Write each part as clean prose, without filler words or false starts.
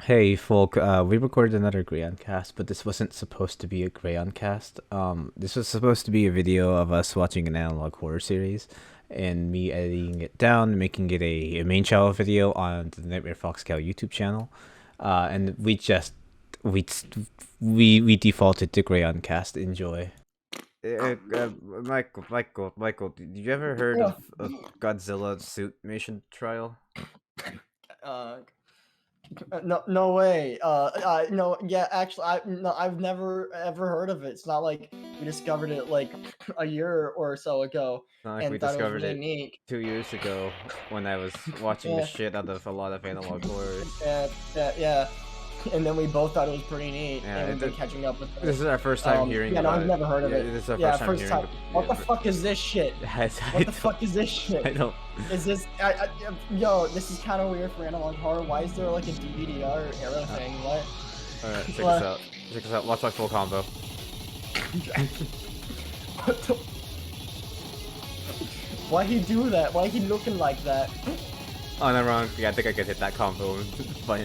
Hey folk, we recorded another GrayonCast, but this wasn't supposed to be a GrayonCast. This was supposed to be a video of us watching an analog horror series, and me editing it down, making it a main channel video on the Nightmare Fox Cow YouTube channel. And we we defaulted to GrayonCast. Enjoy. Michael, did you ever heard of Godzilla suit mission trial? Uh, no way. No, yeah, actually, I've never ever heard of it. It's not like we discovered it like a year or so ago, Not like we and thought it was discovered really it neat. 2 years ago when I was watching the Yeah, shit out of a lot of analog horrors. yeah. And then we both thought it was pretty neat, Yeah, and we've been catching up with this it. is our first time hearing Yeah, no, about I've it. never heard of it. This is our Yeah, first time first hearing time. What the fuck is this shit? What the fuck is this shit? I don't. Is this? Yo, this is kind of weird for analog horror. Why is there like a DVD-R era thing? What? Alright, check What? this out. Check this out. Watch my full combo. What the? Why he do that? Why he looking like that? Oh, no, wrong. Yeah, I think I could hit that combo by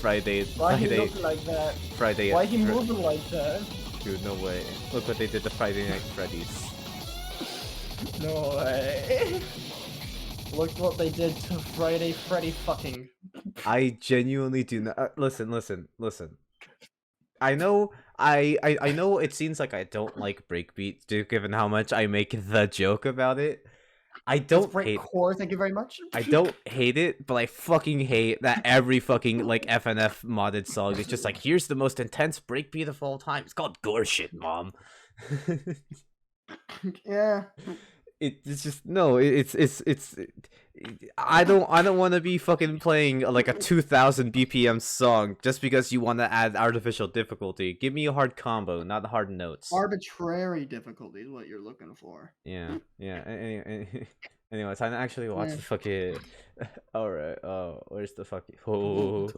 Friday. Why he looking like that? Friday. Why he moving like that? Dude, no way. Look what they did to Friday Night Freddy's. No way. Look what they did to Friday Freddy fucking. I genuinely do not. Listen. I know I know it seems like I don't like breakbeats, given how much I make the joke about it. I don't hate core, thank you very much. I don't hate it, but I fucking hate that every fucking like FNF modded song is just like, here's the most intense breakbeat of all time. It's called gore shit, mom. Yeah. It's just no. I don't want to be fucking playing like a 2000 BPM song just because you want to add artificial difficulty. Give me a hard combo, not hard notes. Arbitrary difficulty is what you're looking for. Yeah. Anyway, time to actually watch the fucking. All right. Oh, where's the fucking? Oh.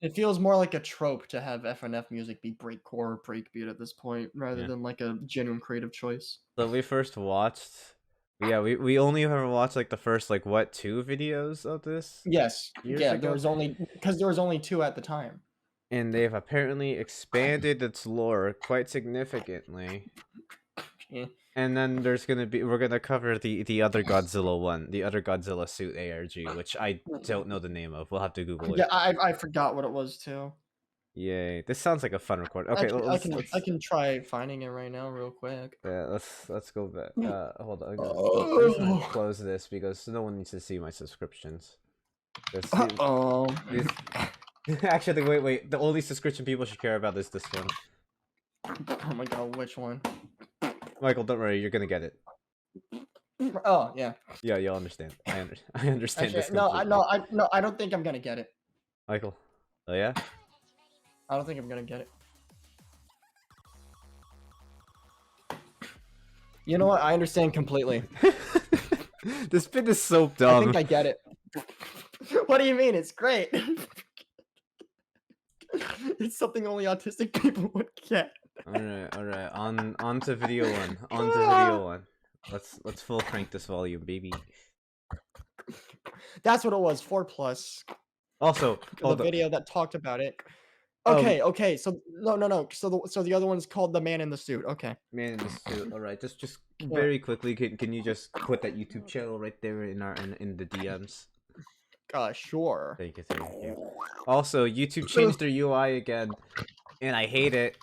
It feels more like a trope to have FNF music be breakcore or breakbeat at this point, rather than like a genuine creative choice. So we first watched. Yeah, we only ever watched like the first like what 2 videos of this. Yes. Yeah, ago? there was only 2 at the time. And they've apparently expanded its lore quite significantly. Yeah. And then we're gonna cover the other Godzilla one, the other Godzilla suit ARG, which I don't know the name of. We'll have to Google it. Yeah, I forgot what it was too. Yay! This sounds like a fun record. Okay, I can try finding it right now, real quick. Yeah, let's go back. Hold on. I'm gonna close this because no one needs to see my subscriptions. Actually, wait. The only subscription people should care about is this one. Oh my god, which one? Michael, don't worry, you're gonna get it. Oh yeah. Yeah, you'll understand. I understand. Actually, this no, completely. I don't think I'm gonna get it. Michael. Oh yeah. I don't think I'm gonna get it. You know what? I understand completely. This bit is so dumb. I think I get it. What do you mean? It's great. It's something only autistic people would get. All right. On to video one. Let's full crank this volume, baby. That's what it was. 4+. Also, the video that talked about it. Okay. So no. So the other one's called The Man in the Suit. Okay. Man in the Suit. All right. Just very quickly, can you just put that YouTube channel right there in the DMs? Sure. Thank you. Also, YouTube changed their UI again, and I hate it.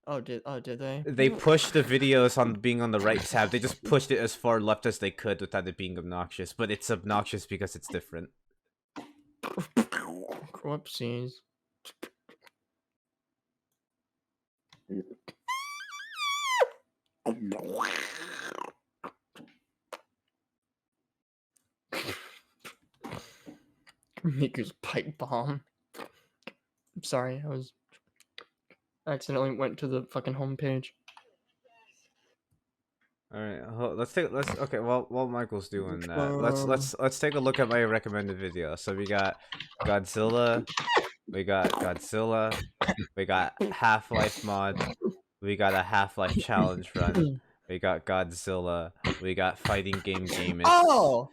Oh, did they? They pushed the videos on being on the right tab. They just pushed it as far left as they could without it being obnoxious. But it's obnoxious because it's different. Whoopsies. Miku's pipe bomb. I'm sorry, I accidentally went to the fucking homepage. All right, okay. Well, while Michael's doing that, let's take a look at my recommended video. So we got Godzilla, we got Half-Life mod, we got a Half-Life challenge run, we got Godzilla, we got fighting game. Oh,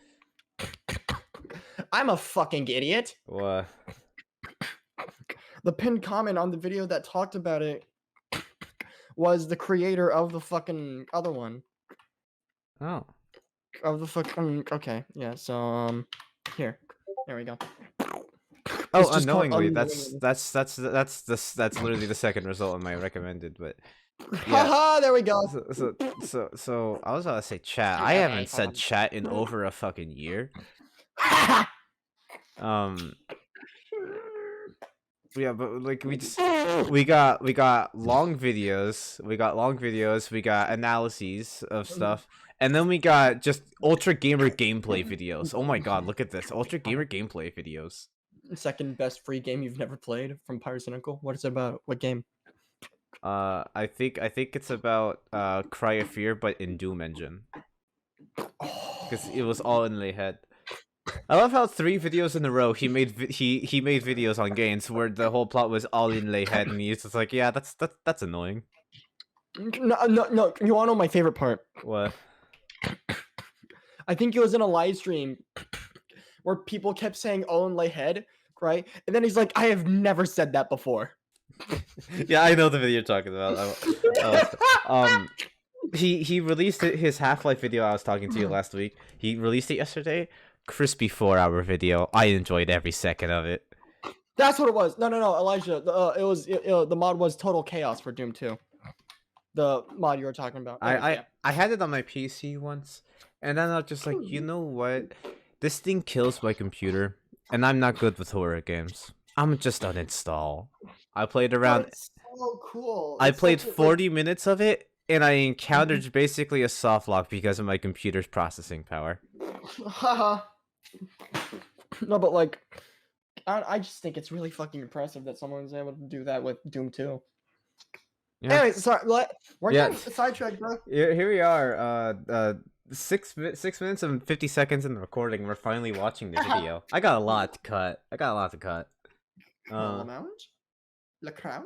I'm a fucking idiot. What? the pinned comment on the video that talked about it was the creator of the fucking other one. Oh. Of the fucking okay, yeah. So here, there we go. Oh, It's just called unknowingly. Unknowingly. That's literally the second result of my recommended, but yeah. Haha, there we go. So I was about to say chat. I haven't said chat in over a fucking year. Yeah, but like we got long videos, we got analyses of stuff, and then we got just ultra gamer gameplay videos. Oh my god, look at this. Ultra gamer gameplay videos. Second best free game you've never played from Pyrocynical. What is it about? What game? I think it's about Cry of Fear, but in Doom engine. Because it was all in head. I love how 3 videos in a row he made he made videos on games where the whole plot was all in head, and he's just like, yeah, that's annoying. No. You wanna know my favorite part? What? I think it was in a live stream where people kept saying "all in head," right? And then he's like, "I have never said that before." Yeah, I know the video you're talking about. He released his Half-Life video I was talking to you last week. He released it yesterday. Crispy 4-hour video. I enjoyed every second of it. That's what it was. No, Elijah. The mod was Total Chaos for Doom 2. The mod you were talking about. I had it on my PC once, and then I was just like, you know what? This thing kills my computer, and I'm not good with horror games. I'm just uninstall. I played around. It's so cool. I played 40 minutes of it, and I encountered basically a soft lock because of my computer's processing power. Haha. No, but like, I just think it's really fucking impressive that someone's able to do that with Doom 2. Yeah. Anyway, sorry, we're getting sidetracked, bro. Here we are. 6 minutes and 50 seconds in the recording. We're finally watching the video. I got a lot to cut. La Crouch?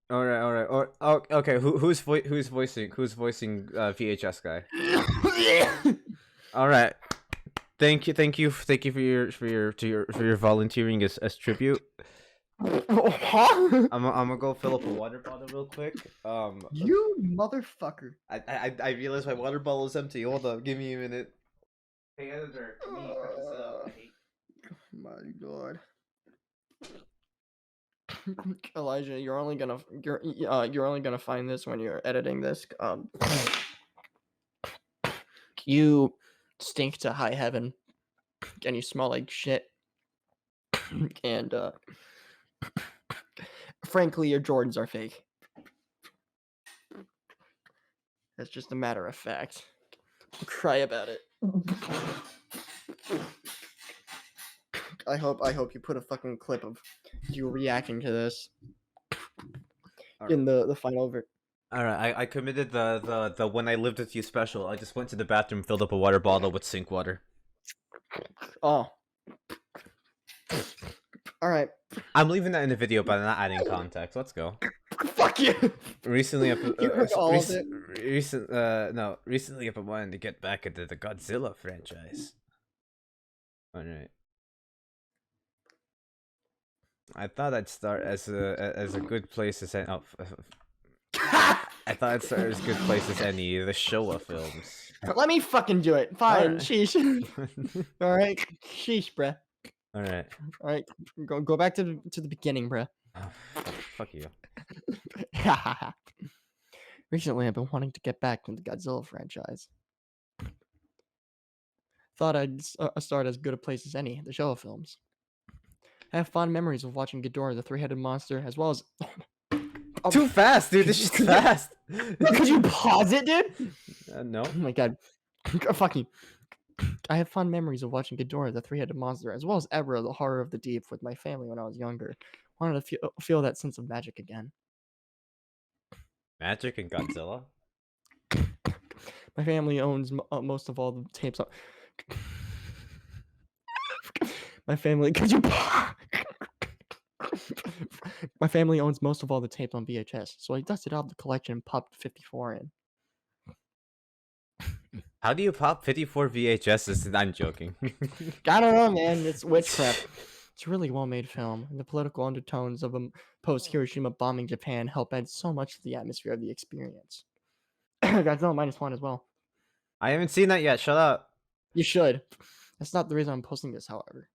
All right. Okay. Who's voicing VHS guy? All right. Thank you for your volunteering as tribute. I'm gonna go fill up a water bottle real quick. You motherfucker! I realized my water bottle is empty. Hold up, give me a minute. Hey editor, can you cut this out? My god. Elijah, you're only gonna find this when you're editing this. You stink to high heaven, and you smell like shit. And frankly, your Jordans are fake. That's just a matter of fact. Cry about it. I hope you put a fucking clip of you reacting to this in the final ver. Alright, I committed the when I lived with you special. I just went to the bathroom, filled up a water bottle with sink water. Oh. Alright. I'm leaving that in the video, but I'm not adding context. Let's go. Fuck you! Recently I've been wanting to get back into the Godzilla franchise. Alright. I thought I'd start as a good place as any. I thought I'd start as good place as any the Showa films. Let me fucking do it. Fine. Right. Sheesh. All right. Sheesh, bruh. All right. All right. Go back to the beginning, bruh. Oh, fuck you. Recently, I've been wanting to get back to the Godzilla franchise. Thought I'd start as good a place as any, the Showa films. I have fond memories of watching Ghidorah, the three-headed monster, as well as... Too fast, dude. This shit's fast. Could you pause it, dude? No. Oh my god. Fuck you. I have fond memories of watching Ghidorah, the three-headed monster, as well as Ebra, the horror of the deep, with my family when I was younger. Wanted to feel that sense of magic again. Magic and Godzilla? My family owns most of all the tapes on... My family... Could you... My family owns most of all the tapes on VHS, so I dusted out the collection and popped 54 in. How do you pop 54 VHSs? I'm joking. I don't know, man. It's witchcraft. It's a really well-made film, and the political undertones of a post-Hiroshima bombing Japan help add so much to the atmosphere of the experience. Godzilla -1 as well. I haven't seen that yet. Shut up. You should. That's not the reason I'm posting this, however.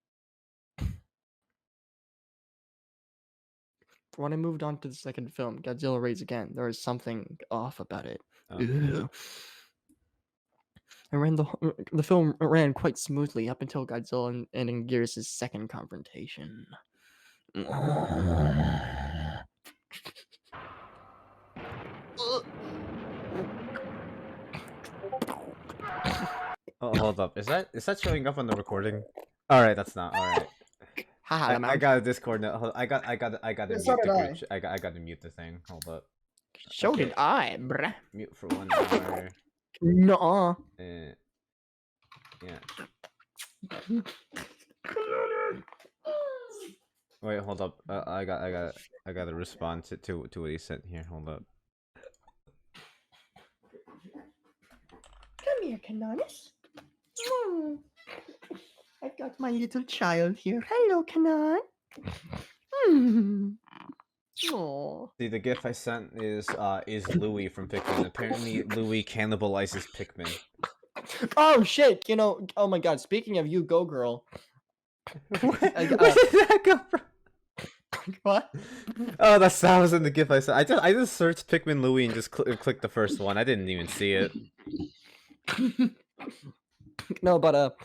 When I moved on to the second film, Godzilla Raids Again, there was something off about it. Oh. The film ran quite smoothly up until Godzilla and Anguirus' second confrontation. Oh, hold up. Is that showing up on the recording? All right, that's not. All right. I got a Discord note. I got to mute So the did group. I got to mute the thing. Hold up. So did I, bruh. Mute for 1 hour. Nuh-uh. Yeah. Wait, hold up. I got to respond to what he sent here. Hold up. Come here, Canonis. I've got my little child here. Hello, Canon. Aww. See, the GIF I sent is Louis from Pikmin. Apparently, Louis cannibalizes Pikmin. Oh shit! You know, oh my god. Speaking of you, go girl. Where did that come from? What? Oh, that was in the GIF I sent. I just searched Pikmin Louis and just clicked the first one. I didn't even see it. No, but a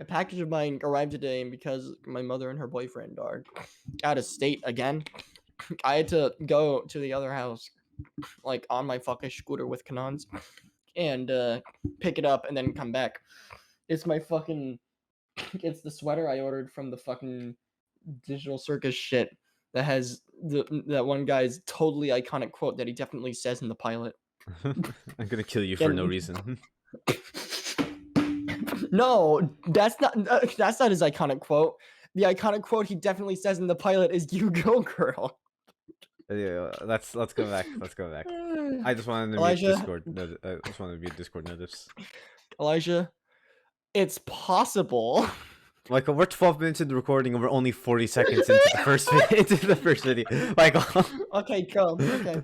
package of mine arrived today, and because my mother and her boyfriend are out of state again, I had to go to the other house, like on my fucking scooter with Canons, and pick it up and then come back. It's my fucking, it's the sweater I ordered from the fucking Digital Circus shit that has that one guy's totally iconic quote that he definitely says in the pilot. I'm gonna kill you for no reason. No, that's not his iconic quote. The iconic quote he definitely says in the pilot is "You go, girl." Yeah, let's go back. Let's go back. I just wanted to Elijah, mute Discord. I just wanted to mute Discord notice. Elijah, it's possible. Michael, we're 12 minutes into the recording and we're only 40 seconds into the first video. Michael. Okay, cool. Okay.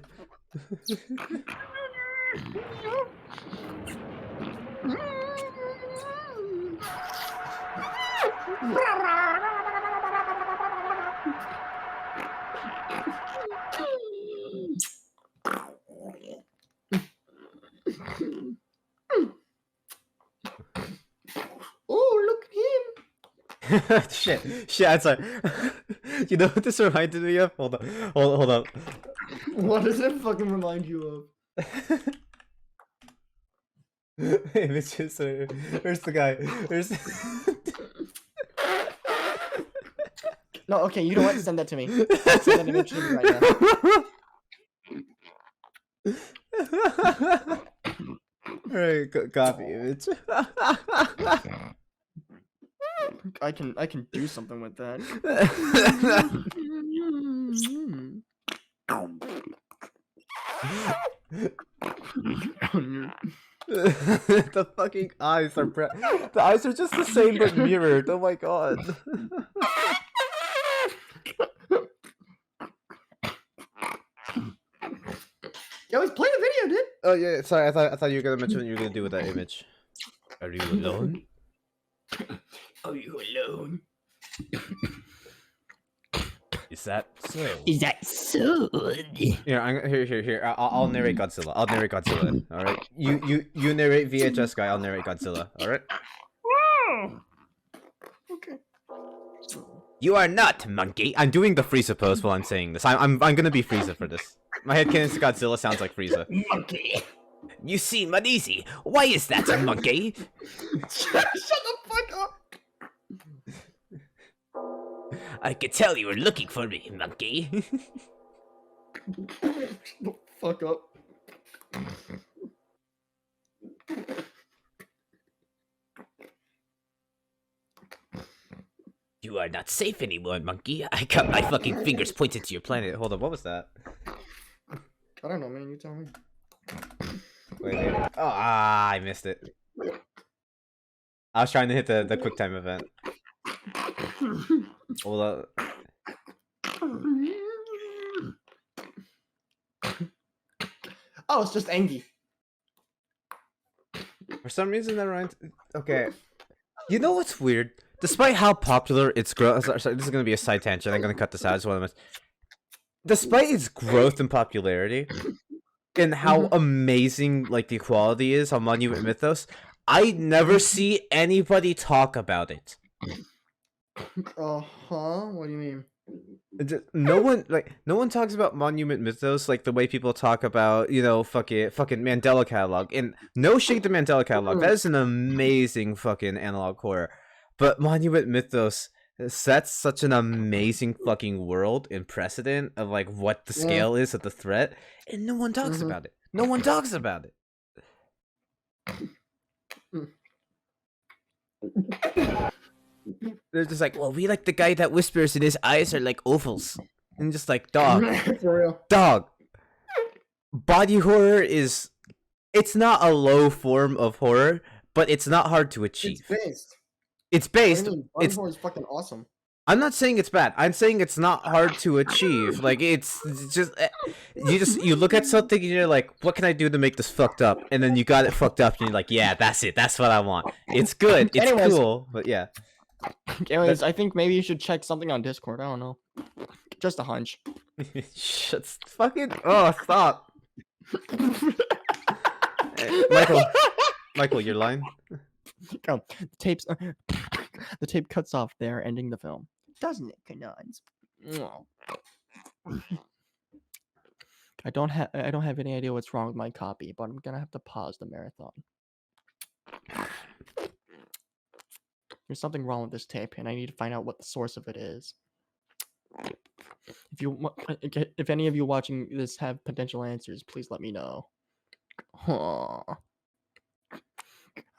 Oh, look at him. Shit, I'm sorry. You know what this reminded me of? Hold up. What does it fucking remind you of? Images. Where's the guy? No, okay, you know what? Send that to me. Send that image to me right now. Alright, copy image. I can do something with that. The fucking eyes are the eyes are just the same but mirrored. Oh my god. Yo, he's playing a video, dude. Oh yeah, sorry. I thought you were gonna mention what you were gonna do with that image. Are you alone? Are you alone? Is that so? Is that so? Here. I'll narrate Godzilla. All right. You narrate VHS guy. I'll narrate Godzilla. All right. Okay. You are not monkey. I'm doing the Frieza pose while I'm saying this. I'm gonna be Frieza for this. My headcanon to Godzilla sounds like Frieza. Monkey. You seem uneasy. Why is that, monkey? Shut the fuck up. I could tell you were looking for me, monkey. Shut the fuck up. You are not safe anymore, monkey. I got my fucking fingers pointed to your planet. Hold on, what was that? I don't know, man. You tell me. Wait. Oh, I missed it. I was trying to hit the QuickTime event. Well, Oh, it's just Angie. for some reason, that reminds. Okay, you know what's weird? Despite how popular its growth, sorry, this is gonna be a side tangent. I'm gonna cut this out. It's one of my. Despite its growth and popularity, and how amazing like the quality is on Monument Mythos, I never see anybody talk about it. What do you mean? No one talks about Monument Mythos like the way people talk about, you know, fucking Mandela Catalog. And no shade to Mandela Catalog. That is an amazing fucking analog horror. But Monument Mythos sets such an amazing fucking world and precedent of like what the scale is of the threat, and no one talks about it. No one talks about it. They're just like, well, we like the guy that whispers and his eyes are like ovals. And just like, dog. For real. Dog. Body horror is... It's not a low form of horror, but it's not hard to achieve. It's based. It's based. Body horror is fucking awesome. I'm not saying it's bad. I'm saying it's not hard to achieve. Like, it's just... You look at something and you're like, what can I do to make this fucked up? And then you got it fucked up and you're like, yeah, that's it. That's what I want. It's good. It's cool. But yeah. Anyways, I think maybe you should check something on Discord. I don't know. Just a hunch. Shut fucking... Oh, stop. Michael, you're lying. Oh, the tape cuts off there, ending the film. Doesn't it, canons? I don't have any idea what's wrong with my copy, but I'm gonna have to pause the marathon. There's something wrong with this tape, and I need to find out what the source of it is. If any of you watching this have potential answers, please let me know. I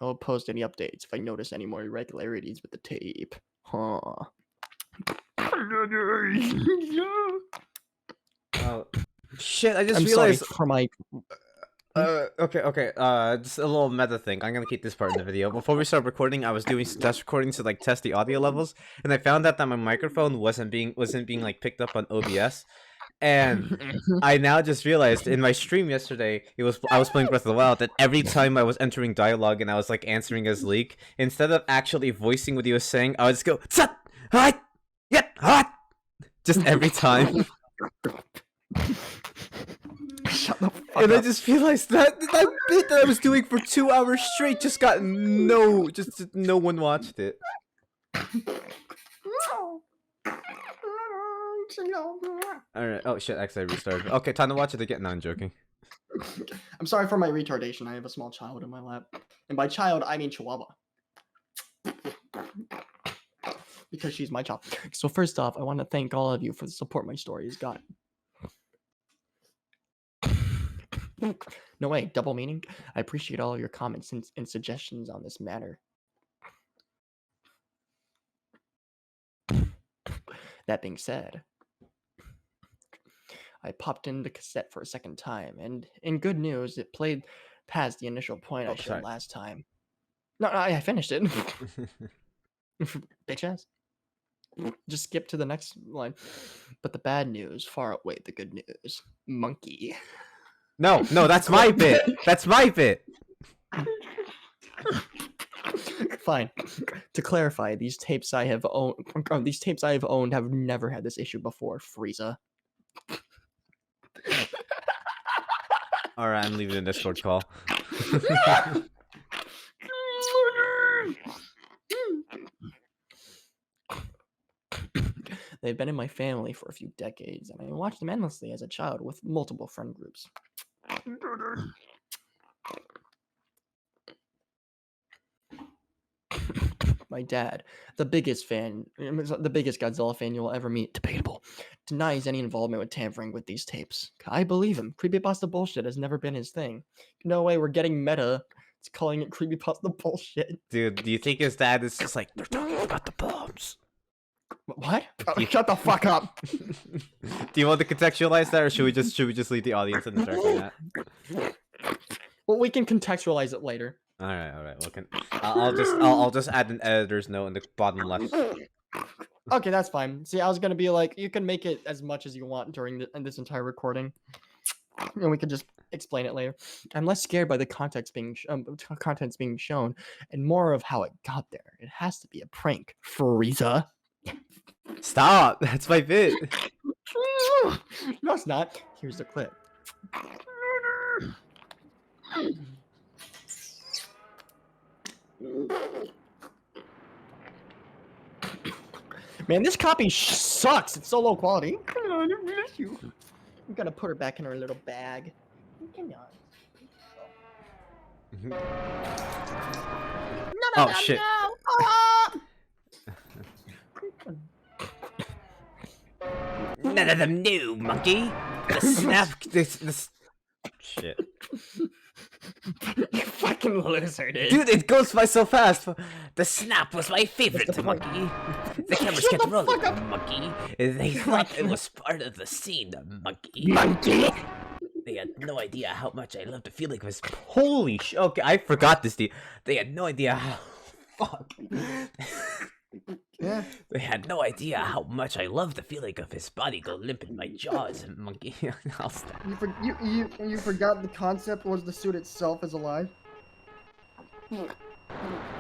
will post any updates if I notice any more irregularities with the tape. Oh shit! I just realized. Sorry for my. Okay. Just a little meta thing. I'm gonna keep this part in the video. Before we start recording, I was doing some test recordings to like test the audio levels, and I found out that my microphone wasn't being like picked up on OBS. And I now just realized in my stream yesterday, I was playing Breath of the Wild, that every time I was entering dialogue and I was like answering as Leek, instead of actually voicing what he was saying, I would just go "Sat, hi, yet, hot," just every time. Shut the fuck and up. I just realized that bit that I was doing for 2 hours straight just got no one watched it. Alright, oh shit, actually I restarted. Okay, time to watch it again. No, I'm joking. I'm sorry for my retardation. I have a small child in my lap. And by child, I mean Chihuahua. Because she's my child. So first off, I want to thank all of you for the support my story has gotten. No way, double meaning. I appreciate all of your comments and suggestions on this matter. That being said, I popped in the cassette for a second time, and in good news, it played past the initial point I showed last time. No, I finished it. Bitch ass. Just skip to the next line. But the bad news far outweighed the good news. Monkey. No, that's my bit. That's my bit. Fine. To clarify, these tapes I have owned have never had this issue before. Frieza. All right, I'm leaving the Discord call. They've been in my family for a few decades, and I watched them endlessly as a child with multiple friend groups. My dad, the biggest Godzilla fan you'll ever meet, debatable, denies any involvement with tampering with these tapes. I believe him. Creepypasta bullshit has never been his thing. No way, we're getting meta. It's calling it creepypasta bullshit. Dude, do you think his dad is just like, they're talking about the bombs? What? Shut the fuck up. Do you want to contextualize that, or should we just leave the audience in the dark on that? Well, we can contextualize it later. All right. Well, I'll just add an editor's note in the bottom left. Okay, that's fine. See, I was gonna be like, you can make it as much as you want during this entire recording, and we could just explain it later. I'm less scared by the contents being shown, and more of how it got there. It has to be a prank, Frieza. Stop. That's my bit. No, it's not. Here's the clip. Man, this copy sucks. It's so low quality. Come on, I miss you. We gotta put her back in her little bag. Come on. No, Oh, shit. no. Ah! None of them knew, monkey. The snap. This. Shit. You fucking loser, dude. Dude, it goes by so fast. The snap was my favorite, That's the point. monkey. The cameras Shut kept the rolling, fuck up. monkey. They thought it was part of the scene, monkey. Monkey. They had no idea how much I loved the feeling of his. Holy shit. Okay, I forgot this. They had no idea how. Fuck. Yeah. They had no idea how much I loved the feeling of his body go limp in my jaws, monkey. I'll stop. You forgot the concept was the suit itself is alive.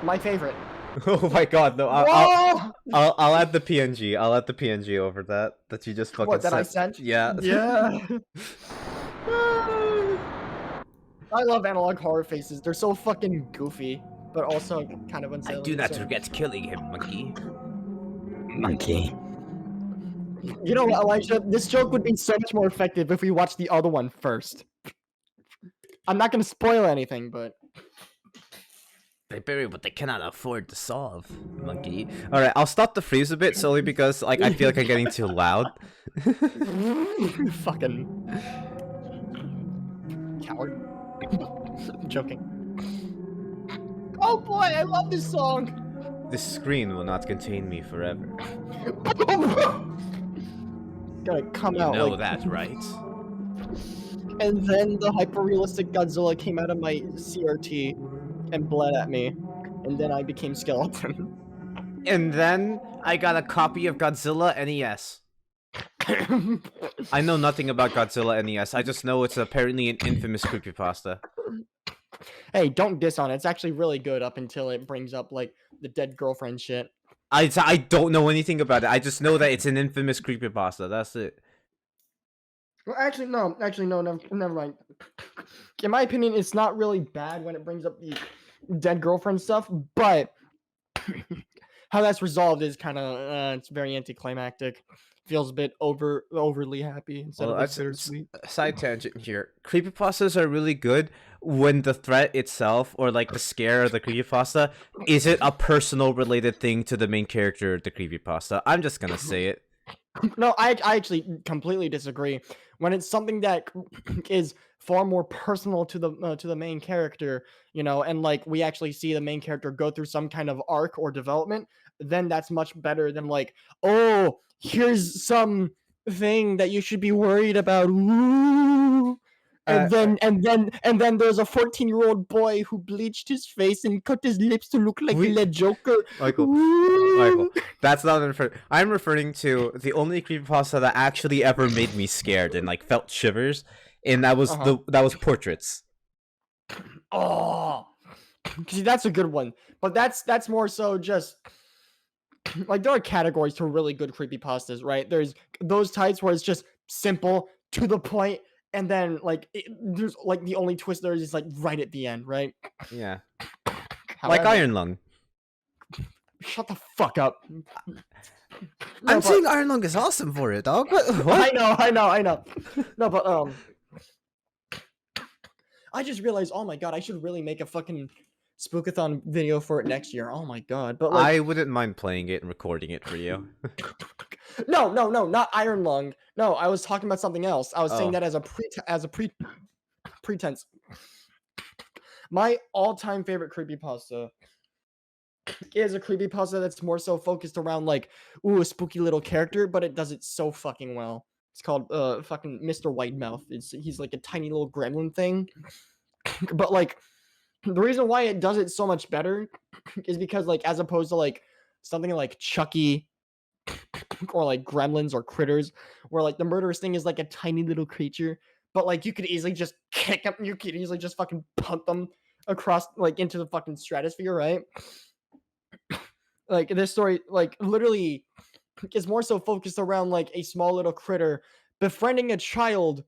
My favorite. Oh my god, no. Whoa! I'll add the PNG. I'll add the PNG over that you just fucking What that I sent. sent? Yeah. Yeah. I love analog horror faces. They're so fucking goofy, but also kind of I unsettling. do not so- regret killing him, monkey. Monkey. You know what, Elijah? This joke would be so much more effective if we watched the other one first. I'm not gonna spoil anything, but They bury what they cannot afford to solve, monkey. Alright, I'll stop the freeze a bit solely because like I feel like I'm getting too loud. fucking coward. Joking. Oh boy, I love this song. This screen will not contain me forever. Gotta come You out know like that, right? And then the hyper-realistic Godzilla came out of my CRT and bled at me, and then I became skeleton. And then I got a copy of Godzilla NES. I know nothing about Godzilla NES. I just know it's apparently an infamous creepypasta. Hey, don't diss on it. It's actually really good up until it brings up like the dead girlfriend shit. I don't know anything about it. I just know that it's an infamous creepypasta. That's it. Well, actually, no. Never mind. In my opinion, it's not really bad when it brings up the dead girlfriend stuff, but how that's resolved is kind of it's very anticlimactic. Feels a bit overly happy instead of like bittersweet. Side tangent here. Creepypastas are really good when the threat itself, or like the scare of the creepypasta, isn't a personal related thing to the main character of the creepypasta. I'm just gonna say it. No, I actually completely disagree. When it's something that is far more personal to the main character, you know, and like we actually see the main character go through some kind of arc or development, then that's much better than like, oh, here's some thing that you should be worried about. Ooh. And then there's a 14-year-old boy who bleached his face and cut his lips to look like the Joker. Michael, Ooh. that's not I'm referring to the only creepypasta that actually ever made me scared and like felt shivers, and that was that was Portraits. Oh, see, that's a good one, but that's more so just like there are categories to really good creepypastas, right? There's those types where it's just simple to the point, and then like there's like the only twist there is like right at the end, right? Yeah, However, like Iron Lung. Shut the fuck up. I'm saying Iron Lung is awesome for it, dog. What? I know. No, but I just realized, oh my god, I should really make a fucking spookathon video for it next year. Oh my god, but like, I wouldn't mind playing it and recording it for you. no, not Iron Lung. No, I was talking about something else. I was saying that as a pretense. My all-time favorite creepypasta is a creepypasta that's more so focused around like, ooh, a spooky little character, but it does it so fucking well. It's called fucking Mr. Whitemouth. He's like a tiny little gremlin thing. But like the reason why it does it so much better is because like as opposed to like something like Chucky or like gremlins or critters, where like the murderous thing is like a tiny little creature, but like you could easily just kick them, you could easily just fucking punt them across like into the fucking stratosphere, right? Like this story, like literally is more so focused around like a small little critter befriending a child,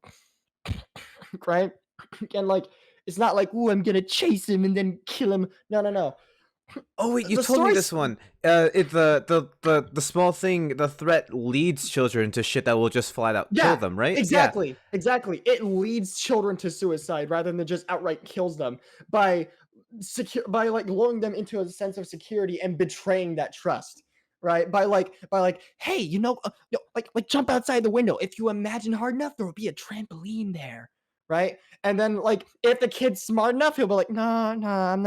right? And like it's not like, ooh, I'm gonna chase him and then kill him. No, no, no. Oh wait, you The told me story's- this one. The small thing, the threat leads children to shit that will just flat out kill them, right? Exactly, exactly. It leads children to suicide rather than just outright kills them by by like lulling them into a sense of security and betraying that trust. Right, by like, hey, like jump outside the window. If you imagine hard enough, there will be a trampoline there, right? And then like if the kid's smart enough, he'll be like, no, no, I'm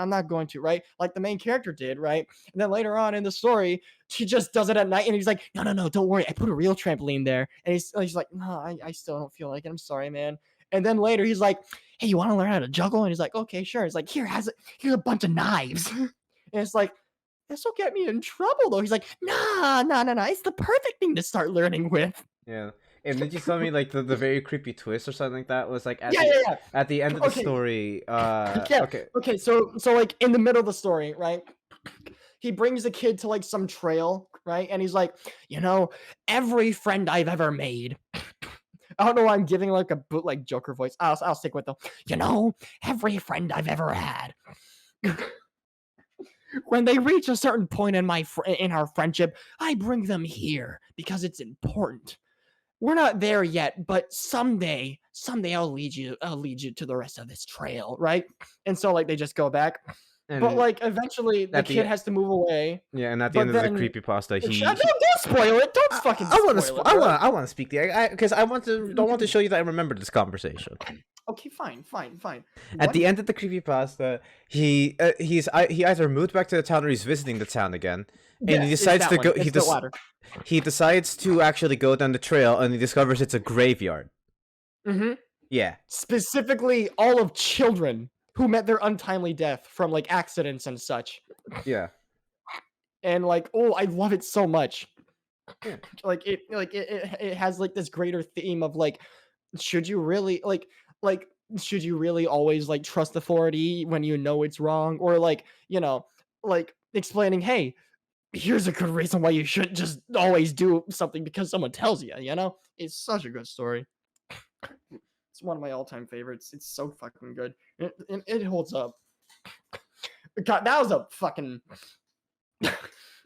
not going to, right? Like the main character did, right? And then later on in the story, she just does it at night, and he's like, no, no, no, don't worry, I put a real trampoline there. And he's like, no, I still don't feel like it. I'm sorry, man. And then later he's like, hey, you want to learn how to juggle? And he's like, okay, sure. He's like, here's a bunch of knives. And it's like, this will get me in trouble though. He's like, nah, nah, nah, nah. It's the perfect thing to start learning with. Yeah. And did you tell me like the very creepy twist or something like that was like at Yeah. at the end of the Okay. story? Yeah. Okay. Okay. So like in the middle of the story, right? He brings the kid to like some trail, right? And he's like, every friend I've ever made. I don't know why I'm giving like a bootleg Joker voice. I'll stick with them. Every friend I've ever had. When they reach a certain point in in our friendship, I bring them here because it's important. We're not there yet, but someday I'll lead you to the rest of this trail, right? And so like they just go back. And But like eventually the kid has to move away. Yeah, and at the But end of the then- creepypasta, Don't spoil it. Don't fucking I want spoil to it. bro. I want to speak because I want to show you that I remember this conversation. Okay, fine. At the end of the creepypasta, he either moved back to the town or he's visiting the town again, and he decides to go. He decides to actually go down the trail, and he discovers it's a graveyard. Mm-hmm. Yeah. Specifically, all of children who met their untimely death from like accidents and such. Yeah. And like, oh, I love it so much. Yeah. Like it has like this greater theme of like, should you really should you really always like trust authority when you know it's wrong, or like like explaining, hey, here's a good reason why you shouldn't just always do something because someone tells you. It's such a good story. It's one of my all-time favorites. It's so fucking good. It holds up. God, that was a fucking that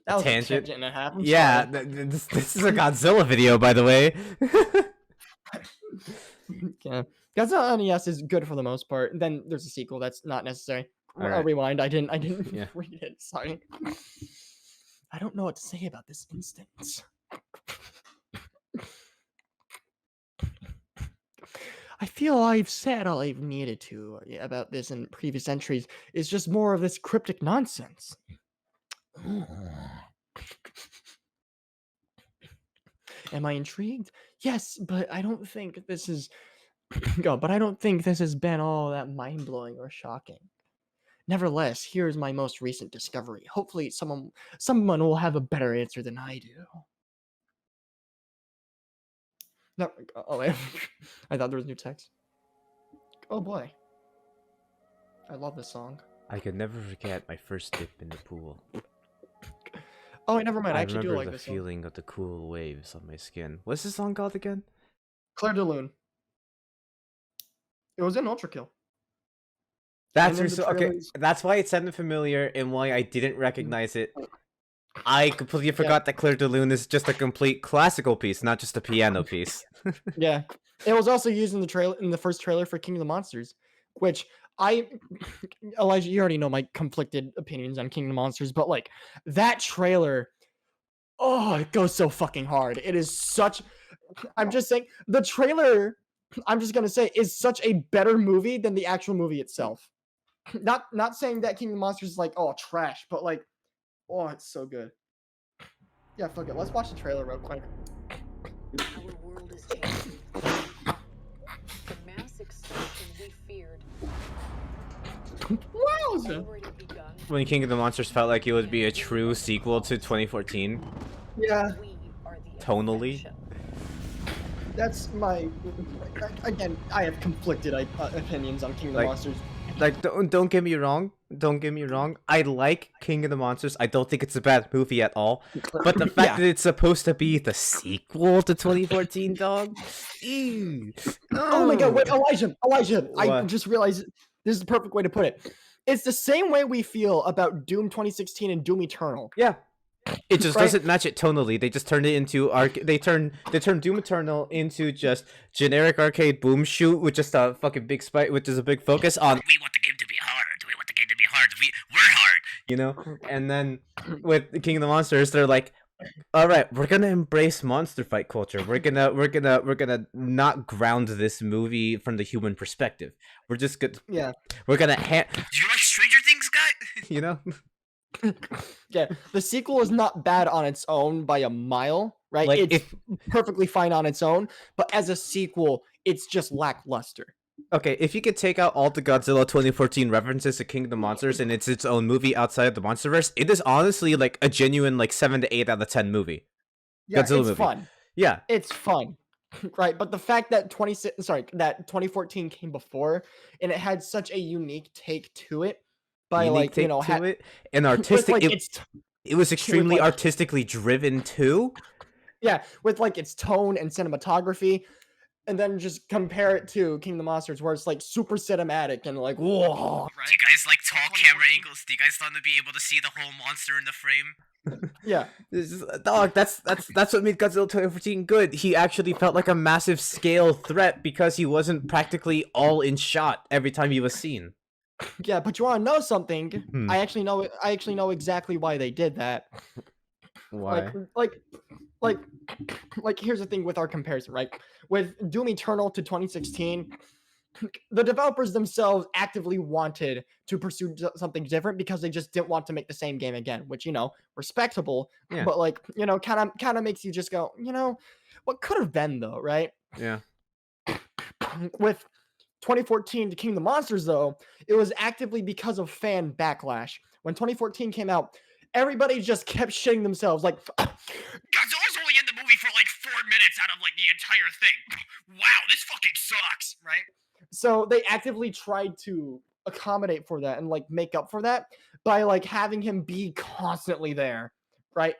was tangent. a tangent and a half. I'm Yeah, sorry. this is a Godzilla video, by the way. Yeah. Godzilla NES is good for the most part. Then there's a sequel that's not necessary. Alright. Rewind. I didn't Yeah. read it. Sorry. I don't know what to say about this instance. I feel I've said all I've needed to about this in previous entries. It's just more of this cryptic nonsense. Am I intrigued? Yes, but I don't think this is but I don't think this has been all that mind-blowing or shocking. Nevertheless, here's my most recent discovery. Hopefully someone will have a better answer than I do. No, oh wait. I thought there was new text. Oh boy. I love this song. I could never forget my first dip in the pool. Oh, never mind. I I actually do remember like the this song. feeling of the cool waves on my skin. What's this song called again? Claire de Lune. It was in Ultra Kill. That's then the okay. trailers- That's why it sounded familiar and why I didn't recognize it. I completely forgot that Claire de Lune is just a complete classical piece, not just a piano piece. Yeah. It was also used in the first trailer for King of the Monsters, which Elijah, you already know my conflicted opinions on King of the Monsters, but like that trailer, oh, it goes so fucking hard. It is such I'm just saying the trailer, I'm just gonna say, is such a better movie than the actual movie itself. Not saying that King of the Monsters is like, oh, trash, but like, oh, it's so good. Yeah, fuck it. Let's watch the trailer real quick. Our world is changing. The mass extinction we feared Wowza! already begun. When King of the Monsters felt like it would be a true sequel to 2014. Yeah. We tonally. That's my. Again, I have conflicted opinions on King of the Like- Monsters. Like, don't get me wrong. Don't get me wrong. I like King of the Monsters. I don't think it's a bad movie at all. But the fact Yeah. that it's supposed to be the sequel to 2014, dog. Ew. Oh my god, wait, Elijah, I What? just realized this is the perfect way to put it. It's the same way we feel about Doom 2016 and Doom Eternal. Yeah. It just Right? doesn't match it tonally. They just turned it into they turn Doom Eternal into just generic arcade boom shoot with just a fucking big spike, which is a big focus on We want the game to be hard. We want the game to be hard. We're hard. you know. And then with King of the Monsters, they're like, all right, we're gonna embrace monster fight culture. We're gonna not ground this movie from the human perspective. We're just gonna Yeah. we're gonna Do you like Stranger Things, guy? you know. Yeah. The sequel is not bad on its own by a mile, right? Like, It's perfectly fine on its own, but as a sequel, it's just lackluster. Okay, if you could take out all the Godzilla 2014 references to King of the Monsters and it's its own movie outside of the MonsterVerse, it is honestly like a genuine like 7 to 8 out of 10 movie. Yeah, Godzilla it's movie. fun. Yeah, It's fun. Right, but the fact that 2014 came before and it had such a unique take to it by unique like, take you know, to it and with, artistic. like, It, it was extremely like- artistically driven too. Yeah, with like its tone and cinematography, and then just compare it to King of the Monsters, where it's like super cinematic and like, whoa. Do you guys like tall camera angles? Do you guys want to be able to see the whole monster in the frame? Yeah, This is, dog, that's what made Godzilla 2014 good. He actually felt like a massive scale threat because he wasn't practically all in shot every time he was seen. yeah. But you want to know something? Hmm. I actually know exactly why they did that. Why? Like here's the thing with our comparison, right? With Doom Eternal to 2016, the developers themselves actively wanted to pursue something different because they just didn't want to make the same game again, which, you know, respectable, Yeah. but like, you know, kind of makes you just go, you know, what could have been though, right? Yeah. With 2014 to King of the Monsters though, it was actively because of fan backlash. When 2014 came out, everybody just kept shitting themselves like, Godzilla's only in the movie for like 4 minutes out of like the entire thing. Wow, this fucking sucks, right? so they actively tried to accommodate for that and like make up for that by like having him be constantly there, right?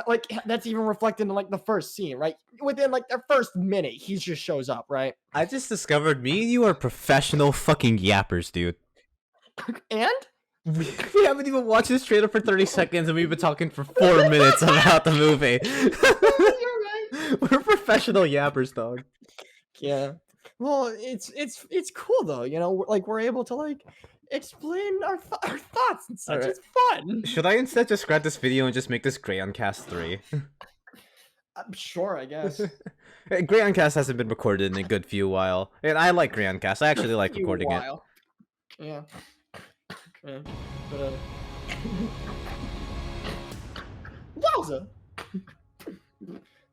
Like that's even reflected in like the first scene, right? Within like the first minute, he just shows up, right? I just discovered me and you are professional fucking yappers, dude. And We haven't even watched this trailer for 30 seconds and we've been talking for 4 minutes about the movie. We're professional yappers, dog. yeah, well, it's cool though, you know, like we're able to like explain our thoughts and such. Alright. It's fun. Should I instead just grab this video and just make this GrayonCast 3? I'm sure, I guess. GrayonCast hasn't been recorded in a good few while. And I like GrayonCast. I actually like Few recording it. while. Yeah. Yeah. But, wowza!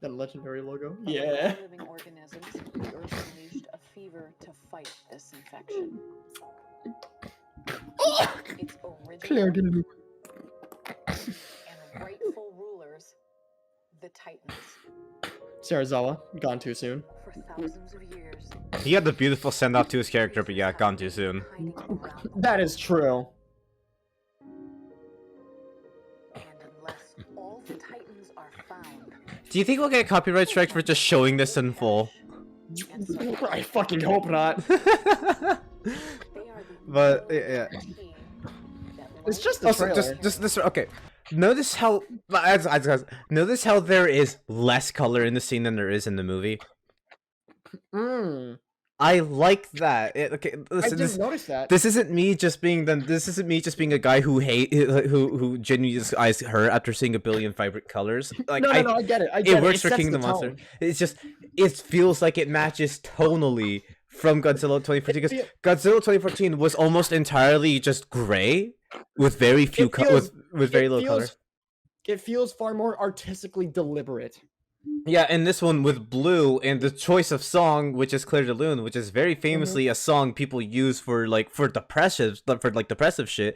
That legendary logo. But like Yeah. all living organisms, the Earth unleashed a fever to fight this infection. Its Claire original didn't. and rightful rulers, the Titans, Sarazawa, gone too soon. for thousands of years. He had the beautiful send off to his character, but yeah, gone too soon. hiding around That is true. and unless all the Titans are found, Do you think we'll get copyright strikes for just showing this in full? and so I fucking hope not. they are the But, only yeah. team that It's just lights the Also, trailer. just this. Okay, notice how notice how there is less color in the scene than there is in the movie. Mm, I like that. Okay, I listen, didn't notice that. this isn't me just being a guy who who genuinely eyes her after seeing a billion vibrant colors. Like no, I get it. I get it it. works for sets King of the the Monster. tone. It's just it feels like it matches tonally from Godzilla 2014 because Godzilla 2014 was almost entirely just gray with very few with very little color. It feels far more artistically deliberate. Yeah, and this one with blue and the choice of song, which is Claire de Lune, which is very famously a song people use for depressive shit.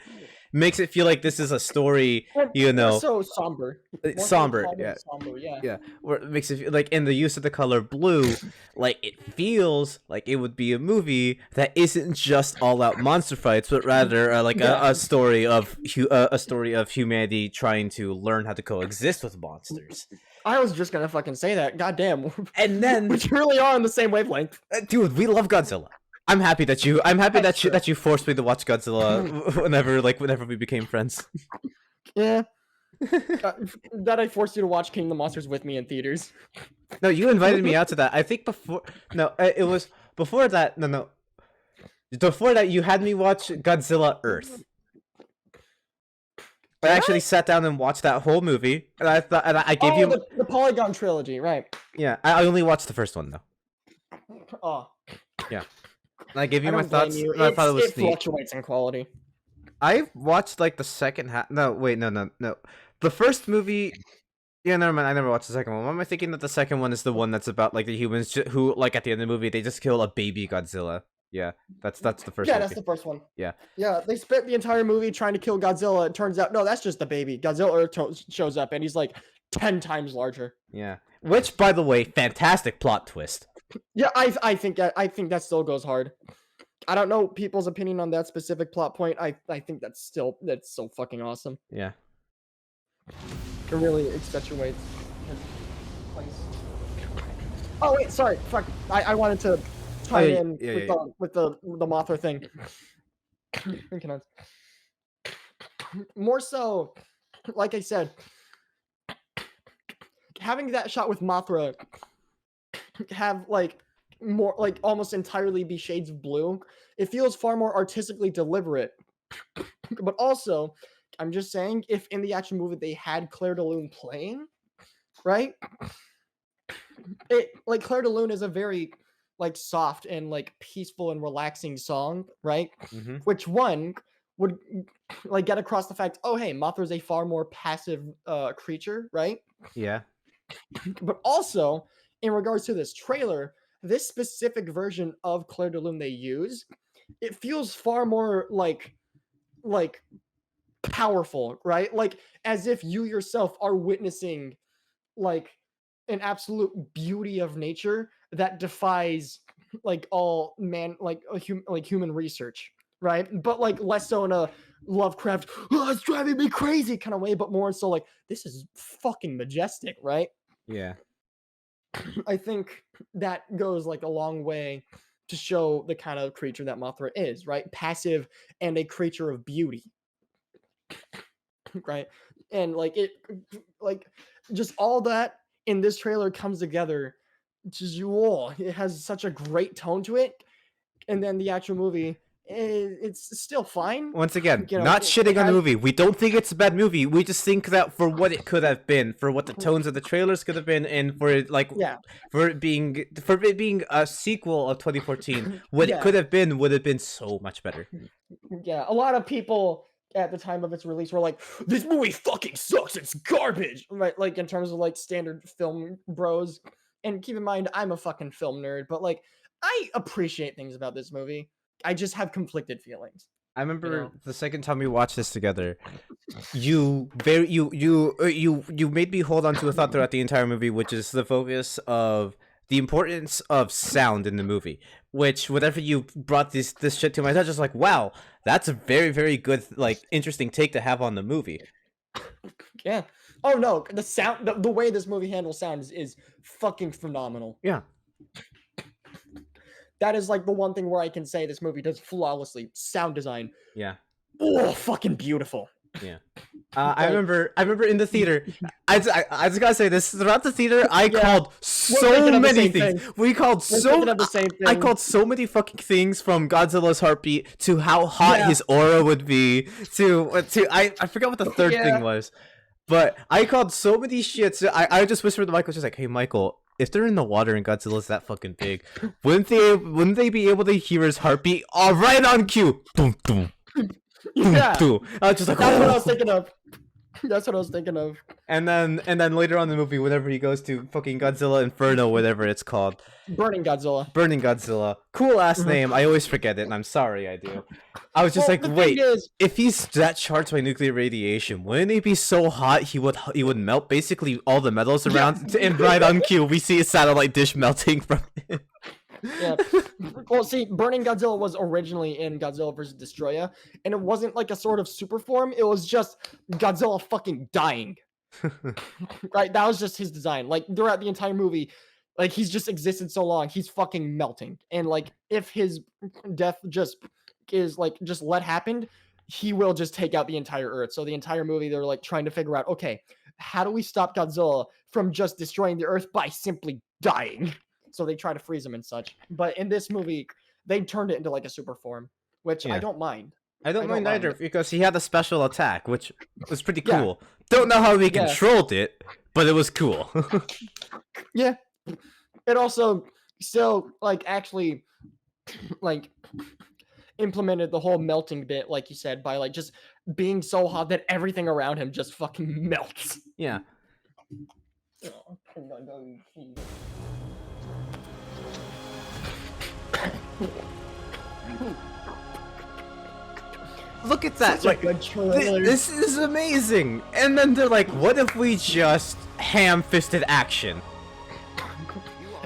makes it feel like this is a story, you know, so somber. somber, yeah. Somber, yeah. Yeah, where it makes it feel like, in the use of the color blue, like it feels like it would be a movie that isn't just all out monster fights, but rather a story of humanity trying to learn how to coexist with monsters. I was just gonna fucking say that. Goddamn. And then, We really are on the same wavelength. dude, we love Godzilla. I'm happy that you forced me to watch Godzilla whenever we became friends. Yeah. That I forced you to watch King of the Monsters with me in theaters. No, you invited me out to that. I think it was before that. No. Before that, you had me watch Godzilla Earth. I actually sat down and watched that whole movie, and I gave you the Polygon trilogy, right? Yeah, I only watched the first one though. Oh. Yeah. And I gave you I my don't blame thoughts. you. And I thought it was It neat. fluctuates in quality. I watched like the second half. No, wait, no. The first movie. Yeah, never mind. I never watched the second one. Why am I thinking that the second one is the one that's about like the humans who, like, at the end of the movie they just kill a baby Godzilla? Yeah, that's the first. Yeah, movie. that's the first one. Yeah. Yeah, they spent the entire movie trying to kill Godzilla. It turns out, no, that's just the baby. Godzilla shows up, and he's like 10 times larger. Yeah. Which, by the way, fantastic plot twist. Yeah, I think that still goes hard. I don't know people's opinion on that specific plot point. I think that's so fucking awesome. Yeah. It really accentuates his place. Oh wait, sorry, fuck. I wanted to chime with the Mothra thing. More so, like I said, having that shot with Mothra have like more like almost entirely be shades of blue, it feels far more artistically deliberate. But also, I'm just saying, if in the action movie they had Claire de Lune playing, right? It like Claire de Lune is a very like soft and like peaceful and relaxing song, right? Mm-hmm. Which one would like get across the fact, oh hey, Mothra's a far more passive creature, right? Yeah. But also, in regards to this trailer, this specific version of Claire de Lune they use, it feels far more like powerful, right? Like as if you yourself are witnessing like an absolute beauty of nature that defies like all man like human research, right? But like less so in a Lovecraft, oh, it's driving me crazy kind of way, but more so like this is fucking majestic, right? Yeah. I think that goes like a long way to show the kind of creature that Mothra is, right? Passive and a creature of beauty. Right? And like it like just all that in this trailer comes together. Just it has such a great tone to it. And then the actual movie, it's still fine. Once again, not shitting on the movie. We don't think it's a bad movie. We just think that for what it could have been, for what the tones of the trailers could have been, and for it for it being a sequel of 2014, what it could have been would have been so much better. Yeah, a lot of people at the time of its release were like, this movie fucking sucks, it's garbage, right? Like in terms of like standard film bros. And keep in mind, I'm a fucking film nerd, but like I appreciate things about this movie. I just have conflicted feelings. I remember the second time we watched this together, you made me hold on to a thought throughout the entire movie, which is the focus of the importance of sound in the movie. Which, whenever you brought this shit to my attention, I was like, wow, that's a very, very good, like, interesting take to have on the movie. Yeah. Oh no, the sound, the way this movie handles sound is fucking phenomenal. Yeah. That is like the one thing where I can say this movie does flawlessly. Sound design. Yeah. Oh, fucking beautiful. Yeah. I remember in the theater, I just gotta say this, throughout the theater, I called so many things. I called so many fucking things, from Godzilla's heartbeat to how hot his aura would be to I forgot what the third thing was. But I called so many shits. I just whispered to Michael, just like, hey Michael, if they're in the water and Godzilla's that fucking big, wouldn't they be able to hear his heartbeat right on cue? Boom, boom. Yeah. I was just like, that's what I was thinking of. That's what I was thinking of. And then later on in the movie, whenever he goes to fucking Godzilla Inferno, whatever it's called, Burning Godzilla. Burning Godzilla, cool ass Mhm. name. I always forget it, and I'm sorry I do. I was just Well, like, the wait, thing is, if he's that charged by nuclear radiation, wouldn't he be so hot he would melt basically all the metals around? And right on cue, we see a satellite dish melting from it. yeah. Well, see, Burning Godzilla was originally in Godzilla vs. Destroya, and it wasn't like a sort of super form. It was just Godzilla fucking dying. Right? That was just his design. Like throughout the entire movie, like he's just existed so long, he's fucking melting. And like if his death just is like just let happen, he will just take out the entire Earth. So the entire movie, they're like trying to figure out, okay, how do we stop Godzilla from just destroying the Earth by simply dying? So they try to freeze him and such. But in this movie, they turned it into like a super form, which I Yeah. don't mind. I don't mind either mind. because he had a special attack, which was pretty Yeah. cool. Don't know how we Yeah. controlled it, but it was cool. Yeah. It also still like actually like implemented the whole melting bit, like you said, by like just being so hot that everything around him just fucking melts. Yeah. Look at that! Such a Like, good trailer. this is amazing! And then they're like, what if we just ham-fisted action?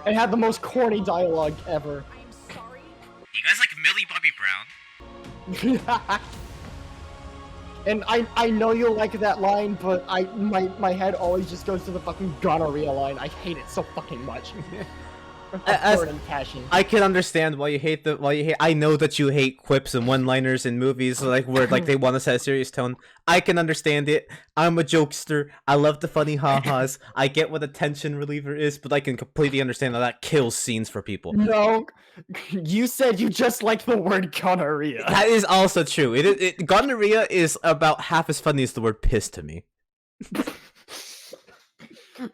It had the most corny dialogue ever. You guys like Millie Bobby Brown? And I know you like that line, but my head always just goes to the fucking gonorrhea line. I hate it so fucking much. As- Burning passion. I can understand why you hate I know that you hate quips and one-liners in movies, like where like they want to set a serious tone. I can understand it. I'm a jokester. I love the funny ha-has. I get what a tension reliever is, but I can completely understand that kills scenes for people. No, you said you just like the word gonorrhea. That is also true. Gonorrhea is about half as funny as the word piss to me.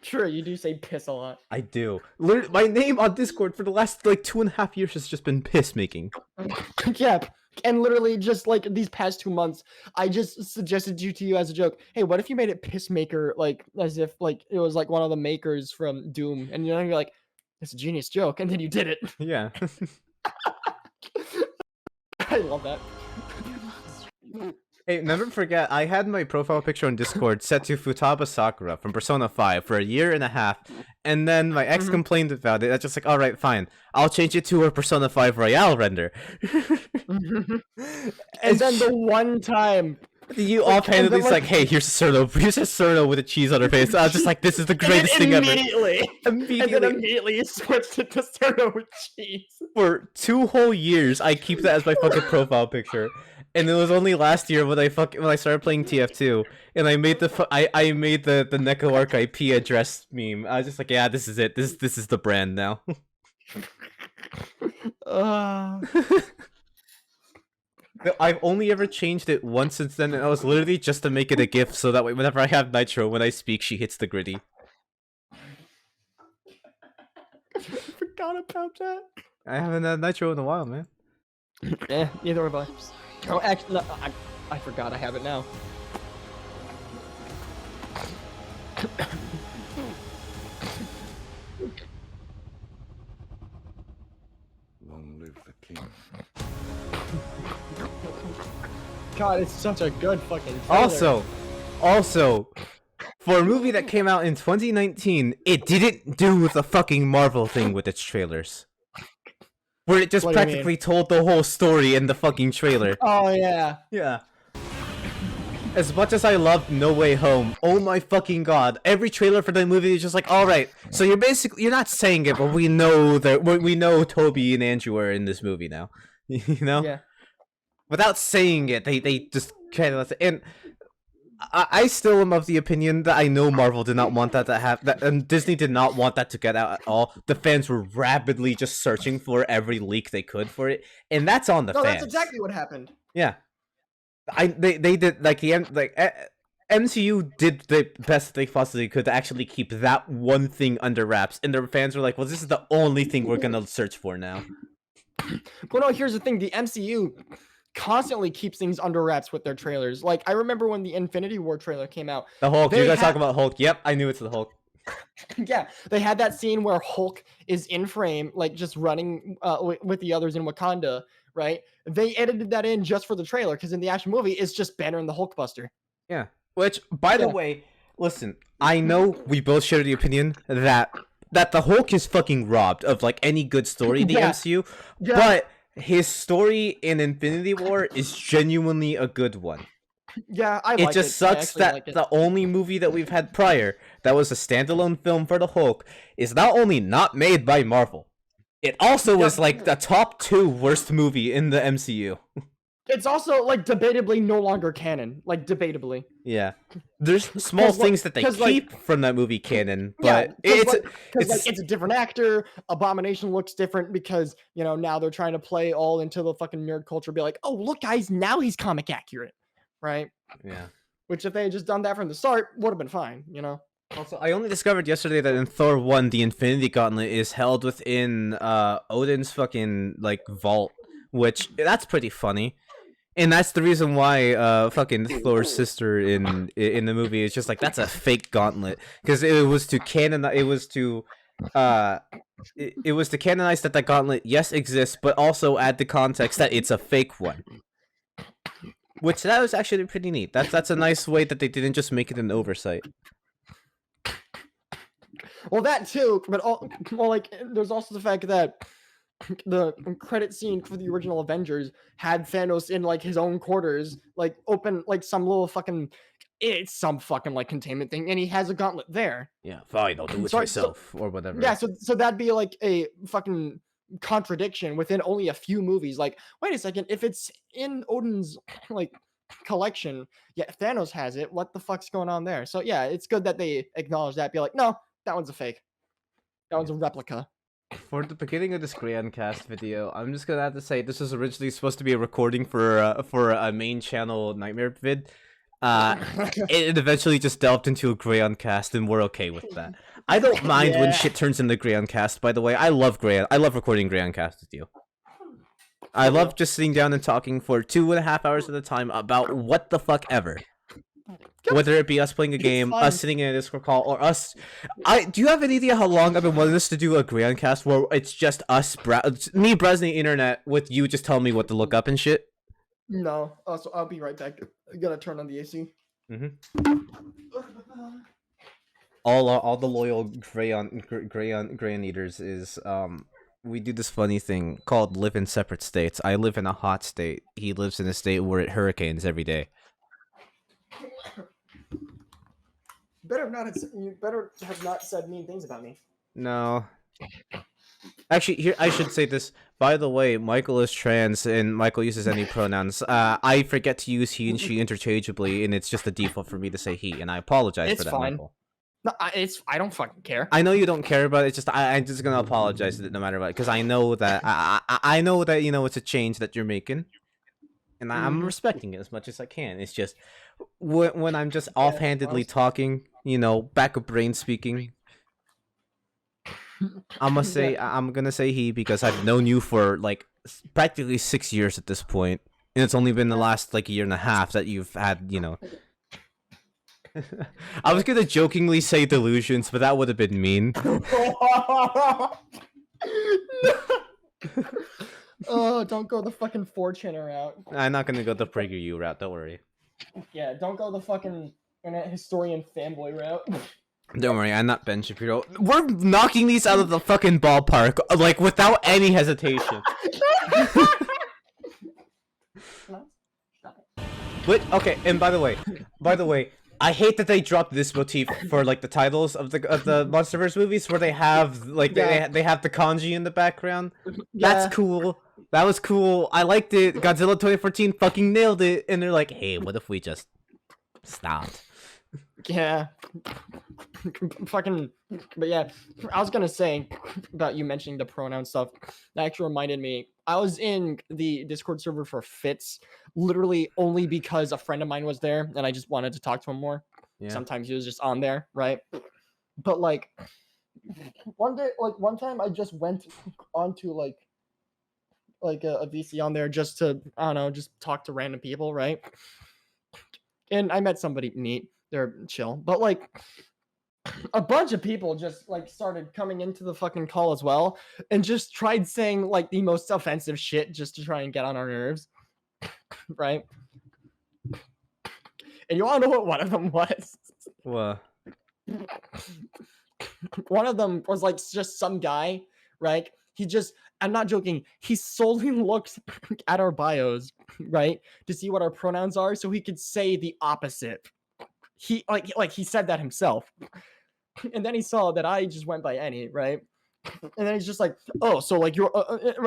True, you do say piss a lot. I do. My name on Discord for the last like 2.5 years has just been piss making. Yeah, and literally just like these past 2 months, I just suggested you to you as a joke. Hey, what if you made it Pissmaker, like as if like it was like one of the makers from Doom, and you're like, it's a genius joke, and then you did it. Yeah. I love that. Hey, never forget, I had my profile picture on Discord set to Futaba Sakura from Persona 5 for 1.5 years, and then my ex complained about it. I just like, alright, fine. I'll change it to her Persona 5 Royale render. And then the one time You Like, offhandedly and then, like, hey, here's a Cerno with a cheese on her face. I was just like, this is the greatest thing ever. immediately, and then Immediately. immediately you switched it to Cerno with cheese. For 2 whole years, I keep that as my fucking profile picture. And it was only last year when I started playing TF2, and I made I made the Neko Arc IP address meme. I was just like, yeah, this is it. This is the brand now. I've only ever changed it once since then, and it was literally just to make it a GIF, so that way whenever I have Nitro, when I speak, she hits the gritty. Forgot about that. I haven't had Nitro in a while, man. Neither have I. Oh, actually, no, I forgot I have it now. Long live the king. God, it's such a good fucking trailer. Also, for a movie that came out in 2019, it didn't do the fucking Marvel thing with its trailers. Where it just What do you mean? practically told the whole story in the fucking trailer. Oh yeah. Yeah. As much as I loved No Way Home, oh my fucking god, every trailer for that movie is just like, alright, so you're not saying it, but we know that we know Toby and Andrew are in this movie now. You know? Yeah. Without saying it, they just kind of, and I still am of the opinion that I know Marvel did not want that to happen, and Disney did not want that to get out at all. The fans were rapidly just searching for every leak they could for it, and that's on the No, fans. that's exactly what happened. Yeah, they did like MCU did the best they possibly could to actually keep that one thing under wraps, and their fans were like, "Well, this is the only thing we're gonna search for now." Well, no, here's the thing: the MCU constantly keeps things under wraps with their trailers. Like I remember when the Infinity War trailer came out. The Hulk. You They guys had- talk about Hulk. Yep, I knew it's the Hulk. Yeah, they had that scene where Hulk is in frame, like just running with the others in Wakanda, right? They edited that in just for the trailer because in the actual movie, it's just Banner and the Hulkbuster. Yeah. Which, by the Yeah. way, listen, I know we both share the opinion that the Hulk is fucking robbed of like any good story in the Yeah. MCU, Yeah. but his story in Infinity War is genuinely a good one. Yeah, I It like just it. I sucks actually that like it. the only movie that we've had prior that was a standalone film for the Hulk is not only not made by Marvel, it also Yep. is like the top 2 worst movie in the MCU. It's also like debatably no longer canon. Like debatably. Yeah. There's small 'Cause, like- things that they 'cause, like- keep from that movie canon, Yeah, but it's because it's a different actor. Abomination looks different because now they're trying to play all into the fucking nerd culture. Be like, oh look, guys, now he's comic accurate, right? yeah. Which if they had just done that from the start, would have been fine. Also, I only discovered yesterday that in Thor 1, the Infinity Gauntlet is held within Odin's fucking like vault, which that's pretty funny. And that's the reason why fucking Thor's sister in the movie is just like that's a fake gauntlet because it was to canonize that the gauntlet yes exists but also add the context that it's a fake one. Which that was actually pretty neat. That's a nice way that they didn't just make it an oversight. Well, that too, but there's also the fact that the credit scene for the original Avengers had Thanos in like his own quarters, like open like some little fucking like containment thing, and he has a gauntlet there. Yeah, fine, I'll do it So- myself or whatever. Yeah, so that'd be like a fucking contradiction within only a few movies. Like, wait a second, if it's in Odin's like collection, yeah, Thanos has it. What the fuck's going on there? So yeah, it's good that they acknowledge that. Be like, no, that one's a fake. That one's a replica. For the beginning of this GrayonCast video, I'm just gonna have to say this was originally supposed to be a recording for a main channel Nightmare vid. It eventually just delved into a GrayonCast, and we're okay with that. I don't mind when Yeah. shit turns into GrayonCast. By the way, I love recording GrayonCast with you. I love just sitting down and talking for 2.5 hours at a time about what the fuck ever. Whether it be us playing a game, fun. us sitting in a Discord call, or us. Do you have any idea how long I've been wanting us to do a GrayonCast where it's just us, me browsing the internet with you just telling me what to look up and shit? No, so I'll be right back. I gotta turn on the AC. All the loyal Grayon eaters is we do this funny thing called live in separate states. I live in a hot state. He lives in a state where it hurricanes every day. You better have not said mean things about me. No. Actually, here I should say this. By the way, Michael is trans and Michael uses any pronouns. I forget to use he and she interchangeably, and it's just a default for me to say he, and I apologize It's for that, fine. Michael. No, I don't fucking care. I know you don't care about it. It's just I'm just gonna apologize no matter what, because I know that I know that it's a change that you're making, and I'm respecting it as much as I can. It's just when I'm just offhandedly talking, back of brain speaking. I'm gonna say he because I've known you for like practically 6 years at this point, and it's only been the last like 1.5 years that you've had, I was gonna jokingly say delusions, but that would have been mean. Oh, don't go the fucking 4chan route. I'm not gonna go the PragerU route. Don't worry. Yeah, don't go the fucking internet historian fanboy route. Don't worry. I'm not Ben Shapiro. We're knocking these out of the fucking ballpark, like without any hesitation. But okay, and by the way, I hate that they dropped this motif for like the titles of the MonsterVerse movies, where they have like they have the kanji in the background. That's cool. That was cool. I liked it. Godzilla 2014 fucking nailed it. And they're like, hey, what if we just stopped? Yeah. Fucking. But yeah, I was gonna say about you mentioning the pronoun stuff. That actually reminded me. I was in the Discord server for Fitz, literally only because a friend of mine was there, and I just wanted to talk to him more. Yeah. Sometimes he was just on there, right? But like, one time, I just went onto like like a VC on there just to, I don't know, just talk to random people, right? And I met somebody neat. They're chill, but like a bunch of people just like started coming into the fucking call as well, and just tried saying like the most offensive shit just to try and get on our nerves, right? And you all know what one of them was? What? One of them was like just some guy, right? He just, I'm not joking, he solely looked at our bios, right, to see what our pronouns are so he could say the opposite. He like he said that himself. And then he saw that I just went by any, right? And then he's just like, oh, so like you're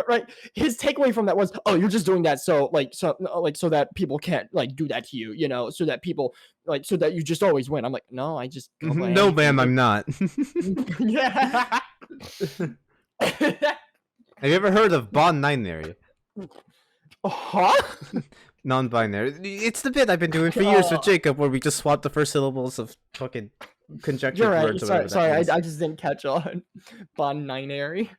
right. His takeaway from that was, oh, you're just doing that so that people can't like do that to you, you know, so that people like so that you just always win. I'm like, no, I just go by No, anything, ma'am, dude." I'm not. Yeah. Have you ever heard of non-binary? Huh? Non-binary. It's the bit I've been doing for years with Jacob, where we just swap the first syllables of fucking conjectured You're right. words. Or whatever Sorry, that means. I just didn't catch on. Bon-binary.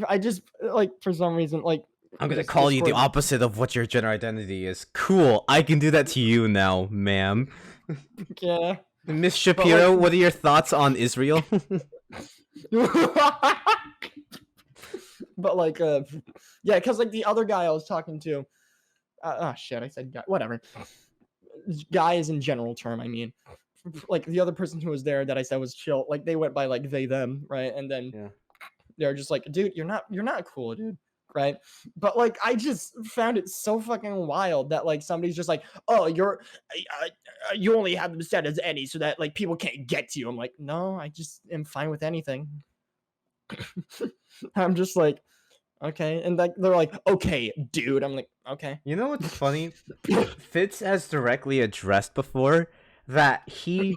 I just like for some reason like I'm gonna just call you the Discord- opposite of what your gender identity is. Cool. I can do that to you now, ma'am. Yeah. Miss Shapiro, what are your thoughts on Israel? But like yeah, because like the other guy I was talking to, oh shit, I said guy, whatever. Guy is in general term, I mean, like the other person who was there that I said was chill, like they went by like they them, right? And then Yeah. they're just like, dude, you're not cool, dude, right? But like I just found it so fucking wild that like somebody's just like, oh, you only have them set as any so that like people can't get to you. I'm like, no, I just am fine with anything. I'm just like, okay, and like they're like, okay, dude. I'm like, okay. You know what's funny? Fitz has directly addressed before that he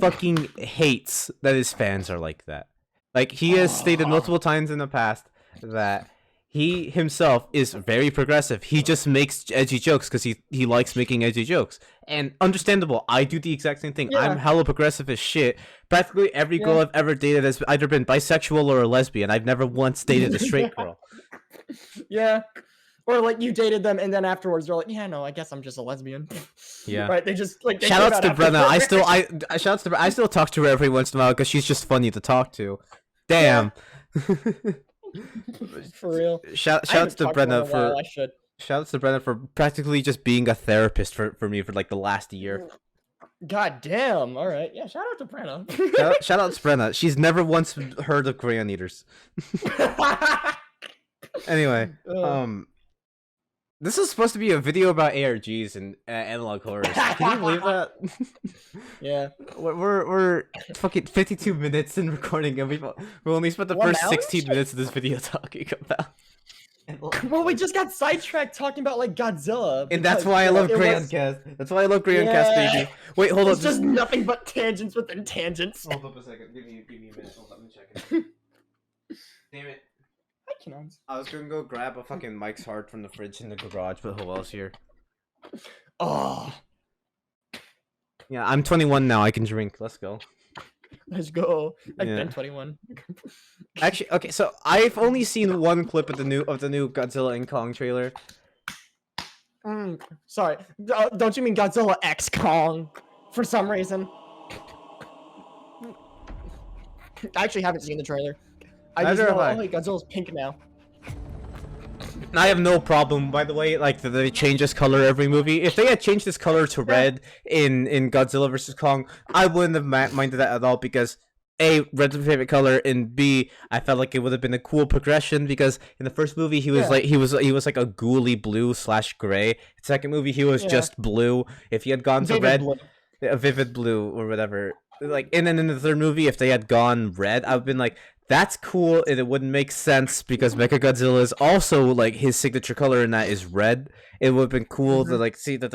fucking hates that his fans are like that. Like, he has stated multiple times in the past that he himself is very progressive. He just makes edgy jokes because he likes making edgy jokes. And understandable, I do the exact same thing. Yeah. I'm hella progressive as shit. Practically every girl Yeah. I've ever dated has either been bisexual or a lesbian. I've never once dated a straight girl. Yeah. Or like you dated them and then afterwards they're like, yeah, no, I guess I'm just a lesbian. Yeah. Right? They just like they Shoutouts to came out Brenna. after- I still talk to her every once in a while because she's just funny to talk to. Damn. For real. I Shouts haven't to talked her in a Brenna while, for I should. shouts to Brenna for practically just being a therapist for me for like the last year. God damn. All right. Yeah, shout out to Brenna. Shout out to Brenna. She's never once heard of Crayon Eaters. Anyway, this is supposed to be a video about ARGs and analog horrors. Can you believe that? Yeah. We're fucking 52 minutes in recording and we only spent the 1 first hour? 16 minutes of this video talking about. Well, we just got sidetracked talking about like Godzilla. And that's because, why I you know, love it was- GrayonCast. That's why I love GrayonCast, Yeah. baby. Wait, hold It's on. just nothing but tangents within tangents. Hold up a second. Give me a minute. Hold on, let me check it. Damn it. Hi, Kenons. I was gonna go grab a fucking Mike's Hard from the fridge in the garage, but who else here? Oh, Yeah, I'm 21 now. I can drink. Let's go. let's go. I've Yeah. been 21. Actually, okay. So I've only seen one clip of the new Godzilla and Kong trailer. Sorry. Don't you mean Godzilla X Kong? For some reason. I actually haven't seen the trailer. I just Neither know, have I. oh, hey, Godzilla's pink now. And I have no problem, by the way, like that they change this color every movie. If they had changed this color to red in Godzilla vs Kong, I wouldn't have minded that at all because A, red's my favorite color, and B, I felt like it would have been a cool progression because in the first movie he was Yeah. like he was like a ghouly blue / gray. The second movie he was Yeah. just blue. If he had gone to Vivid red, blue. a vivid blue or whatever. Like, and then in the third movie, if they had gone red, I've been like, that's cool, and it wouldn't make sense because Mechagodzilla is also like his signature color, and that is red. It would have been cool to like see that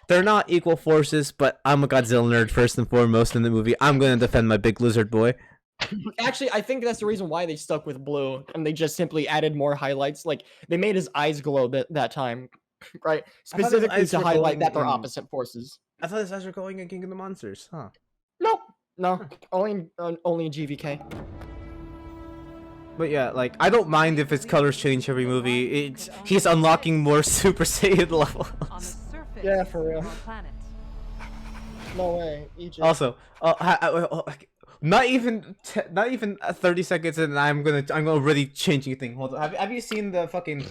they're not equal forces, but I'm a Godzilla nerd first and foremost in the movie. I'm gonna defend my big lizard boy. Actually, I think that's the reason why they stuck with blue, and they just simply added more highlights. Like they made his eyes glow that time, right? thought his Specifically eyes to were highlight that glowing they're in- opposite forces. I thought his eyes were going in King of the Monsters, huh? Nope, no, only in GVK. But yeah, like I don't mind if his colors change every movie. He's unlocking more Super Saiyan levels. Yeah, for real. No way, Egypt. Also, not even 30 seconds and I'm already changing thing. Hold on. Have you seen the fucking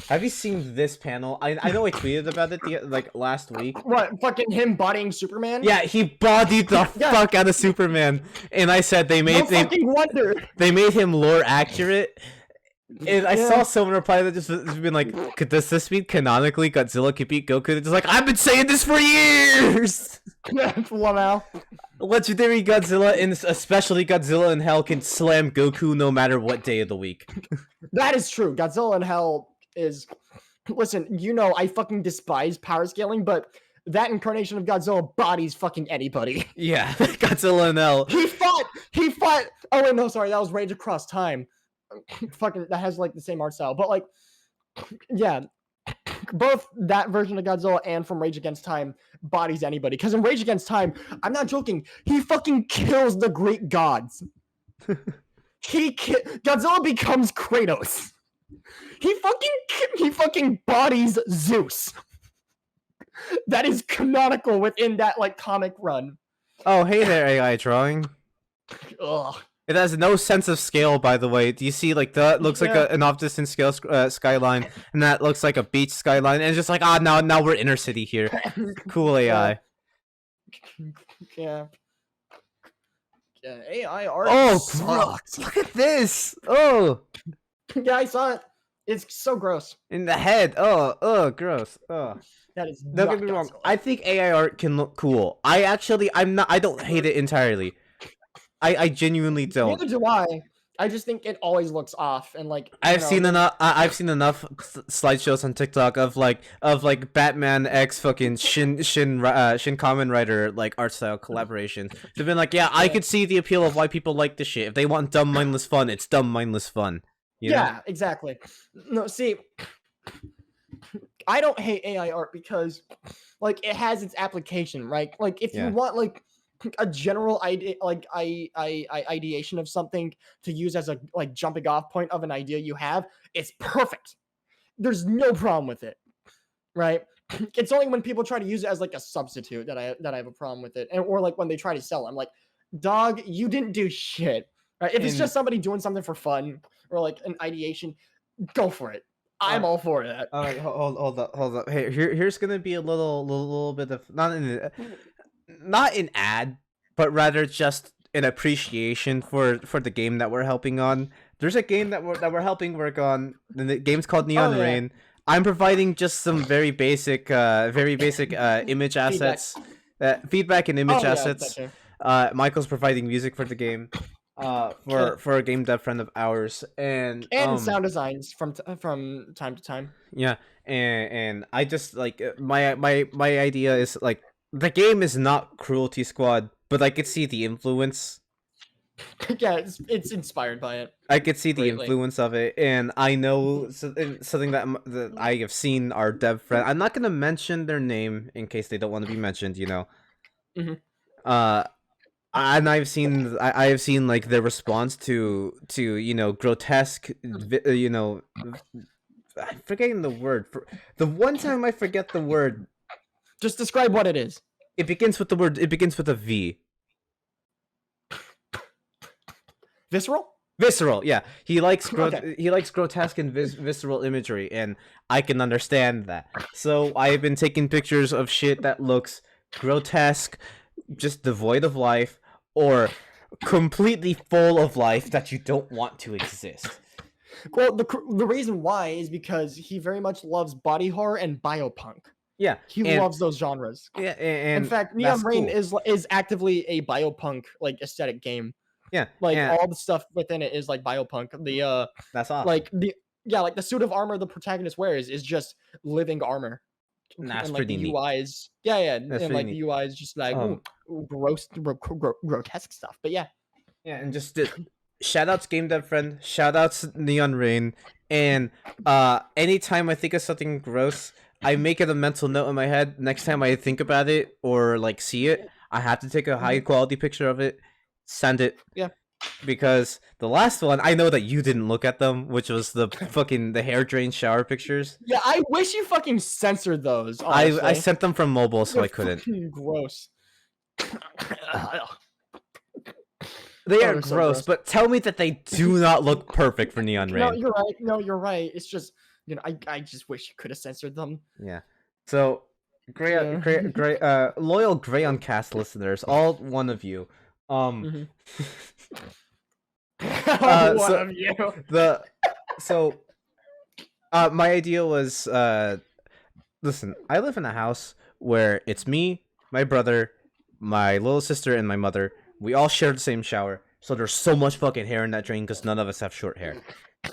have you seen this panel? I know I tweeted about it like last week. What, fucking him bodying Superman? Yeah, he bodied the fuck out of Superman, and I said they made they made him lore accurate. And I saw someone reply that just been like, does this mean canonically Godzilla could beat Goku? It's like, I've been saying this for years! Wow. Legendary Godzilla, and especially Godzilla in Hell, can slam Goku no matter what day of the week. That is true. Godzilla in Hell is... Listen, you know I fucking despise power scaling, but that incarnation of Godzilla bodies fucking anybody. Yeah, Godzilla in Hell. He fought... Oh wait, no, sorry, that was Rage Across Time. Fucking, that has like the same art style, but like, yeah, both that version of Godzilla and from Rage Against Time bodies anybody. Because in Rage Against Time, I'm not joking, he fucking kills the Greek gods. Godzilla becomes Kratos. He fucking bodies Zeus. That is canonical within that like comic run. Oh, hey there, AI drawing. Ugh. It has no sense of scale, by the way. Do you see, like, that looks like an off-distance scale skyline, and that looks like a beach skyline, and it's just like, now we're inner city here. Cool AI. Yeah. Yeah, AI art. Oh, sucks. look at this! Oh! Yeah, I saw it. It's so gross. In the head. Oh, gross. Oh. That is Don't get me wrong. I think AI art can look cool. I don't hate it entirely. I genuinely don't. Neither do I. I just think it always looks off, and like I've seen enough slideshows on TikTok of like Batman X fucking Shin Kamen Rider like art style collaboration. They've been like, yeah, I could see the appeal of why people like this shit. If they want dumb mindless fun, it's dumb mindless fun. You know? Exactly. No, see, I don't hate AI art because like it has its application, right? Like if you want like a general idea, like ideation of something to use as a like jumping off point of an idea you have, it's perfect. There's no problem with it, right? It's only when people try to use it as like a substitute that I have a problem with it, and or like when they try to sell it, I'm like, dog, you didn't do shit. Right? If it's just somebody doing something for fun or like an ideation, go for it. I'm all for that. All right, hold up. Hey, here's gonna be a little bit of not an ad, but rather just an appreciation for the game that we're helping on. There's a game that we're helping work on. The game's called Neon Rain. I'm providing just some very basic image assets, feedback and image assets. Michael's providing music for the game, for a game dev friend of ours, and sound designs from time to time. Yeah, and I just like my idea is like, the game is not Cruelty Squad, but I could see the influence. Yeah, it's inspired by it. I could see the influence of it, and I know something that I have seen our dev friend. I'm not gonna mention their name in case they don't want to be mentioned, you know. Mm-hmm. And I have seen like their response to grotesque, I'm forgetting the word. The one time I forget the word. Just describe what it is. It begins with a V. Visceral, yeah. He likes grotesque and visceral imagery, and I can understand that. So I have been taking pictures of shit that looks grotesque, just devoid of life, or completely full of life that you don't want to exist. Well, the reason why is because he very much loves body horror and biopunk. Yeah, he loves those genres. Yeah, and in fact, Neon Rain is actively a biopunk like aesthetic game. Yeah, like all the stuff within it is like biopunk. That's awesome. Like the suit of armor the protagonist wears is just living armor. That's and, like, pretty the neat. UI is and like neat. the UI is just like gross, grotesque stuff. But yeah, and just shout outs game dev friend, shout outs Neon Rain, and anytime I think of something gross, I make it a mental note in my head. Next time I think about it or like see it, I have to take a high quality picture of it send it. Yeah. Because the last one, I know that you didn't look at them, which was the hair drain shower pictures. Yeah, I wish you fucking censored those. I Honestly. sent them from mobile, so They're I couldn't. fucking gross. They are they're so gross, gross. but tell me that they do not look perfect for Neon Rain. No, you're right. No, you're right. It's just, I just wish you could have censored them. Yeah. So, loyal GrayonCast listeners, all one of you. Mhm. So- One of you. My idea was, listen, I live in a house where it's me, my brother, my little sister, and my mother. We all share the same shower, so there's so much fucking hair in that drain because none of us have short hair.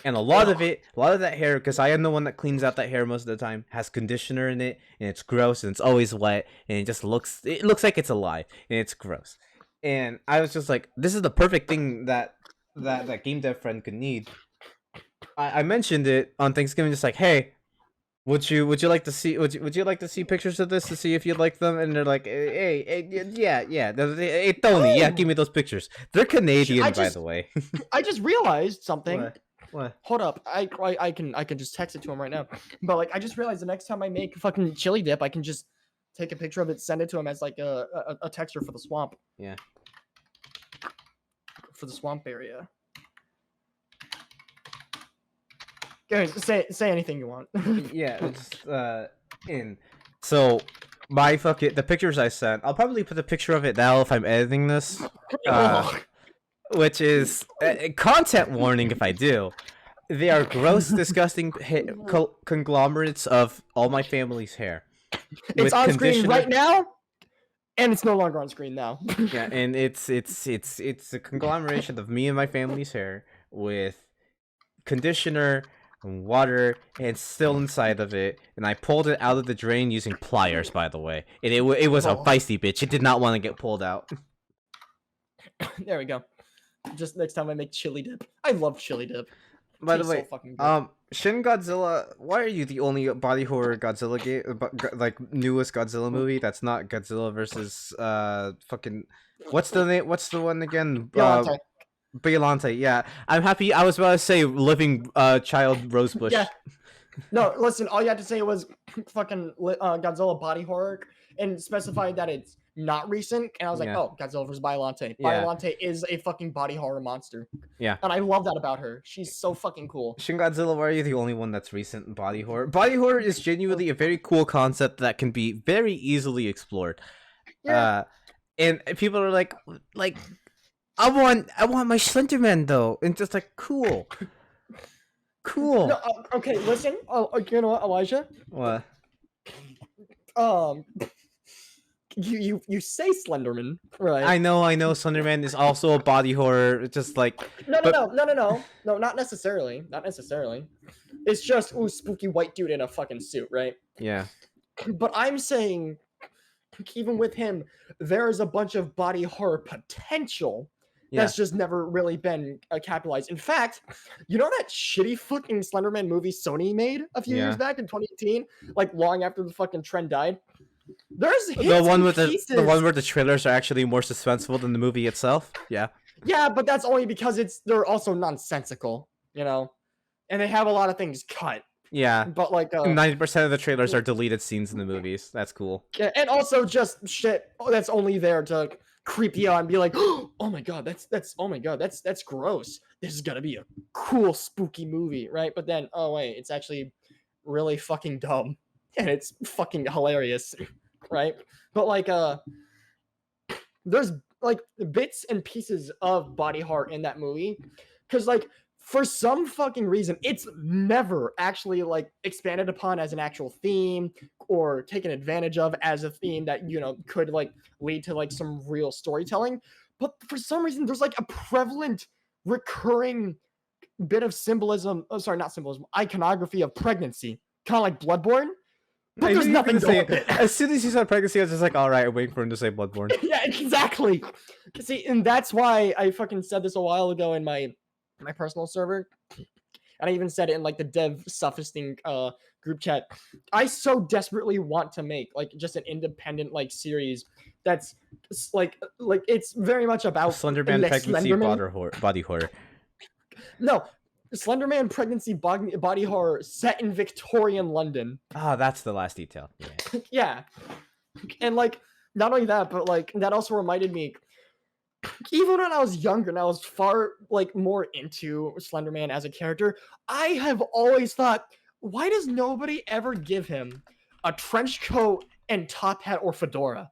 And a lot of that hair, because I am the one that cleans out that hair most of the time, has conditioner in it, and it's gross, and it's always wet, and it looks like it's alive, and it's gross. And I was just like, this is the perfect thing that game dev friend could need. I mentioned it on Thanksgiving, just like, hey, would you like to see would you like to see pictures of this to see if you'd like them? And they're like, hey, yeah, hey Tony, yeah, give me those pictures. They're Canadian, by the way. I just realized something. What? Hold up, I can just text it to him right now. But like, I just realized the next time I make fucking chili dip, I can just take a picture of it, send it to him as like a texture for the swamp. Yeah. For the swamp area. Go ahead, say anything you want. Yeah, it's So the pictures I sent, I'll probably put a picture of it now if I'm editing this. Which is content warning if I do. They are gross, disgusting conglomerates of all my family's hair. It's on screen right now, and it's no longer on screen now. Yeah, and it's a conglomeration of me and my family's hair with conditioner and water, and it's still inside of it. And I pulled it out of the drain using pliers, by the way. And it was a feisty bitch. It did not want to get pulled out. There we go. Just next time I make chili dip. I love chili dip. By the Tastes way, so fucking good. Shin Godzilla, why are you the only body horror Godzilla game, like newest Godzilla movie that's not Godzilla versus fucking what's the one again? Biollante, yeah. I'm happy. I was about to say living child Rosebush. Yeah. No, listen, all you had to say was fucking Godzilla body horror and specified that it's not recent, and I was like, Yeah. oh, Godzilla vs. Biollante. Yeah. Biollante is a fucking body horror monster. Yeah. And I love that about her. She's so fucking cool. Shin Godzilla, why are you the only one that's recent in body horror? Body horror is genuinely a very cool concept that can be very easily explored. Yeah. And people are like I want my Slenderman though, and just like cool. No, okay, listen. You know what, Elijah? What? You say Slenderman, right? I know. Slenderman is also a body horror. It's just like No, not necessarily. Not necessarily. It's just spooky white dude in a fucking suit, right? yeah. But I'm saying, even with him, there is a bunch of body horror potential that's just never really been capitalized. In fact, you know that shitty fucking Slenderman movie Sony made a few years back in 2018, like long after the fucking trend died? There's the one with the one where the trailers are actually more suspenseful than the movie itself. Yeah. Yeah, but that's only because they're also nonsensical, and they have a lot of things cut. Yeah. But like 90% of the trailers are deleted scenes in the movies. That's cool. Yeah, and also just shit that's only there to creep you out and be like, oh my god, that's gross. This is gonna be a cool spooky movie, right? But then, oh wait, it's actually really fucking dumb and it's fucking hilarious, right? But like there's like bits and pieces of body horror in that movie, because like for some fucking reason it's never actually like expanded upon as an actual theme or taken advantage of as a theme that could like lead to like some real storytelling. But for some reason there's like a prevalent recurring bit of symbolism, not symbolism, iconography of pregnancy, kind of like Bloodborne. But there's nothing to say. As soon as you said pregnancy, I was just like, all right, I'm waiting for him to say Bloodborne. Yeah, exactly. See, and that's why I fucking said this a while ago in my personal server. And I even said it in like the dev sufficing group chat. I so desperately want to make like just an independent like series that's like it's very much about Slenderman Le pregnancy Slenderman. body horror. No, Slenderman pregnancy body horror set in Victorian London. Ah, that's the last detail. Yeah. Yeah, and like not only that, but like that also reminded me. Even when I was younger and I was far like more into Slenderman as a character, I have always thought, why does nobody ever give him a trench coat and top hat or fedora?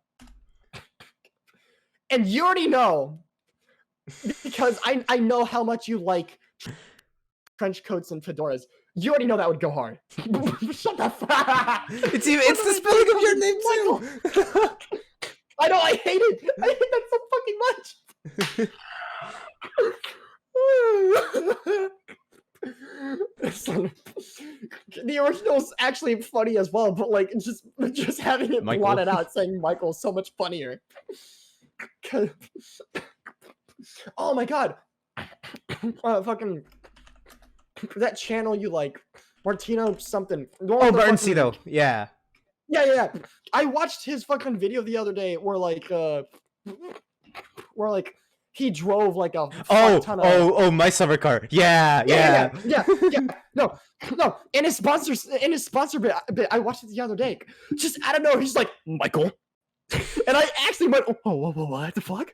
And you already know, because I know how much you like trench coats and fedoras. You already know that would go hard. Shut the fuck. It's the spelling of your name too. I know, I hate it. I hate that so fucking much. The original's actually funny as well, but like just having it Michael. blotted out saying Michael's so much funnier. Oh my god. Fucking that channel you like, Martino something. Oh, Barncito. Yeah. Yeah. I watched his fucking video the other day where he drove like a fuck ton of... my summer car. Yeah. No. In his sponsor bit, I watched it the other day. Just out of nowhere, he's like, Michael. And I actually went, oh, what the fuck?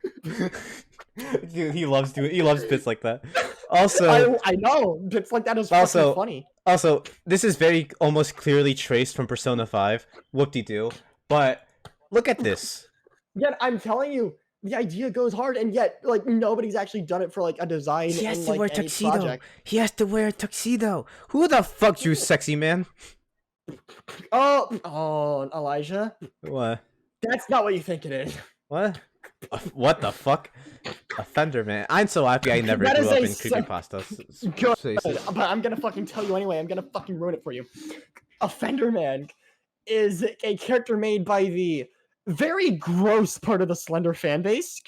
Dude, he loves bits like that. Also, I know bits like that is fucking funny. Also, this is very almost clearly traced from Persona 5. Whoop-de-doo. But look at this. Yet I'm telling you, the idea goes hard, and yet like nobody's actually done it for like a design. He has in, to like, wear any tuxedo. project. He has to wear a tuxedo. Who the fuck, you sexy man? Oh, Elijah. What? That's not what you think it is. What? What the fuck? Offender, man. I'm so happy I never That grew is up a in creepypastas. Good, but I'm gonna fucking tell you anyway. I'm gonna fucking ruin it for you. Offender Man is a character made by the very gross part of the Slender fan base.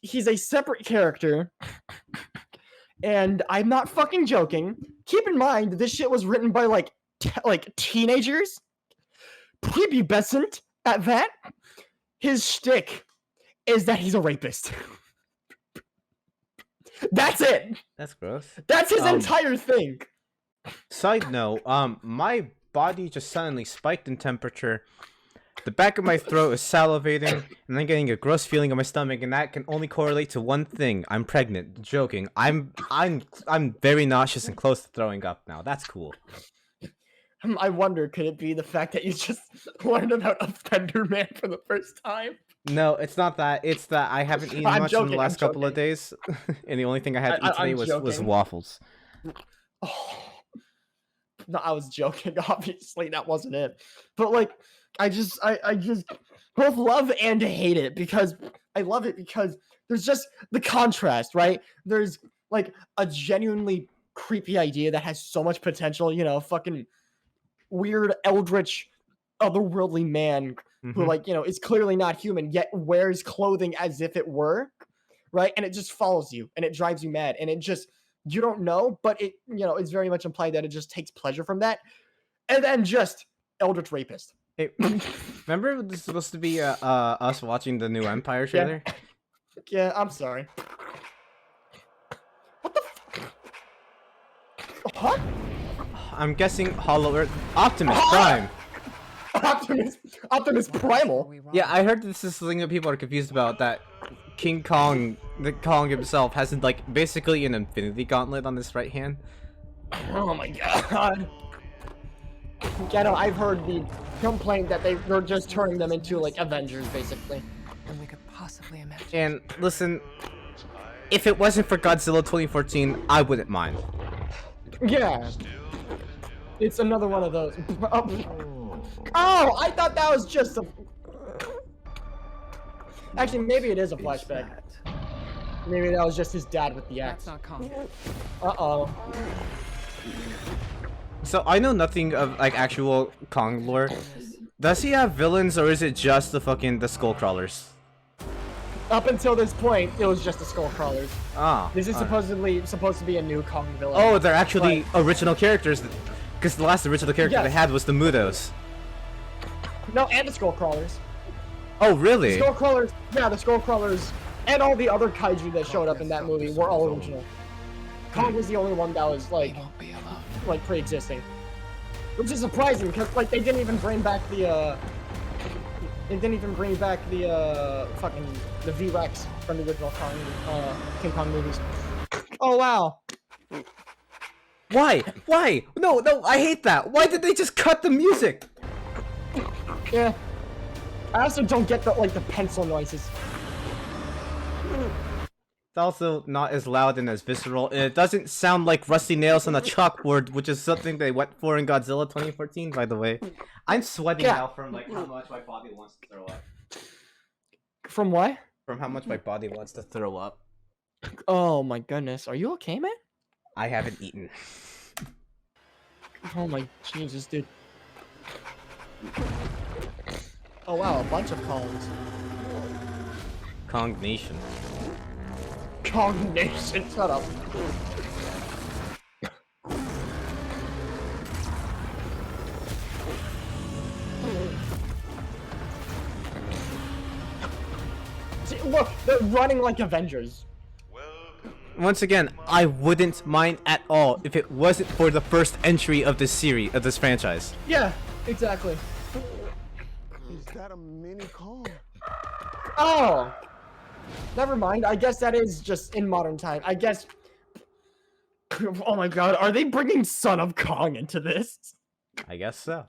He's a separate character, and I'm not fucking joking. Keep in mind, this shit was written by like teenagers, prepubescent at that. His shtick is that he's a rapist. That's it. That's gross. That's his entire thing. Side note, my body just suddenly spiked in temperature. The back of my throat is salivating, and I'm getting a gross feeling in my stomach, and that can only correlate to one thing. I'm pregnant. Joking. I'm very nauseous and close to throwing up now. That's cool. I wonder, could it be the fact that you just learned about Offender Man for the first time? No, it's not that. It's that I haven't eaten much in the last couple of days, and the only thing I had to eat today was waffles. Oh. No, I was joking. Obviously, that wasn't it. But like, I just both love and hate it, because I love it because there's just the contrast, right? There's like a genuinely creepy idea that has so much potential, you know, fucking weird eldritch otherworldly man who like, you know, is clearly not human yet wears clothing as if it were, right? And it just follows you and it drives you mad, and it just, you don't know, but it, you know, it's very much implied that it just takes pleasure from that. And then just eldritch rapist. Hey, remember this is supposed to be us watching the new Empire trailer? Yeah, I'm sorry. What the What? I'm guessing Hollow Earth. Optimus Prime! Optimus Primal? Yeah, I heard this is something that people are confused about, that King Kong, the Kong himself, has like basically an infinity gauntlet on his right hand. Oh my god. Yeah, no, I've heard the complaint that they're just turning them into like Avengers, basically. And we could possibly imagine. And listen, if it wasn't for Godzilla 2014, I wouldn't mind. Yeah. It's another one of those. Oh, I thought that was just a... Actually, maybe it is a flashback. Maybe that was just his dad with the axe. That's not common. Uh-oh. So I know nothing of like actual Kong lore. Does he have villains, or is it just the skull crawlers? Up until this point, it was just the skull crawlers. Ah. This is supposed to be a new Kong villain. Oh, they're actually original characters. Because the last original character Yes. they had was the Mudos. No, and the skull crawlers. Oh, really? Skull crawlers. Yeah, the skull crawlers and all the other kaiju that showed up in that movie were all original. Kong was the only one that was We won't be alone. like pre-existing, which is surprising because like they didn't even bring back the fucking the V-Rex from the original King Kong movies. Oh wow. Why? Why? No, I hate that. Why did they just cut the music? Yeah. I also don't get the pencil noises. It's also not as loud and as visceral, and it doesn't sound like rusty nails on a chalkboard, which is something they went for in Godzilla 2014, by the way. I'm sweating Yeah. now from like how much my body wants to throw up. From what? From how much my body wants to throw up. Oh my goodness. Are you okay, man? I haven't eaten. Oh my Jesus, dude. Oh wow, a bunch of Kongs. Kong Nation. Kong Nation, shut up. See, look, they're running like Avengers. Once again, I wouldn't mind at all if it wasn't for the first entry of this series, of this franchise. Yeah, exactly. Is that a mini Kong? Oh! Never mind, I guess that is just in modern time. I guess... Oh my god, are they bringing Son of Kong into this? I guess so.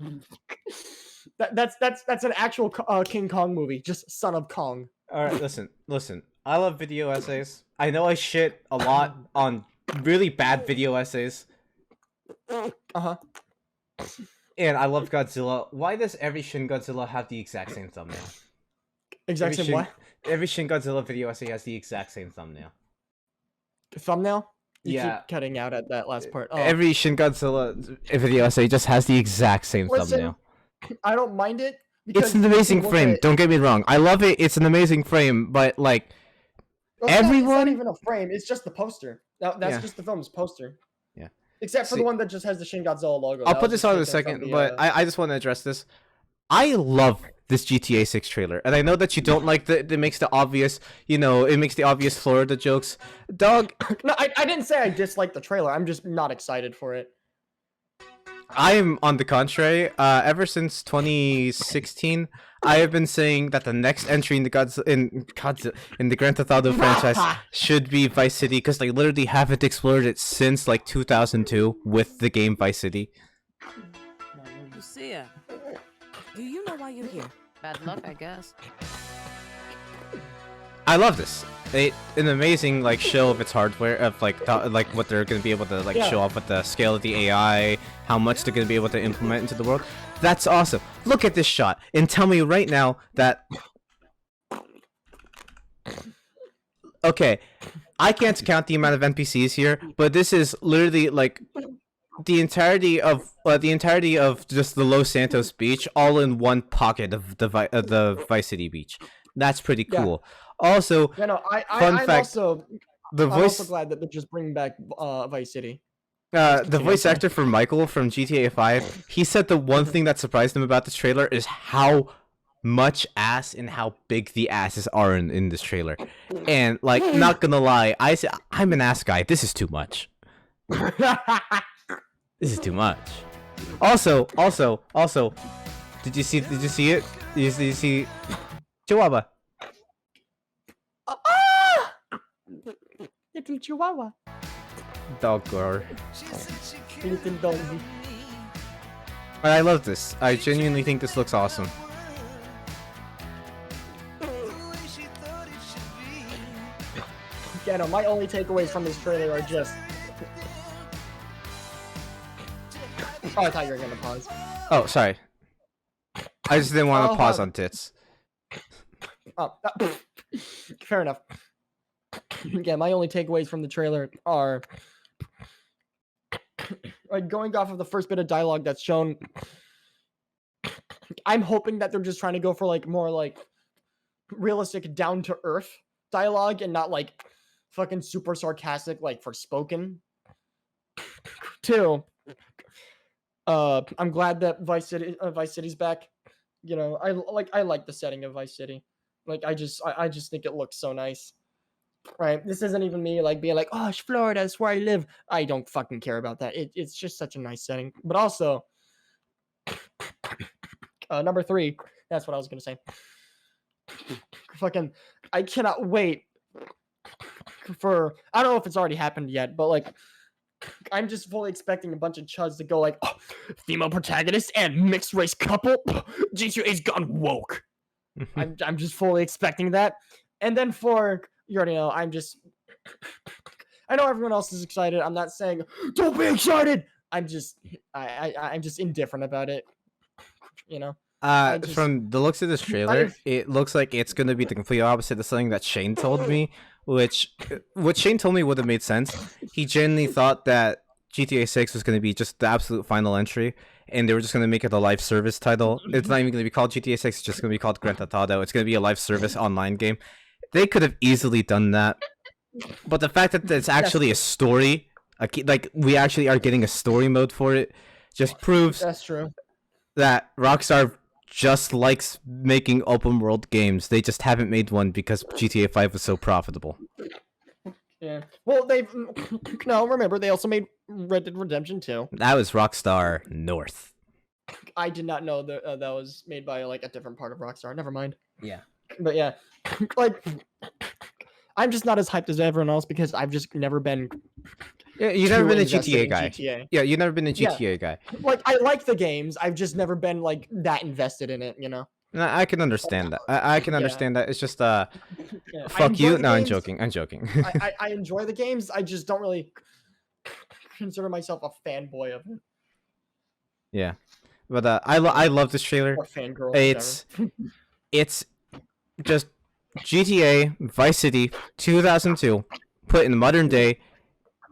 That's an actual King Kong movie, just Son of Kong. Alright, listen. I love video essays. I know I shit a lot on really bad video essays. Uh-huh. And I love Godzilla. Why does every Shin Godzilla have the exact same thumbnail? Exact same what? Every Shin Godzilla video essay has the exact same thumbnail. Thumbnail? You Yeah. keep cutting out at that last part. Oh. Every Shin Godzilla video essay just has the exact same Listen, thumbnail. I don't mind it. It's an you can amazing look frame, at- don't get me wrong. I love it, it's an amazing frame, but like, Well, it's everyone- not even a frame, it's just the poster. That's Yeah. just the film's poster. Yeah. Except for See- the one that just has the Shin Godzilla logo. I'll That put was this on in a just taken second, from but the, I just want to address this. I love this GTA 6 trailer, and I know that you don't like it makes the obvious, it makes the obvious Florida jokes. Dog, No, I didn't say I dislike the trailer. I'm just not excited for it. I am on the contrary. Ever since 2016, I have been saying that the next entry in the in the Grand Theft Auto franchise should be Vice City, because they literally haven't explored it since like 2002 with the game Vice City. Lucia, do you know why you're here? Bad luck, I guess. I love this. An amazing show of its hardware, of like what they're gonna be able to Yeah. show off with the scale of the AI, how much they're gonna be able to implement into the world. That's awesome. Look at this shot and tell me right now that. Okay, I can't count the amount of NPCs here, but this is literally like the entirety of just the Los Santos beach, all in one pocket of the Vice City beach. That's pretty Yeah. cool. Also, Yeah, no, Fun I'm fact, also the I'm voice also glad that they're just bringing back Vice City. the continue, voice sorry. actor for Michael from GTA 5, he said the one thing that surprised him about this trailer is how much ass and how big the asses are in this trailer. And not gonna lie, I'm an ass guy. This is too much. This is too much. Also, did you see it? Did you see Chihuahua? Little Chihuahua. Dog gore. Little doggy. But I love this. I genuinely think this looks awesome. Yeah, no, my only takeaways from this trailer are just... Oh, I thought you were gonna pause. Oh, sorry. I just didn't want to Oh, pause huh. on tits. Oh, fair enough. Yeah, my only takeaways from the trailer are... going off of the first bit of dialogue that's shown... I'm hoping that they're just trying to go for more realistic, down-to-earth dialogue and not fucking super sarcastic, Forspoken. Two, I'm glad that Vice City's back. You know, I like the setting of Vice City. Like I just think it looks so nice. Right. This isn't even me like being like, oh, it's Florida, that's where I live. I don't fucking care about that. It's just such a nice setting. But also, number 3, that's what I was gonna say. Fucking, I cannot wait for. I don't know if it's already happened yet, but like, I'm just fully expecting a bunch of chuds to go like, oh, female protagonist and mixed race couple. GTA's gone woke. I'm just fully expecting that, and then for you already know, I know everyone else is excited. I'm not saying don't be excited. I'm just indifferent about it. You know. From the looks of this trailer, it looks like it's going to be the complete opposite of something that Shane told me, which what Shane told me would have made sense. He genuinely thought that GTA 6 was going to be just the absolute final entry, and they were just going to make it a live service title. It's not even going to be called GTA 6, it's just going to be called Grand Theft Auto. It's going to be a live service online game. They could have easily done that, but the fact that it's actually a story, like we actually are getting a story mode for it, just proves that's true. That Rockstar just likes making open world games. They just haven't made one because GTA 5 was so profitable. Yeah. Well, remember they also made Red Dead Redemption 2. That was Rockstar North. I did not know that that was made by like a different part of Rockstar. Never mind. Yeah. But yeah, like I'm just not as hyped as everyone else because I've just never been. Yeah, you've never been a invested GTA in guy. GTA. Yeah, you've never been a GTA guy. Like I like the games, I've just never been like that invested in it. You know. No, I can understand that. I can understand that. It's just Yeah. fuck you. No, I'm games. joking. I'm joking. I enjoy the games. I just don't really consider myself a fanboy of it. Yeah, but I love this trailer. Or fangirl. It's just GTA Vice City 2002 put in modern day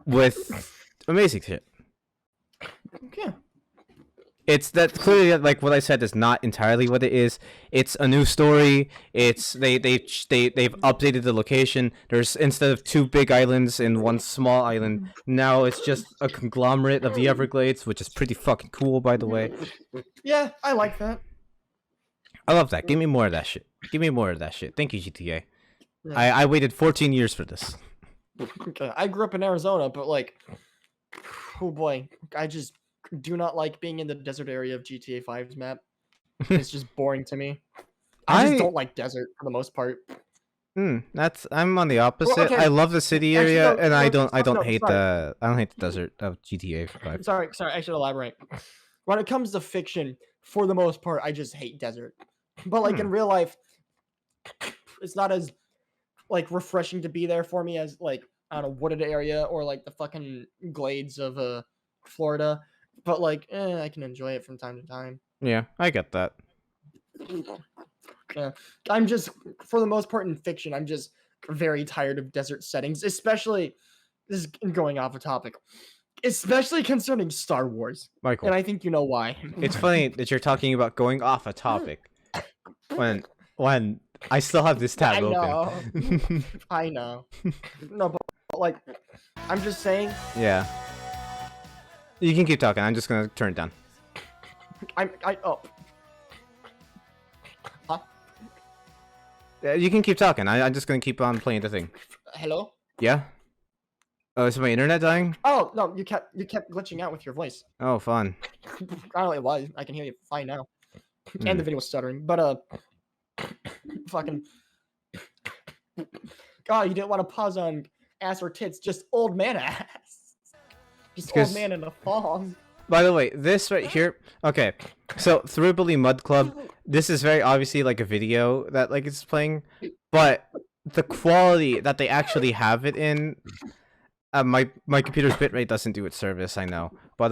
with amazing shit. Yeah. It's that clearly, like what I said, is not entirely what it is. It's a new story. It's they've updated the location. There's, instead of 2 big islands and 1 small island, now it's just a conglomerate of the Everglades, which is pretty fucking cool, by the way. Yeah, I like that. I love that. Give me more of that shit. Give me more of that shit. Thank you, GTA. Yeah. I waited 14 years for this. Okay. I grew up in Arizona, but like, oh boy, I just do not like being in the desert area of GTA 5's map. It's just boring to me. I just don't like desert for the most part. I'm on the opposite. okay. I love the city Actually, area, no, and I no, don't hate sorry. the desert of GTA 5. Sorry, I should elaborate. When it comes to fiction, for the most part, I just hate desert. But like in real life, it's not as like refreshing to be there for me as like, I don't know, wooded area or like the fucking glades of Florida. But like, I can enjoy it from time to time. Yeah, I get that. Yeah, I'm just, for the most part in fiction, I'm just very tired of desert settings, especially, this is going off a topic, especially concerning Star Wars. Michael. And I think you know why. It's funny that you're talking about going off a topic when I still have this tab open. I know. No, but like, I'm just saying. Yeah. You can keep talking. I'm just gonna turn it down. Huh? Yeah, you can keep talking. I'm just gonna keep on playing the thing. Hello? Yeah. Oh, is my internet dying? Oh no, you kept glitching out with your voice. Oh, fun. I don't know why. I can hear you fine now. And the video was stuttering, but fucking. God, you didn't want to pause on ass or tits, just old man ass. Just old man in a thong. By the way, this right here. Okay, so Thrillbilly Mud Club. This is very obviously like a video that like it's playing, but the quality that they actually have it in. My computer's bitrate doesn't do its service. I know, but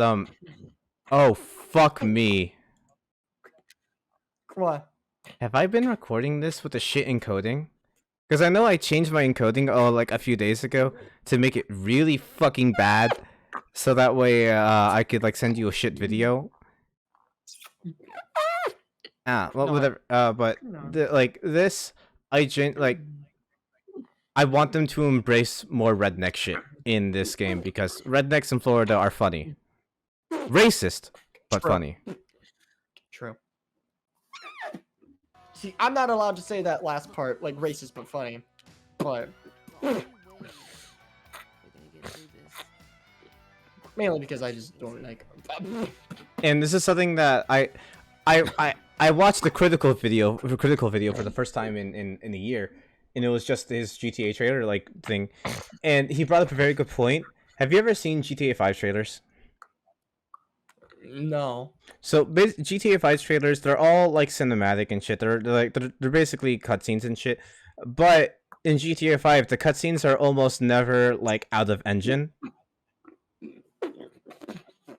oh fuck me. What? Have I been recording this with a shit encoding? Because I know I changed my encoding like a few days ago to make it really fucking bad, so that way I could like send you a shit video. Well, No. whatever. But like this, I want them to embrace more redneck shit in this game because rednecks in Florida are funny. Racist, but True. funny. True. See, I'm not allowed to say that last part, like racist but funny. But We're gonna get through this. mainly because I just don't like. And this is something that I watched the critical video for the first time in a year, and it was just his GTA trailer like thing, and he brought up a very good point. Have you ever seen GTA 5 trailers? No. So GTA 5 trailers, they're all like cinematic and shit. They're basically cutscenes and shit. But in GTA 5, the cutscenes are almost never like out of engine.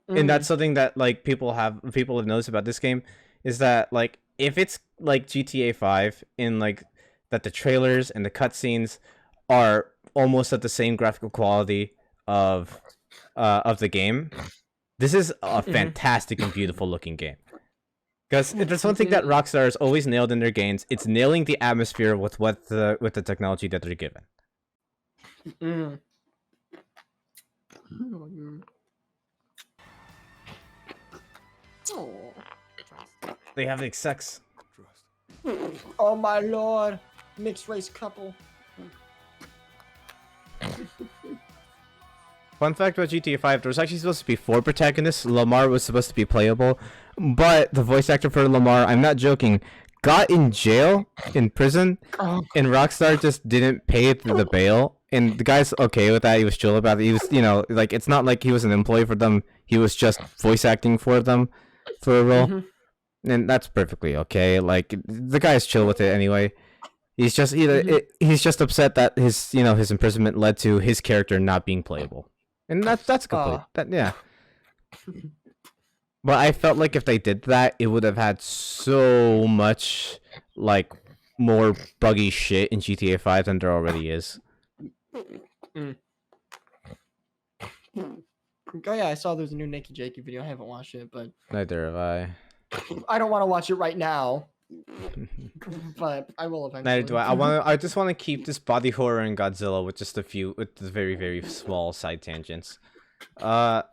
And that's something that like people have noticed about this game, is that like if it's like GTA 5 in like that the trailers and the cutscenes are almost at the same graphical quality of the game, this is a fantastic and beautiful looking game. Because if there's one thing that Rockstar has always nailed in their games, it's nailing the atmosphere with the technology that they're given. They have like sex. Oh my lord, mixed race couple. Fun fact about GTA 5, there was actually supposed to be 4 protagonists. Lamar was supposed to be playable, but the voice actor for Lamar, I'm not joking, got in jail, in prison, and Rockstar just didn't pay the bail. And the guy's okay with that. He was chill about it. He was, you know, like, it's not like he was an employee for them. He was just voice acting for them for a role. And that's perfectly okay. Like, the guy's chill with it anyway. He's just he's just upset that his imprisonment led to his character not being playable. And that's complete. Yeah. But I felt like if they did that, it would have had so much like more buggy shit in GTA 5 than there already is. Oh yeah, I saw there's a new Nikki Jakey video. I haven't watched it, but Neither have I. I don't want to watch it right now. But I will eventually. Neither do I. I just want to keep this body horror and Godzilla with just with the very, very small side tangents. I'm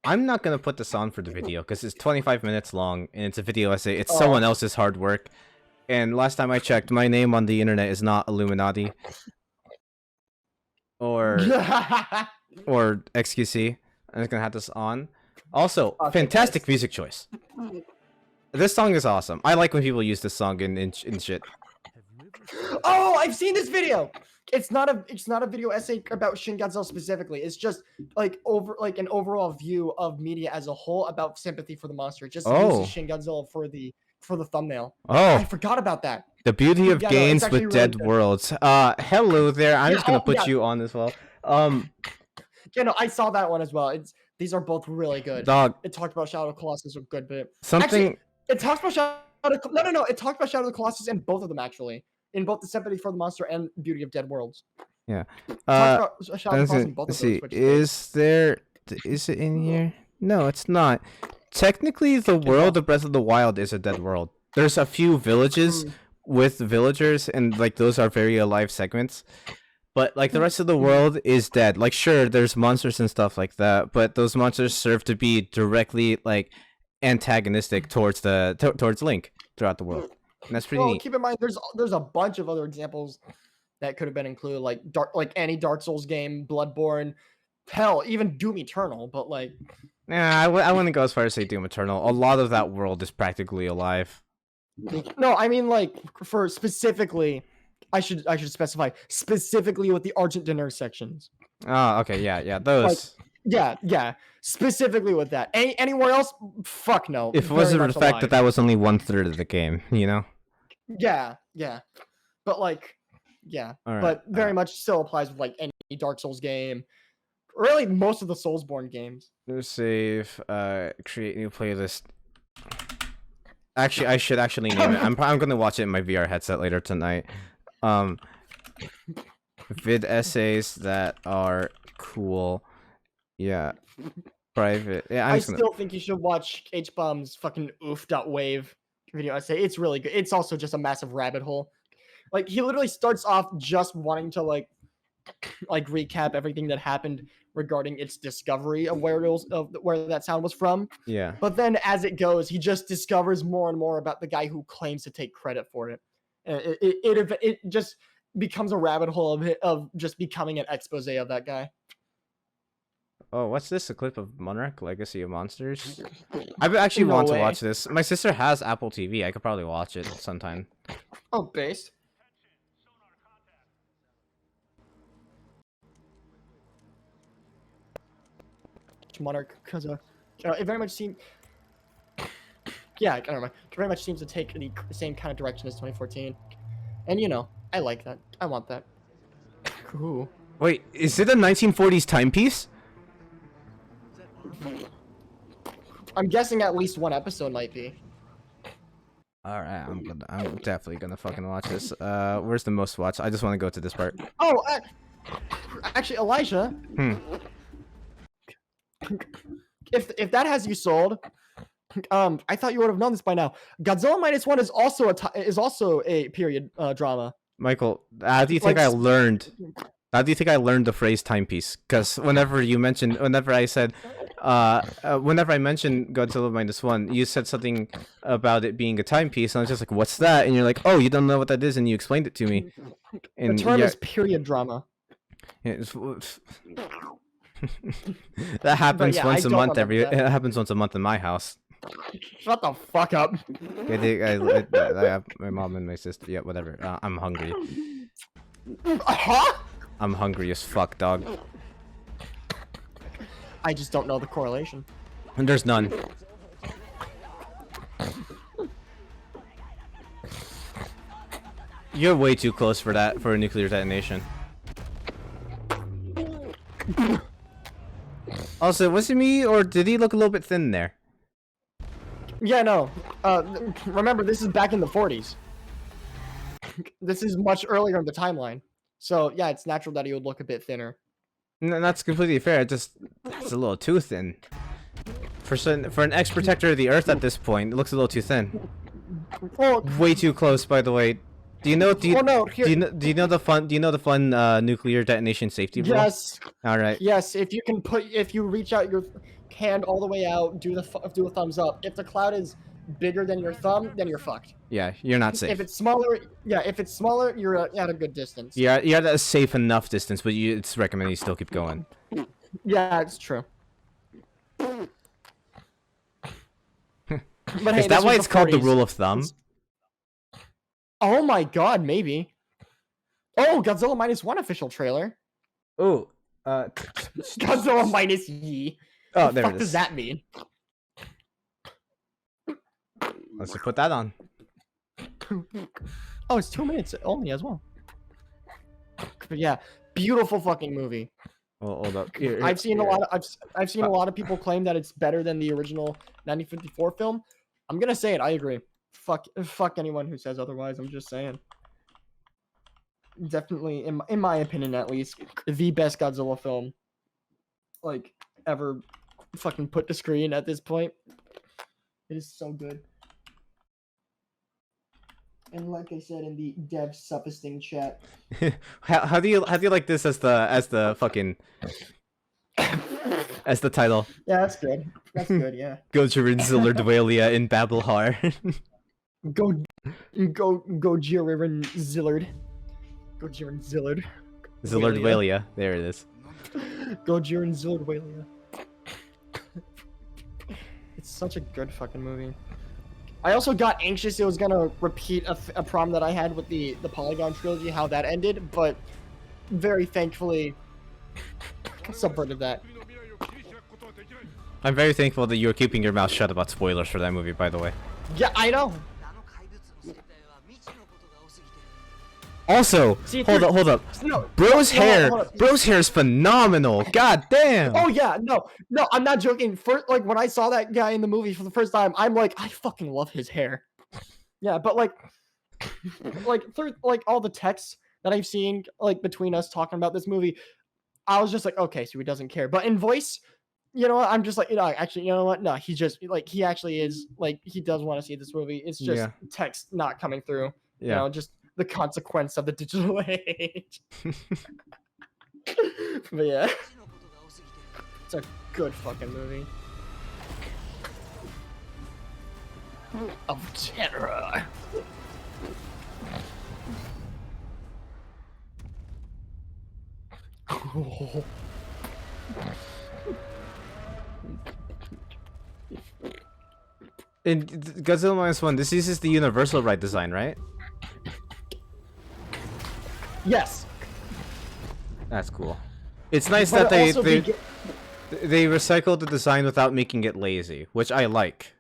not gonna put this on for the video because it's 25 minutes long and it's a video essay. It's someone else's hard work. And last time I checked, my name on the internet is not Illuminati or XQC. I'm just gonna have this on. Also, fantastic music choice. This song is awesome. I like when people use this song in shit. Oh, I've seen this video. It's not a video essay about Shin Godzilla specifically. It's just like an overall view of media as a whole about sympathy for the monster. It just uses Shin Godzilla for the thumbnail. Oh, I forgot about that. The beauty of games with really dead good. worlds. Hello there. I'm just gonna put you on as well. Yeah, no, I saw that one as well. These are both really good. Dog. It talked about Shadow of the Colossus a good bit. Something. Actually, it talks about No. It talked about Shadow of the Colossus in both of them actually. In both the Sympathy for the Monster and Beauty of Dead Worlds. Yeah. Shadow of the Colossus in both of See, those, is it in here? No, it's not. Technically, the world of Breath of the Wild is a dead world. There's a few villages with villagers, and like those are very alive segments. But like the rest of the world is dead. Like sure, there's monsters and stuff like that, but those monsters serve to be directly like antagonistic towards Link throughout the world. And that's pretty neat. Keep in mind, there's a bunch of other examples that could have been included, like any Dark Souls game, Bloodborne, hell, even Doom Eternal. But like, I wouldn't go as far as say Doom Eternal. A lot of that world is practically alive. No, I mean like for specifically, I should specify specifically with the Argent Dinner sections. Oh, okay, yeah, those. Like, yeah, specifically with that. Anywhere else, fuck no. If it wasn't for the fact that was only 1/3 of the game, you know. Yeah, but like, yeah, but very much still applies with like any Dark Souls game. Really, most of the Soulsborne games. Save. Create new playlist. Actually, I should actually name it. I'm gonna watch it in my VR headset later tonight. Vid essays that are cool. Yeah. Private. Yeah, I still think you should watch H-Bomb's fucking oof.wave video essay. It's really good. It's also just a massive rabbit hole. Like he literally starts off just wanting to like like recap everything that happened regarding its discovery of where it was, of where that sound was from. Yeah. But then as it goes, he just discovers more and more about the guy who claims to take credit for it. It just becomes a rabbit hole of just becoming an expose of that guy. Oh, what's this? A clip of Monarch Legacy of Monsters? I actually No want to way. watch this. My sister has Apple TV. I could probably watch it sometime. Oh, based. Monarch, because it very much seemed. Yeah, I don't know. It very much seems to take the same kind of direction as 2014, and I like that. I want that. Cool. Wait, is it a 1940s timepiece? I'm guessing at least one episode might be. All right, I'm definitely gonna fucking watch this. Where's the most watched? I just want to go to this part. Oh, actually, Elijah. If that has you sold, I thought you would have known this by now. Godzilla -1 is also a period drama. Michael, how do you think I learned? How do you think I learned the phrase timepiece? Because whenever I mentioned Godzilla -1, you said something about it being a timepiece, and I was just like, "What's that?" And you're like, "Oh, you don't know what that is," and you explained it to me. And The term is period drama. That happens yeah, once I a don't month. remember It that. happens once a month in my house. Shut the fuck up. I have my mom and my sister. Yeah, whatever. I'm hungry. Huh? I'm hungry as fuck, dog. I just don't know the correlation. And there's none. You're way too close for that, for a nuclear detonation. Also, was it me, or did he look a little bit thin there? Yeah, no. Remember, this is back in the 40s. This is much earlier in the timeline. So, yeah, it's natural that he would look a bit thinner. That's completely fair. It's a little too thin. For an ex-protector of the Earth at this point, it looks a little too thin. Well, Way too close, by the way. Do you know the fun nuclear detonation safety rule? yes. All right. Yes, if you reach out your hand all the way out, do a thumbs up. If the cloud is bigger than your thumb, then you're fucked. Yeah, you're not safe. If it's smaller, you're at a good distance. You're at a safe enough distance, but it's recommended you still keep going. Yeah, it's true. But hey, Is that this why was it's called the 40s. rule of thumb? Oh my god, maybe. Oh, Godzilla -1 official trailer. Oh, Godzilla minus Yi. oh, What the there fuck it does is. that mean? Let's just put that on. Oh, it's 2 minutes only as well. But yeah, beautiful fucking movie. Well, hold up. I've seen a lot of people claim that it's better than the original 1954 film. I'm gonna say it. I agree. Fuck anyone who says otherwise. I'm just saying. Definitely, in my opinion, at least, the best Godzilla film, like, ever, fucking put to screen at this point. It is so good. And like I said in the Dev Supposting chat, how do you like this as the fucking as the title? yeah, that's good. That's good. Yeah. Gojirilinzillardwhalia in Babble Harar. Gojirilinzillard. Gojirilinzillard. Zillardwhalia. There it is. Gojirilinzillardwhalia. It's such a good fucking movie. I also got anxious it was gonna repeat a problem that I had with the Polygon trilogy, how that ended, but very thankfully subverted that. I'm very thankful that you're keeping your mouth shut about spoilers for that movie, by the way. Yeah, I know. Also, See, hold up. No, Bro's no, hair, hold up. Bro's hair is phenomenal. God damn. Oh yeah, no, I'm not joking. First, like when I saw that guy in the movie for the first time, I'm like, I fucking love his hair. Yeah, but like through like all the texts that I've seen, like between us talking about this movie, I was just like, okay, so he doesn't care. But in voice, you know what? I'm just like, actually, you know what? No, he just like he actually is like he does want to see this movie. It's just text not coming through. You know, just the consequence of the digital age. But yeah, it's a good fucking movie. Of terror. In Godzilla -1, this uses the universal ride design, right? Yes. That's cool. It's nice But that they also they recycled the design without making it lazy, which I like.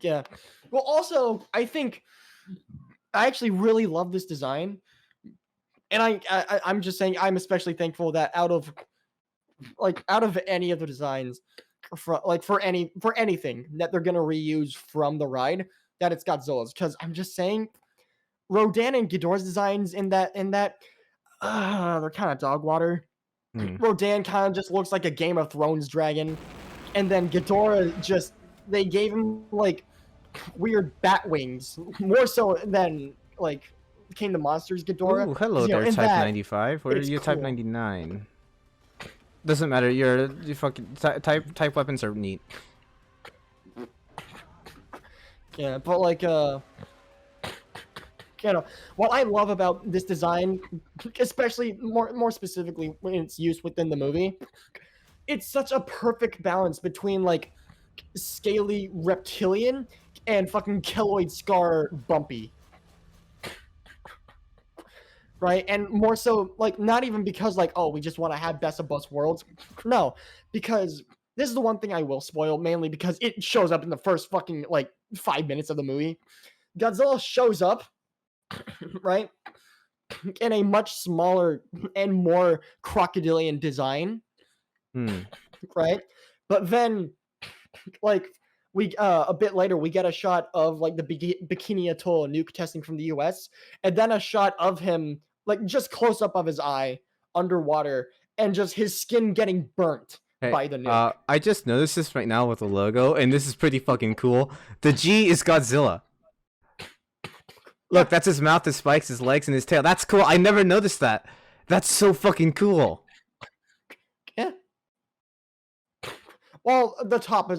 Yeah. Well, also, I think I actually really love this design, and I'm just saying I'm especially thankful that out of any of the designs for anything that they're gonna reuse from the ride, that it's Godzilla's, because I'm just saying Rodan and Ghidorah's designs in that they're kind of dog water. Rodan kind of just looks like a Game of Thrones dragon, and then Ghidorah just they gave him like weird bat wings, more so than like King of Monsters Ghidorah. Ooh, hello 'Cause, there, in Type that, 95. Where are it's you, Type cool. 99? Doesn't matter. You fucking type weapons are neat. Yeah, but like what I love about this design, especially more specifically when it's used within the movie, it's such a perfect balance between like scaly reptilian and fucking keloid scar bumpy. Right? And more so, like, not even because like, oh, we just want to have best of both worlds. No, because this is the one thing I will spoil, mainly because it shows up in the first fucking like 5 minutes of the movie. Godzilla shows up, right, in a much smaller and more crocodilian design, right? But then, like, we a bit later we get a shot of like the Bikini Atoll nuke testing from the U.S. and then a shot of him like just close up of his eye underwater and just his skin getting burnt by the nuke. I just noticed this right now with the logo, and this is pretty fucking cool. The G is Godzilla. Look, that's his mouth, his spikes, his legs, and his tail. That's cool. I never noticed that. That's so fucking cool. Yeah. Well, the top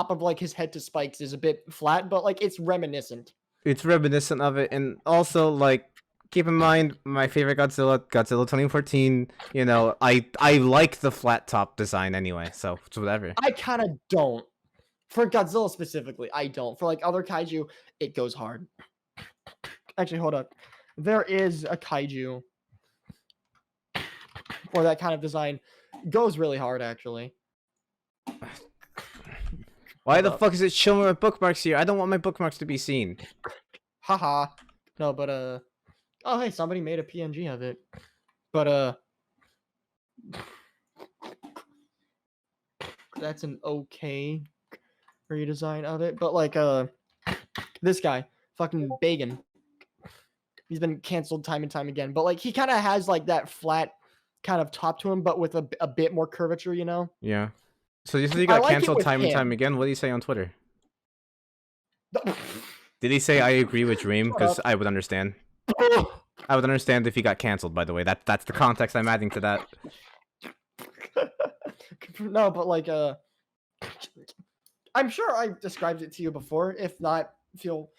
of like his head to spikes is a bit flat, but like it's reminiscent. It's reminiscent of it, and also like keep in mind my favorite Godzilla 2014. You know, I like the flat top design anyway, so it's whatever. I kind of don't. For Godzilla specifically, I don't. For like other kaiju, it goes hard. Actually, hold up. There is a kaiju for that kind of design. Goes really hard, actually. Why the fuck is it showing my bookmarks here? I don't want my bookmarks to be seen. Haha. No, but oh hey, somebody made a PNG of it. But that's an okay redesign of it. But like this guy, fucking Bagan. He's been canceled time and time again. But like he kind of has like that flat kind of top to him, but with a bit more curvature, you know? Yeah. So you said he got like it canceled with time and him. time again. What did he say on Twitter? Did he say I agree with Dream? Because I would understand. I would understand if he got canceled, by the way. That's the context I'm adding to that. No, but like I'm sure I described it to you before. If not, feel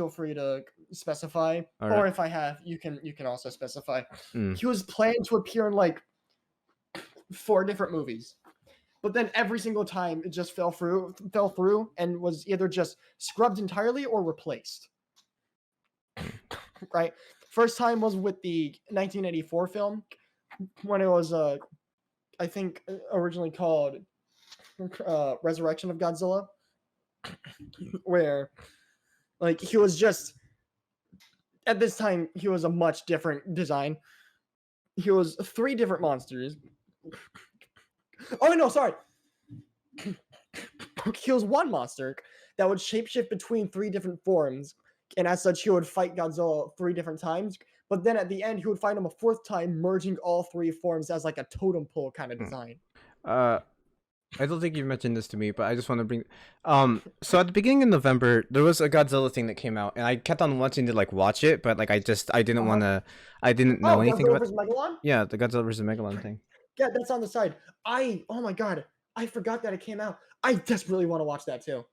free to specify. All Or right. if I have, you can also specify. Mm. He was planning to appear in like 4 different movies. But then every single time it just fell through and was either just scrubbed entirely or replaced. Right? First time was with the 1984 film when it was I think originally called Resurrection of Godzilla, where like he was just at this time he was a much different design. He was 3 different monsters. Oh no, sorry. He was 1 monster that would shapeshift between 3 different forms, and as such, he would fight Godzilla 3 different times. But then at the end, he would fight him a 4th time, merging all 3 forms as like a totem pole kind of design. I don't think you mentioned this to me, but I just want to bring. So at the beginning of November, there was a Godzilla thing that came out, and I kept on wanting to like watch it, but like I didn't want to. I didn't know anything Godzilla about. vs. Megalon? Yeah, the Godzilla vs Megalon thing. Yeah, that's on the side. Oh my god, I forgot that it came out. I desperately want to watch that too.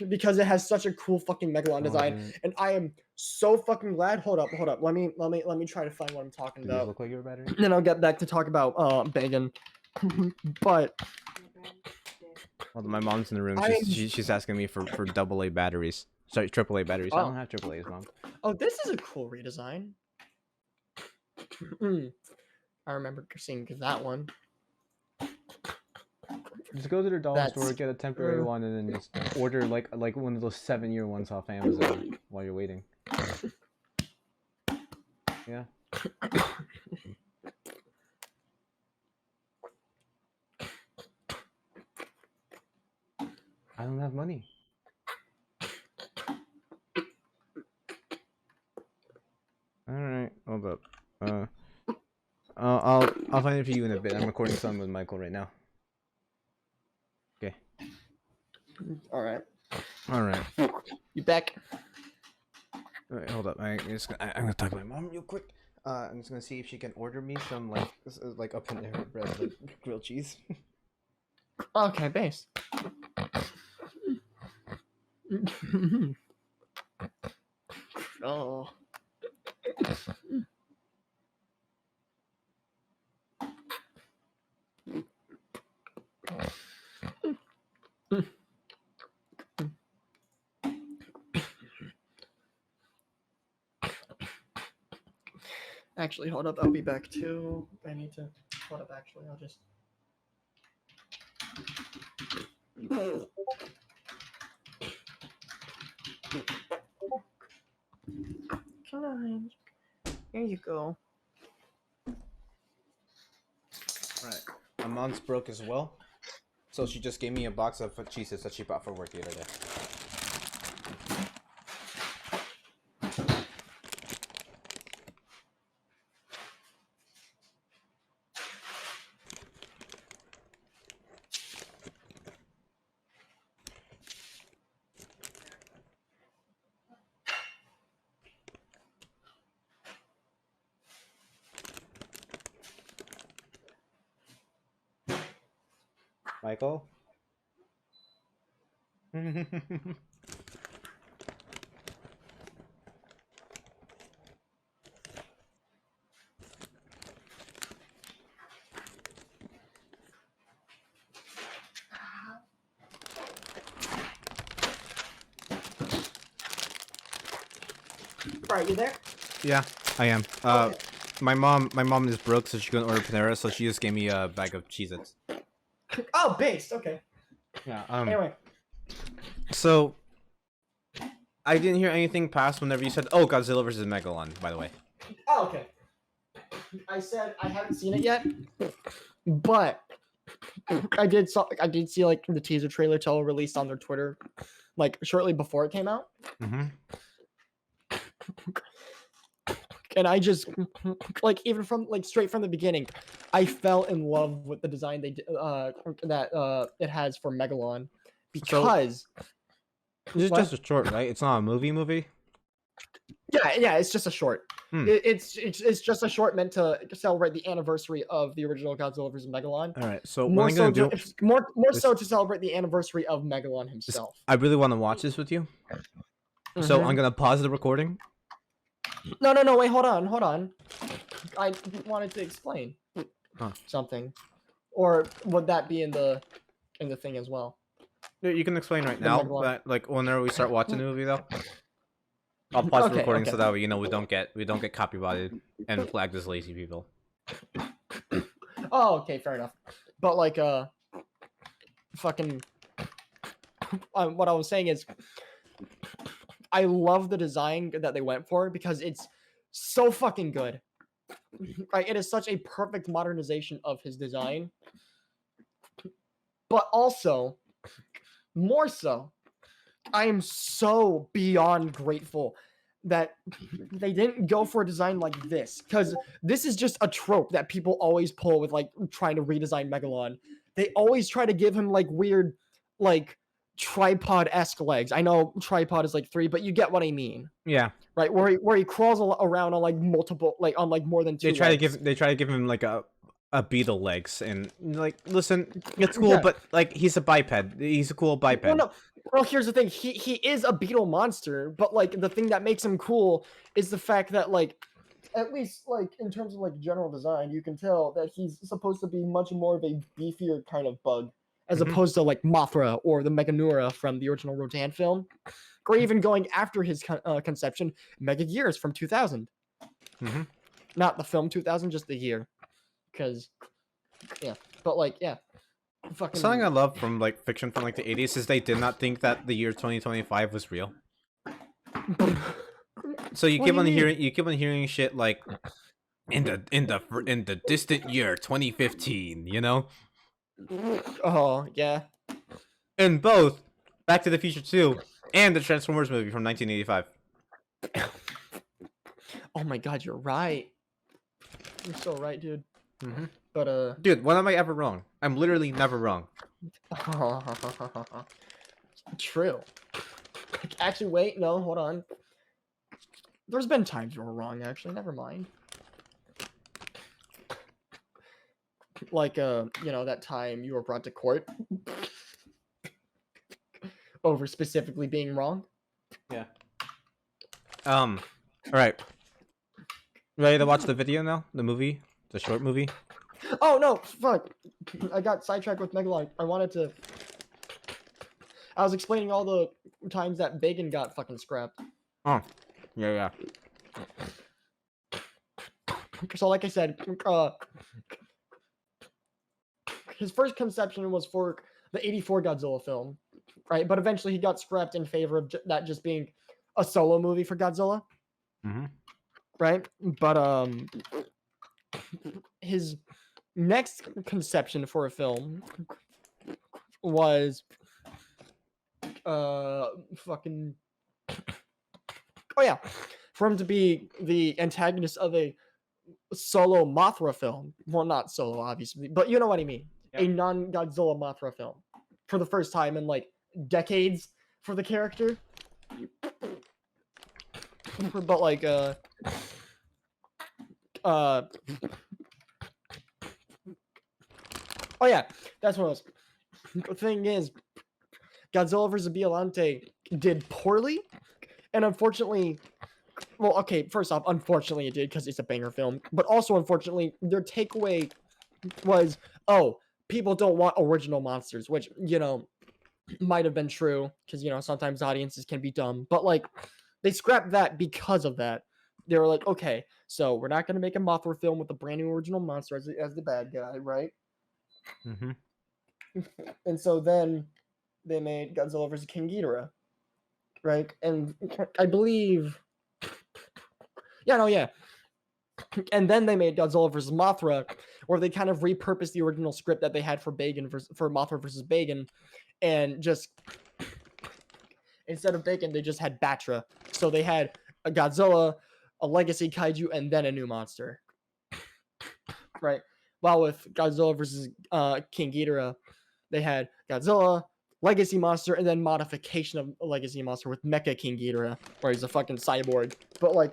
Because it has such a cool fucking Megalon design, dude. and I am so fucking glad. Hold up. Let me try to find what I'm talking Do these about. look like your battery? Then I'll get back to talk about Bacon. But Well, my mom's in the room. She's asking me for AA batteries. Sorry, AAA batteries. I Oh. don't have AAA's, mom. oh, this is a cool redesign. I remember seeing that one. Just go to the dollar store, That's- get a temporary one, and then just order like one of those 7-year ones off Amazon while you're waiting. Yeah. I don't have money. All right, hold up. I'll find it for you in a bit. I'm recording something with Michael right now. Okay. All right. All right. You back? All right, hold up. I'm gonna talk to my mom real quick. I'm just gonna see if she can order me some like up in air bread, like grilled cheese. Okay, base. Oh. Actually, hold up. I'll be back too. I need to hold up. Actually, I'll just. Come on. Here you go. Right. My mom's broke as well, so she just gave me a box of cheeses that she bought for work the other day. Michael? Right, you there? Yeah, I am. Okay. My mom is broke, so she couldn't order Panera, so she just gave me a bag of Cheez-Its. Oh, based. Okay. Yeah. Anyway. So I didn't hear anything past whenever you said, "Oh, Godzilla vs Megalon." By the way. Oh, okay. I said I haven't seen it yet, but I did see like the teaser trailer till released on their Twitter, like shortly before it came out, Mm-hmm. and I just like even from like straight from the beginning, I fell in love with the design they did that it has for Megalon because This is What? just a short, right? It's not a movie. yeah, it's just a short. Hmm. It's just a short meant to celebrate the anniversary of the original Godzilla vs Megalon. All right. So More what I'm so, gonna do, more this- so to celebrate the anniversary of Megalon himself. I really want to watch this with you. So Mhm. I'm gonna pause the recording. No, wait, hold on. I wanted to explain something, or would that be in the thing as well? Yeah, you can explain right The now, Megalon. but like whenever we start watching the movie, though, I'll pause the Okay, recording okay. so that way we don't get copyrighted and flagged as lazy people. Oh, okay, fair enough. But like, fucking, what I was saying is, I love the design that they went for because it's so fucking good. Right, it is such a perfect modernization of his design, but also, more so, I am so beyond grateful that they didn't go for a design like this, because this is just a trope that people always pull with like trying to redesign Megalon. they always try to give him like weird, like tripod-esque legs. I know tripod is like 3, but you get what I mean, Yeah, right? Where he crawls around on like multiple, like on like more than 2 they try legs. to give him like a beetle legs, and like, listen, it's cool, Yeah. but like, he's a biped. He's a cool biped. Well, no. Well, here's the thing. He is a beetle monster, but like the thing that makes him cool is the fact that like, at least like in terms of like general design, you can tell that he's supposed to be much more of a beefier kind of bug, as Mhm. opposed to like Mothra or the Meganura from the original Rodan film, or even going after his conception, Megagears from 2000. Mhm. Not the film 2000, just the year, because yeah. But like yeah, fucking. Something I love from like fiction from like the 80s is they did not think that the year 2025 was real. So you What keep do on you mean? hearing shit like in the distant year 2015, you know? Oh yeah. In both Back to the Future 2 and the Transformers movie from 1985. Oh my god, you're right. You're so right, dude. Mhm. But Dude, when am I ever wrong? I'm literally never wrong. true. Actually, wait, no, hold on. There's been times you were wrong, actually. Never mind. Like, you know, that time you were brought to court over specifically being wrong. Yeah. All right. Ready to watch the video now? The movie? The short movie? Oh no, fuck! I got sidetracked with Megalon. I was explaining all the times that Bacon got fucking scrapped. Oh. Yeah. So, like I said, his first conception was for the '84 Godzilla film, right? But eventually he got scrapped in favor of that just being a solo movie for Godzilla, Mhm. right? But his next conception for a film was fucking oh yeah, for him to be the antagonist of a solo Mothra film. Well, not solo, obviously, but you know what I mean. Yep. A non-Godzilla Mothra film for the first time in like decades for the character. But like oh yeah, that's what it was. The thing is, Godzilla vs. Biollante did poorly, and unfortunately, well, okay, first off, unfortunately it did because it's a banger film, but also unfortunately, their takeaway was, oh, people don't want original monsters, which, you know, might have been true because, you know, sometimes audiences can be dumb, but like, they scrapped that because of that. They were like, okay, so we're not going to make a Mothra film with a brand new original monster as the bad guy, right? Mhm. And so then they made Godzilla vs. King Ghidorah, right? And I believe, yeah. And then they made Godzilla vs. Mothra, where they kind of repurposed the original script that they had for Mothra versus Bagan, and just instead of Bacon, they just had Batra. So they had a Godzilla, a legacy kaiju, and then a new monster, right? While with Godzilla versus King Ghidorah, they had Godzilla, legacy monster, and then modification of a legacy monster with Mecha King Ghidorah, where he's a fucking cyborg. But like,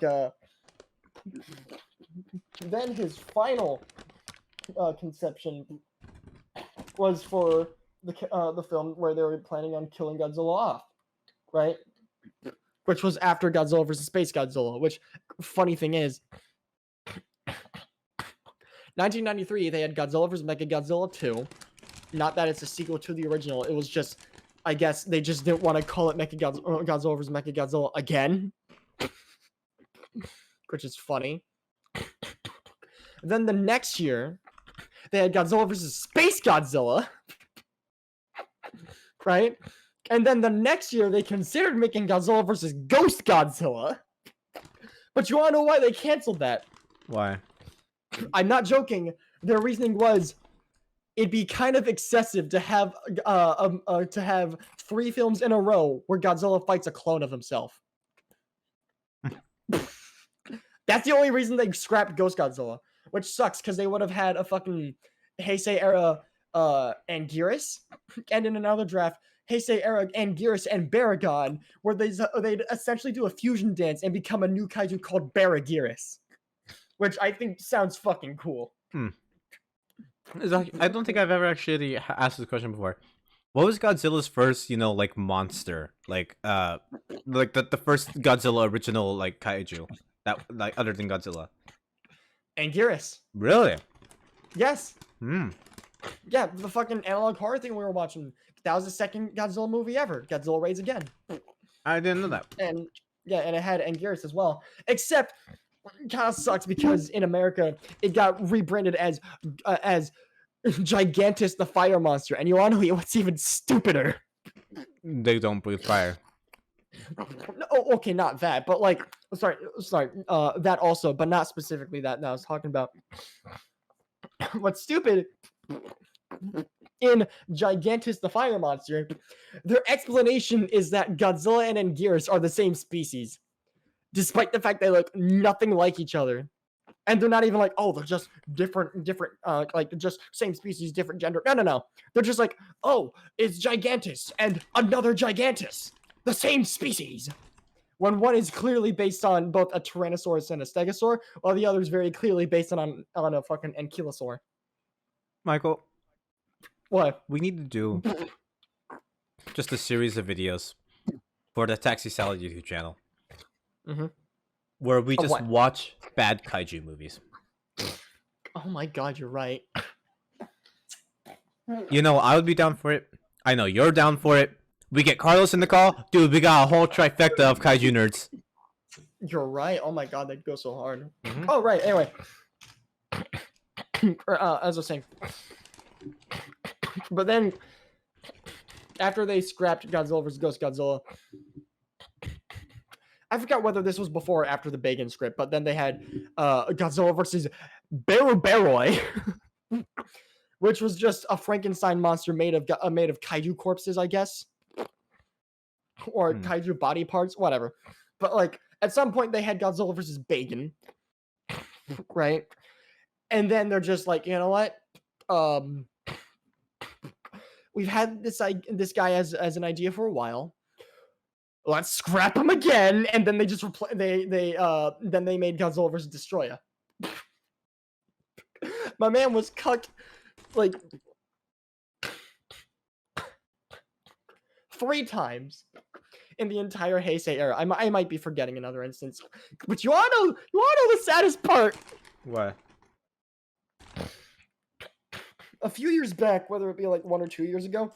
then his final conception was for the film where they were planning on killing Godzilla off, right? Which was after Godzilla vs. Space Godzilla. Which, funny thing is, 1993 they had Godzilla vs. Mechagodzilla 2. Not that it's a sequel to the original. It was just, I guess they just didn't want to call it Godzilla vs. Mechagodzilla again, which is funny. Then the next year, they had Godzilla vs. Space Godzilla, right? And then the next year, they considered making Godzilla vs. Ghost Godzilla. But you want to know why they canceled that? Why? I'm not joking. Their reasoning was it'd be kind of excessive to have 3 films in a row where Godzilla fights a clone of himself. That's the only reason they scrapped Ghost Godzilla, which sucks because they would have had a fucking Heisei era Anguirus, and in another draft, Heisei era Anguirus and Baragon, where they'd essentially do a fusion dance and become a new kaiju called Baragiris, which I think sounds fucking cool. I don't think I've ever actually asked this question before. What was Godzilla's first, like monster, like the first Godzilla original like kaiju that like other than Godzilla? Anguirus. Really? Yes. Hmm. Yeah, the fucking analog horror thing we were watching. That was the second Godzilla movie ever. Godzilla Raids Again. I didn't know that. And yeah, and it had Anguirus as well. Except, it kind of sucks because in America it got rebranded as Gigantus the Fire Monster. And you want to know what's even stupider? They don't breathe fire. No, okay, not that, but like, sorry, that also, but not specifically that. I was talking about what's stupid in Gigantus the Fire Monster. Their explanation is that Godzilla and Anguirus are the same species, despite the fact they look nothing like each other. And they're not even like, oh, they're just different, like just same species, different gender. No. They're just like, oh, it's Gigantus and another Gigantus, the same species. When one is clearly based on both a Tyrannosaurus and a Stegosaur, while the other is very clearly based on a fucking Ankylosaur. Michael, What? we need to do just a series of videos for the Taxi Salad YouTube channel, where we just watch bad kaiju movies. Oh my god, you're right. I would be down for it. I know you're down for it. We get Carlos in the call, dude. We got a whole trifecta of kaiju nerds. You're right. Oh my god, that'd go so hard. Oh right. Anyway, as I was saying, but then after they scrapped Godzilla vs. Ghost Godzilla, I forgot whether this was before or after the Bacon script, but then they had Godzilla vs. Baroi, which was just a Frankenstein monster made of kaiju corpses, I guess, or kaiju body parts, whatever. But like at some point they had Godzilla vs. Bacon, right? And then they're just like, you know what? We've had this guy as an idea for a while. Let's scrap him again, and then they just then they made Godzilla vs. Destroyer. My man was cucked like 3 times in the entire Heisei era. I might be forgetting another instance, but you wanna know the saddest part? What? A few years back, whether it be like 1 or 2 years ago,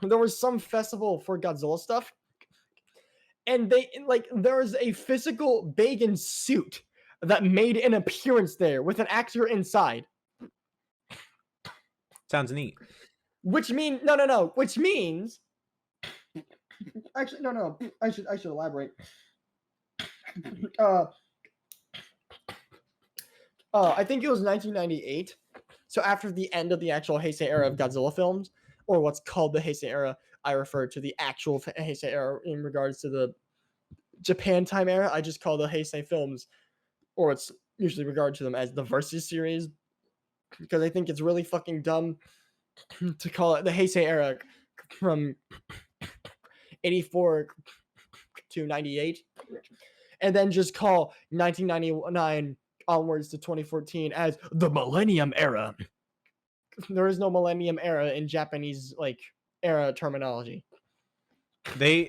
there was some festival for Godzilla stuff. And there was a physical Bacon suit that made an appearance there with an actor inside. Sounds neat. Which means no. Which means actually no. I should elaborate. I think it was 1998. So after the end of the actual Heisei era of Godzilla films, or what's called the Heisei era, I refer to the actual Heisei era in regards to the Japan time era. I just call the Heisei films, or it's usually regarded to them as the Versus series, because I think it's really fucking dumb to call it the Heisei era from 84 to 98, and then just call 1999 onwards to 2014 as the Millennium Era. There is no Millennium Era in Japanese era terminology. They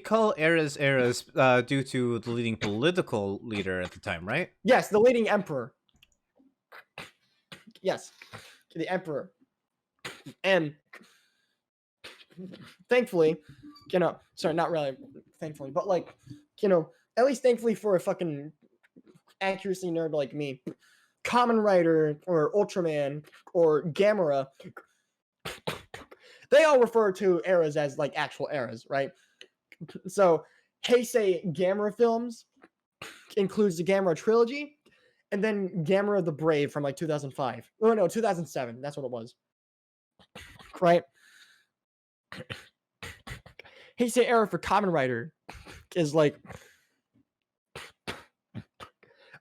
call eras due to the leading political leader at the time, right? Yes, the leading emperor. Yes, the emperor. And thankfully, sorry, not really thankfully, but at least thankfully for a fucking accuracy nerd like me, Kamen Rider or Ultraman or Gamera, they all refer to eras as actual eras, right? So Heisei Gamera films includes the Gamera trilogy, and then Gamera the Brave from 2005. Oh no, 2007. That's what it was. Right? Heisei era for Kamen Rider is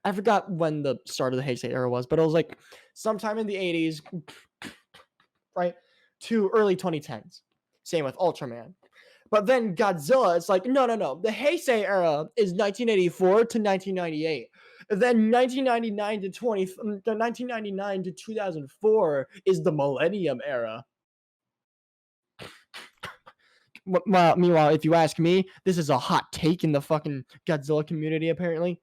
I forgot when the start of the Heisei era was, but it was sometime in the 80s right, to early 2010s. Same with Ultraman. But then Godzilla, it's like, no. The Heisei era is 1984 to 1998. Then 1999 to 2004 is the Millennium era. Meanwhile, if you ask me, this is a hot take in the fucking Godzilla community, apparently.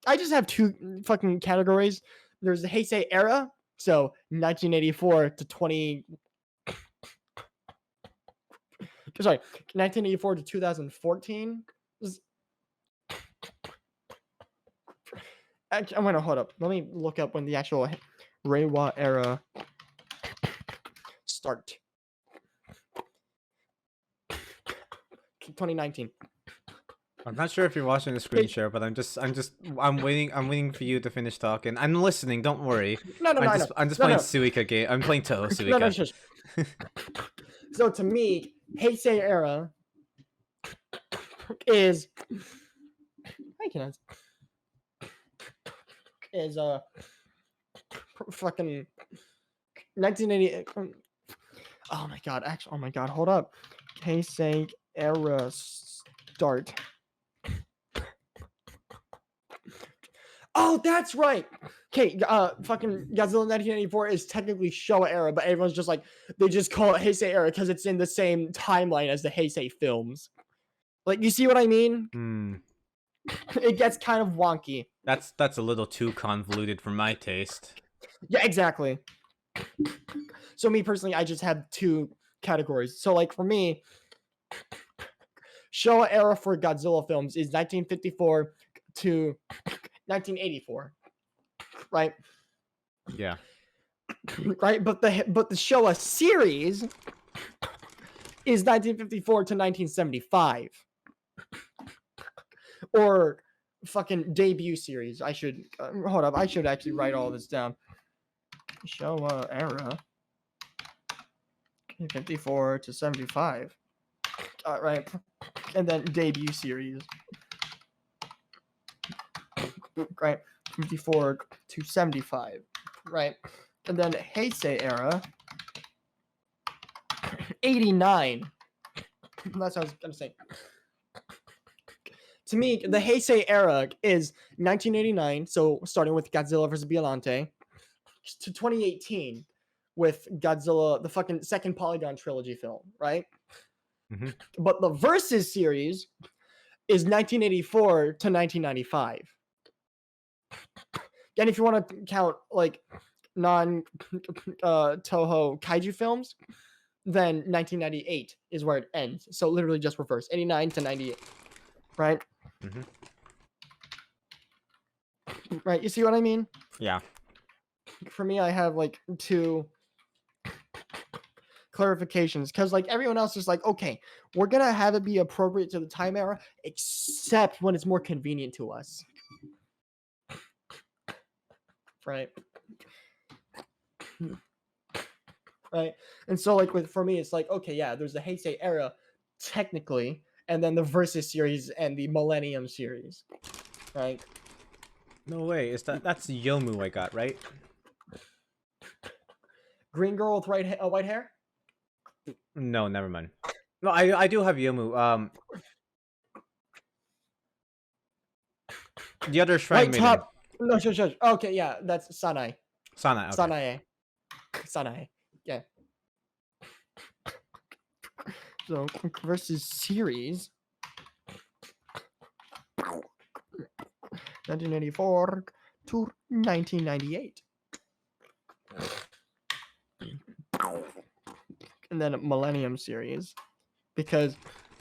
I just have two fucking categories. There's the Heisei era, so 1984 to 1984 to 2014. Actually, I'm gonna hold up. Let me look up when the actual Reiwa era start. 2019. I'm not sure if you're watching the screen share, but I'm waiting for you to finish talking. I'm listening. Don't worry. I'm just playing Suika game. I'm playing Toho Suika. Shush. So to me, Heisei era is fucking 1980. Oh my god, hold up. Heisei era start. Oh, that's right. Okay, fucking Godzilla 1984 is technically Showa era, but everyone's just like, they just call it Heisei era because it's in the same timeline as the Heisei films. Like, you see what I mean? It gets kind of wonky. That's a little too convoluted for my taste. Yeah, exactly. So me personally, I just have two categories. So like for me, Showa era for Godzilla films is 1954 to 1984, right? Yeah. Right, but the Showa series is 1954 to 1975, or fucking debut series. I should hold up. I should actually write all this down. Showa era, 54 to 75. Right, and then debut series. Right, 54 to 75, right? And then Heisei era, 89. That's what I was gonna say. To me, the Heisei era is 1989, so starting with Godzilla vs. Biollante, to 2018 with Godzilla, the fucking second Polygon trilogy film, right? Mm-hmm. But the Versus series is 1984 to 1995. And if you want to count like non Toho kaiju films, then 1998 is where it ends. So literally just reverse, 89 to 98, right? Mm-hmm. Right, you see what I mean? Yeah. For me, I have like two clarifications because like everyone else is like, okay, we're gonna have it be appropriate to the time era, except when it's more convenient to us. Right. Right. And so like for me, it's like, okay, yeah, there's the Heisei era technically, and then the Versus series and the Millennium series. Right. No way. That's Yomu I got, right? Green girl with white hair? No, never mind. No, I do have Yomu. The other shrine Right maiden. top. No, shush. Okay, yeah, that's Sanai. Sana. Okay. Sanae. Yeah. So Versus series 1984 to 1998. And then Millennium series, because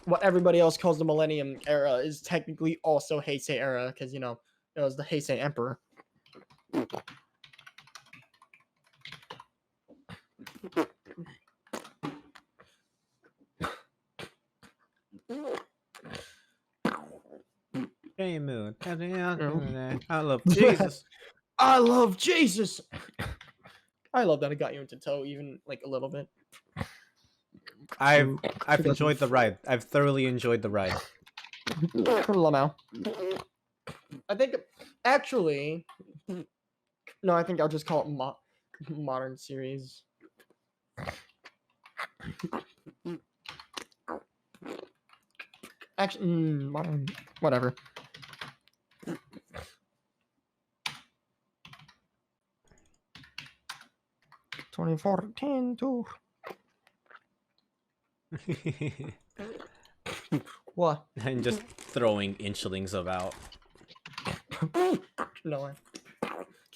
what everybody else calls the Millennium era is technically also Heisei era, because, you know, it was the Heisei Emperor. Hey, moon. I love Jesus. I love Jesus. I love that it got you into Toe, even like a little bit. I've enjoyed the ride. I've thoroughly enjoyed the ride. Lamau. I think actually, no, I think I'll just call it modern series. Actually, modern, whatever. $24.10 What? And just throwing inchlings about. No way.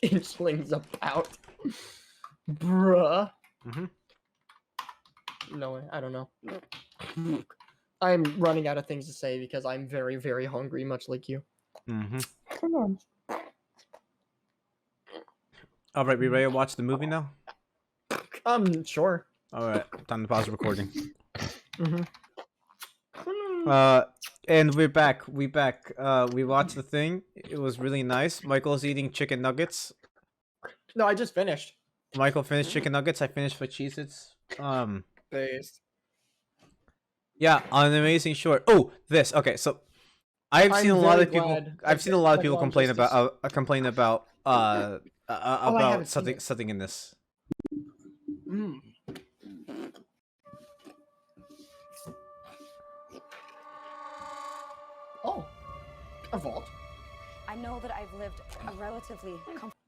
Inchlings about. Bruh. No way. I don't know. I'm running out of things to say because I'm very, very hungry, much like you. Come on. All right, we ready to watch the movie now? Sure. All right, time to pause recording. Mm-hmm. And we're back. We watched the thing. It was really nice. Michael's eating chicken nuggets. No, I just finished. Michael finished chicken nuggets. I finished for Cheez-Its. Based. Yeah, an amazing short. Oh, this. Okay, so I've seen a lot of people. I've seen a lot of people complain about about something in this. Oh, a vault. I know that I've lived a relatively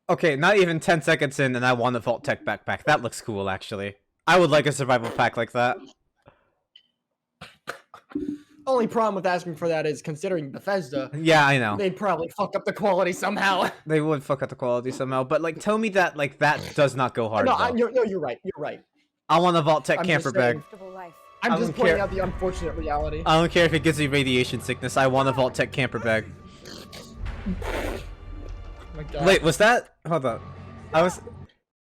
Okay, not even 10 seconds in, and I want a Vault Tech backpack. That looks cool, actually. I would like a survival pack like that. Only problem with asking for that is considering Bethesda. Yeah, I know. They'd probably fuck up the quality somehow. They would fuck up the quality somehow, but like, tell me that like that does not go hard. No, you're right. You're right. I want a Vault Tech camper bag. I'm just pointing out the unfortunate reality. I don't care if it gives me radiation sickness. I want a Vault Tech camper bag. Oh my God. Wait, was that? Hold on.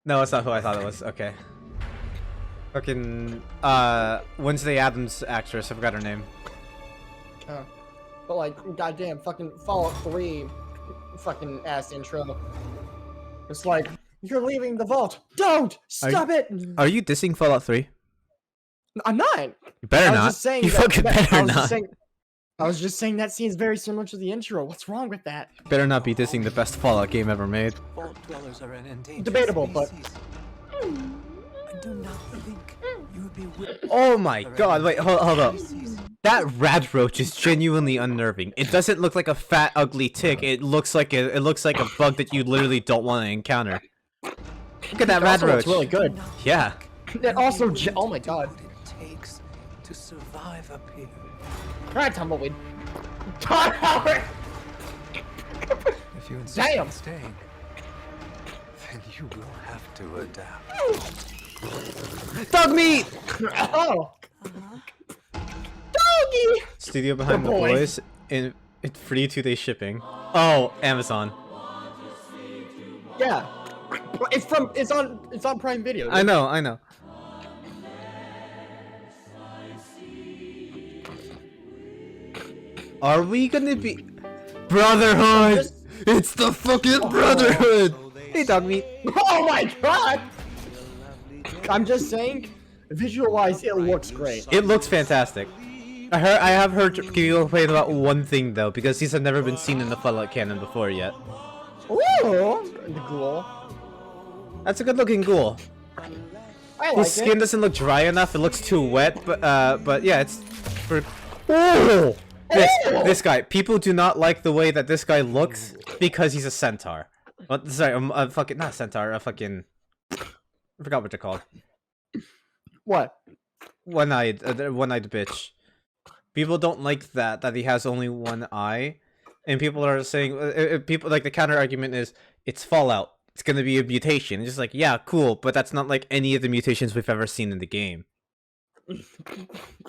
No, it's not who I thought it was. Okay. Fucking Wednesday Addams actress. I forgot her name. But like, goddamn, fucking Fallout 3, fucking ass intro. It's like, you're leaving the vault. Don't stop it. Are you dissing Fallout 3? I'm not. You better not. Just saying you fucking better not. I was just saying that scene's very similar to the intro. What's wrong with that? Better not be dissing the best Fallout game ever made. Vault dwellers are an endangered Debatable, but species. I do not think you would be Oh my God! Wait, hold up. That rat roach is genuinely unnerving. It doesn't look like a fat, ugly tick. It looks like a bug that you literally don't want to encounter. Look at that rat roach. It's really good. Yeah. It also, oh my God. what it takes to survive up here. Alright, Tumbleweed. Howard! If you insist Damn. on staying, then you will have to adapt. Dog meat! Oh! Doggy! Studio behind The the boys. boys in free 2-day shipping. Oh, Amazon. Yeah. It's on Prime Video. I know. Are we gonna be Brotherhood? It's the fucking Brotherhood. Hey, dog meat. Oh my God! I'm just saying, visual-wise, it looks great. It looks fantastic. I have heard people complain about one thing though, because these have never been seen in the Fallout canon before yet. Ooh, the ghoul. That's a good-looking ghoul. I like His skin it. doesn't look dry enough. It looks too wet, but yeah, it's for. Oh! This guy. People do not like the way that this guy looks because he's a centaur. What? Sorry, fucking not a centaur. A fucking. I forgot what they're called. What? One-eyed bitch. People don't like that he has only one eye, and people are saying people like the counter argument is it's Fallout. It's gonna be a mutation. It's just like, yeah, cool, but that's not like any of the mutations we've ever seen in the game.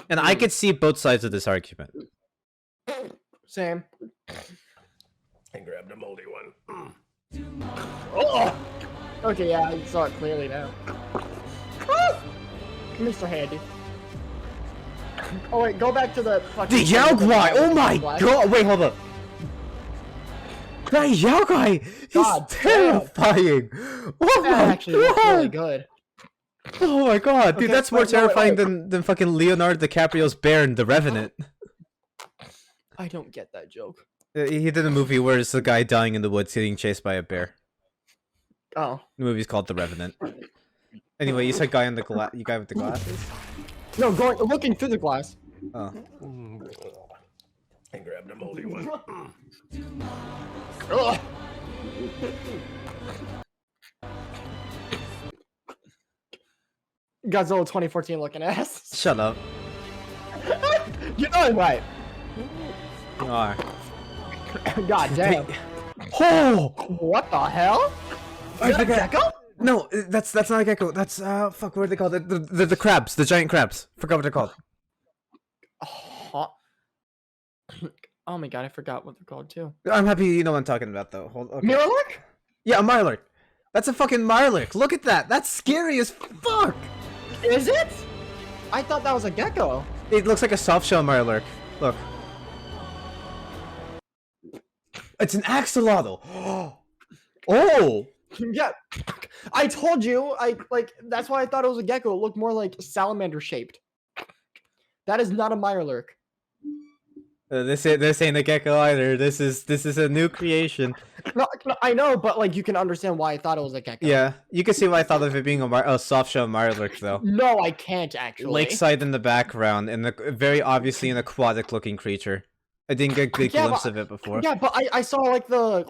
And I could see both sides of this argument. Same. I grabbed a moldy one. Oh! Okay, yeah, I saw it clearly now. Mr. Handy. Oh wait, go back to the fucking... The Yaogwai! Oh my God! Wait, hold up. That Yaogwai! He's God damn. terrifying! Oh That my actually looks God! really good. Oh my God, dude, Okay, that's more wait, no, terrifying wait. than fucking Leonardo DiCaprio's bear in The Revenant. I don't get that joke. He did a movie where it's a guy dying in the woods getting chased by a bear. Oh. The movie's called The Revenant. Anyway, you said guy with the glasses? No, looking through the glass. Oh. I grabbed a moldy one. Ugh. Godzilla 2014 looking ass. Shut up. You know it right. You are. God damn. Oh! What the hell? I Is that a forgot. gecko? No, that's not a gecko. That's fuck. What are they called? The crabs, the giant crabs. Forgot what they're called. Oh my god, I forgot what they're called too. I'm happy you know what I'm talking about though. Okay. Mirrorlock? Yeah, a Mirelurk. That's a fucking Mirelurk. Look at that. That's scary as fuck. Is it? I thought that was a gecko. It looks like a soft shell Mirelurk. Look. It's an axolotl. Oh. Yeah, I told you. That's why I thought it was a gecko. It looked more like salamander shaped. That is not a Mirelurk. This ain't a gecko either. This is a new creation. No, I know, but like you can understand why I thought it was a gecko. Yeah, you can see why I thought of it being a soft shell Mirelurk though. No, I can't actually. Lakeside in the background, and very obviously an aquatic-looking creature. I didn't get a good glimpse of it before. Yeah, but I saw like the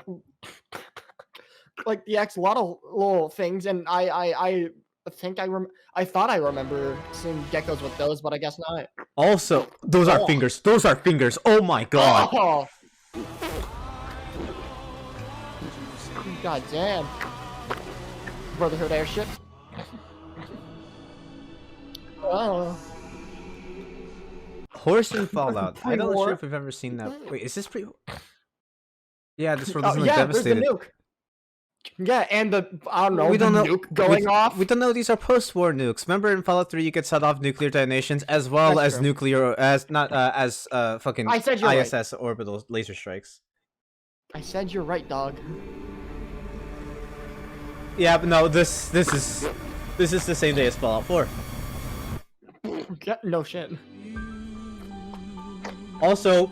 axolotl little things, and I think I thought I remember seeing geckos with those, but I guess not. Also, those are fingers. Those are fingers. Oh my god. Oh. God damn. Brotherhood airship. Oh. Horse in Fallout. I'm not Pre-war. sure if we've ever seen that. Wait, is this pre? Yeah, this world Oh, isn't like yeah, there's the devastated. nuke. Yeah, and the I don't know. We don't the know nuke going off. We don't know these are post-war nukes. Remember in Fallout 3, you could set off nuclear detonations as well That's as true. nuclear as fucking I said you're right. ISS orbital laser strikes. I said you're right, dog. Yeah, but no, this is the same day as Fallout 4. No shit. Also,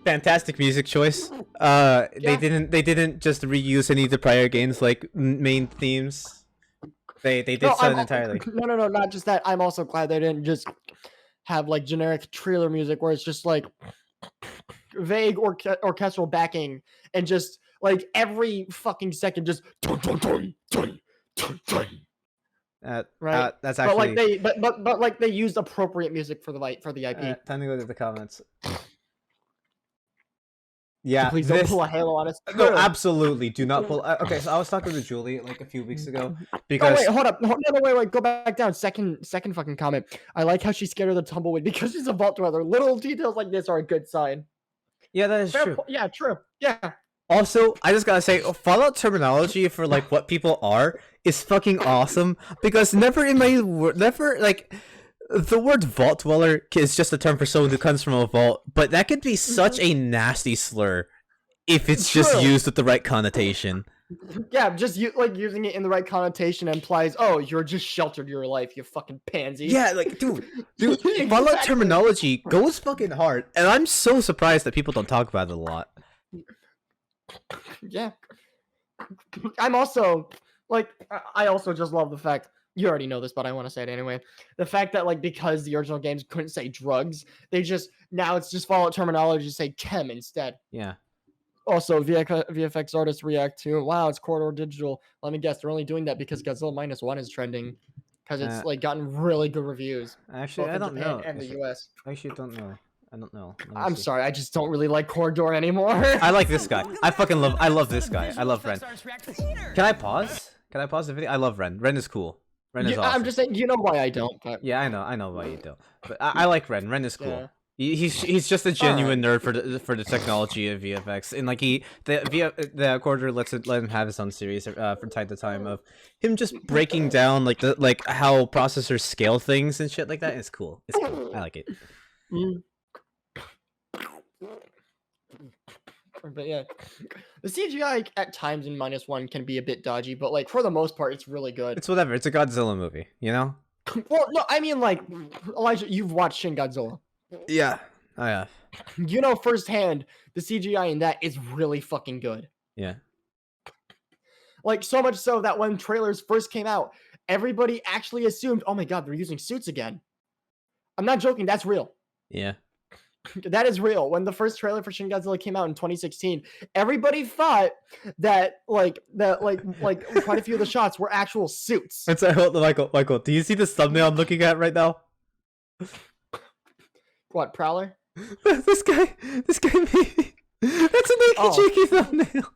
fantastic music choice. They didn't just reuse any of the prior games like main themes. They did so entirely. No, not just that. I'm also glad they didn't just have like generic trailer music where it's just like vague orchestral backing and just like every fucking second just dun, dun, dun, dun, dun, dun. Right. That's But actually. like they but like they used appropriate music for the IP. Time to go to the comments. Yeah, Please don't pull a Halo on us. No, absolutely, do not pull. Okay, so I was talking to Julie like a few weeks ago Oh because wait, hold up. No, wait, go back down. Second fucking comment. I like how she's scared of the tumbleweed because she's a vault dweller. Little details like this are a good sign. yeah, that is true. Yeah, true. Yeah. Also, I just gotta say, Fallout terminology for like what people are is fucking awesome because never like the word vault dweller is just a term for someone who comes from a vault, but that could be such a nasty slur if it's just True. used with the right connotation. Yeah, just using it in the right connotation implies, oh, you're just sheltered your life, you fucking pansy. Yeah, like dude, Exactly. Fallout terminology goes fucking hard, and I'm so surprised that people don't talk about it a lot. Yeah. I'm also like I also just love the fact you already know this, but I want to say it anyway. The fact that like because the original games couldn't say drugs, they just now it's just Fallout terminology say chem instead. Yeah. Also, VFX artists react to wow, it's Corridor Digital. Let me guess, they're only doing that because Godzilla -1 is trending because it's like gotten really good reviews. Actually, both I in don't Japan know. and the US. I actually don't know. I don't know. Let me I'm see. sorry, I just don't really like Corridor anymore. I like this guy. I love this guy. I love Ren. Can I pause? Can I pause the video? I love Ren. Ren is cool. Ren is awesome. I'm just saying, you know why I don't. But... Yeah, I know why you don't. But I like Ren. Ren is cool. Yeah. He's just a genuine nerd for the technology of VFX, and like the Corridor let him have his own series from time to time of him just breaking down like how processors scale things and shit like that. It's cool. It's cool. I like it. But yeah, the CGI at times in -1 can be a bit dodgy, but like for the most part, it's really good. It's whatever. It's a Godzilla movie, you know? Well, no, I mean like Elijah, you've watched Shin Godzilla. Yeah, I have. You know firsthand the CGI in that is really fucking good. Yeah. Like so much so that when trailers first came out, everybody actually assumed, oh my god, they're using suits again. I'm not joking, that's real. Yeah. That is real. When the first trailer for Shin Godzilla came out in 2016, everybody thought that like quite a few of the shots were actual suits. It's Michael, do you see this thumbnail I'm looking at right now? What, Prowler? this guy made that's a Naked Cheeky thumbnail.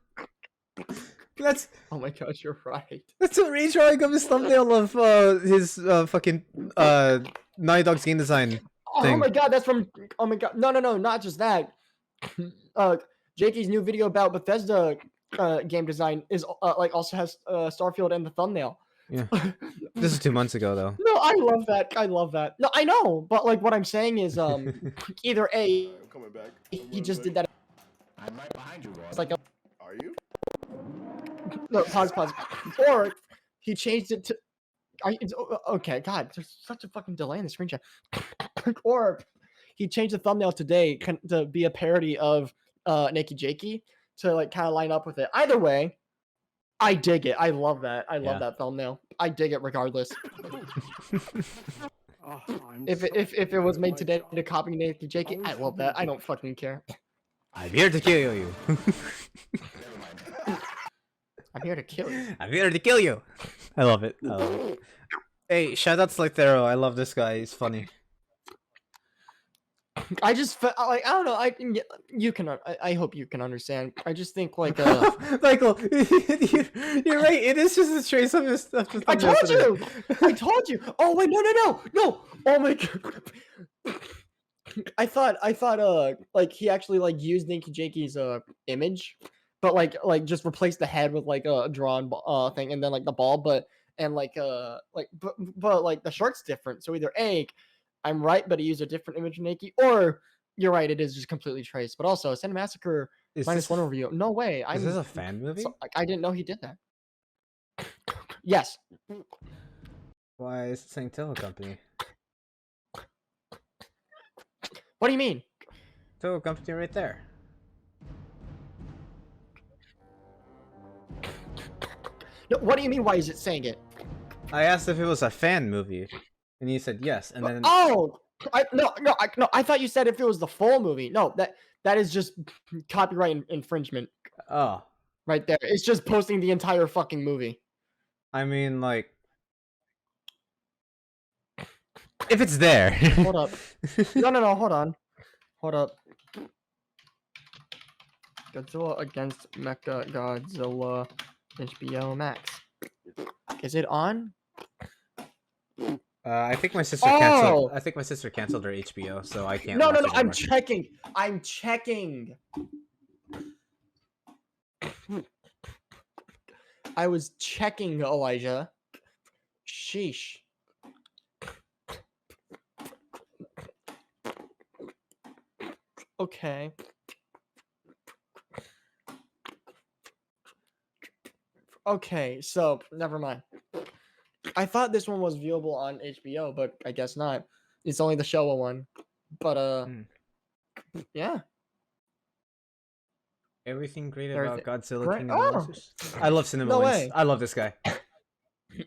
That's Oh my gosh, you're right. That's a redrawing of his thumbnail of his fucking Naughty Dog's game design Oh thing. my god, that's from. Oh my god, no, not just that. Jakey's new video about Bethesda game design is like also has Starfield in the thumbnail. Yeah, this is 2 months ago though. No, I love that. I love that. No, I know, but like what I'm saying is, either A, I'm coming back. he just did that. I'm right behind you, boy. It's like a Are you? no pause, or he changed it to. Okay, God, there's such a fucking delay in the screen share. Or he changed the thumbnail today to be a parody of Naked Jakey to like kind of line up with it. Either way, I dig it. I love that. I love that thumbnail. I dig it regardless. If it was made today to copy Naked Jakey, I love that. I don't fucking care. I'm here to kill you. I'm here to kill you. I'm here to kill you. I love it. Hey, shout out Slythero. I love this guy. He's funny. I just felt like I don't know. You can. I hope you can understand. I just think like Michael, you're right. It is just a trace of his stuff. I told you. I told you. Oh wait, no. Oh my god. I thought like he actually like used Naked Jakey's image, but like just replaced the head with like a drawn thing and then like the ball, but like the short's different. So either A, I'm right, but he used a different image of Naked, or you're right, it is just completely traced. But also, Cinemassacre -1 review. No way. Is this a fan movie? Like, I didn't know he did that. Yes. Why is it saying Toho Company? What do you mean? Toho Company right there. No, what do you mean? Why is it saying it? I asked if it was a fan movie, and you said yes, and then no, I thought you said if it was the full movie. No, that is just copyright infringement. Oh, right there. It's just posting the entire fucking movie. I mean, like, if it's there. Hold up. No, hold on. Hold up. Godzilla against Mecha Godzilla HBO Max. Is it on? I think my sister canceled. I think my sister canceled her HBO, so I can't. No. watch it I'm anymore. checking. I'm checking. I was checking, Elijah. Sheesh. Okay. Okay, so never mind. I thought this one was viewable on HBO, but I guess not. It's only the Showa one. But yeah. Everything great Everything- about Godzilla Great- King of the oh! Monsters. I love Cinema No Lens. way. I love this guy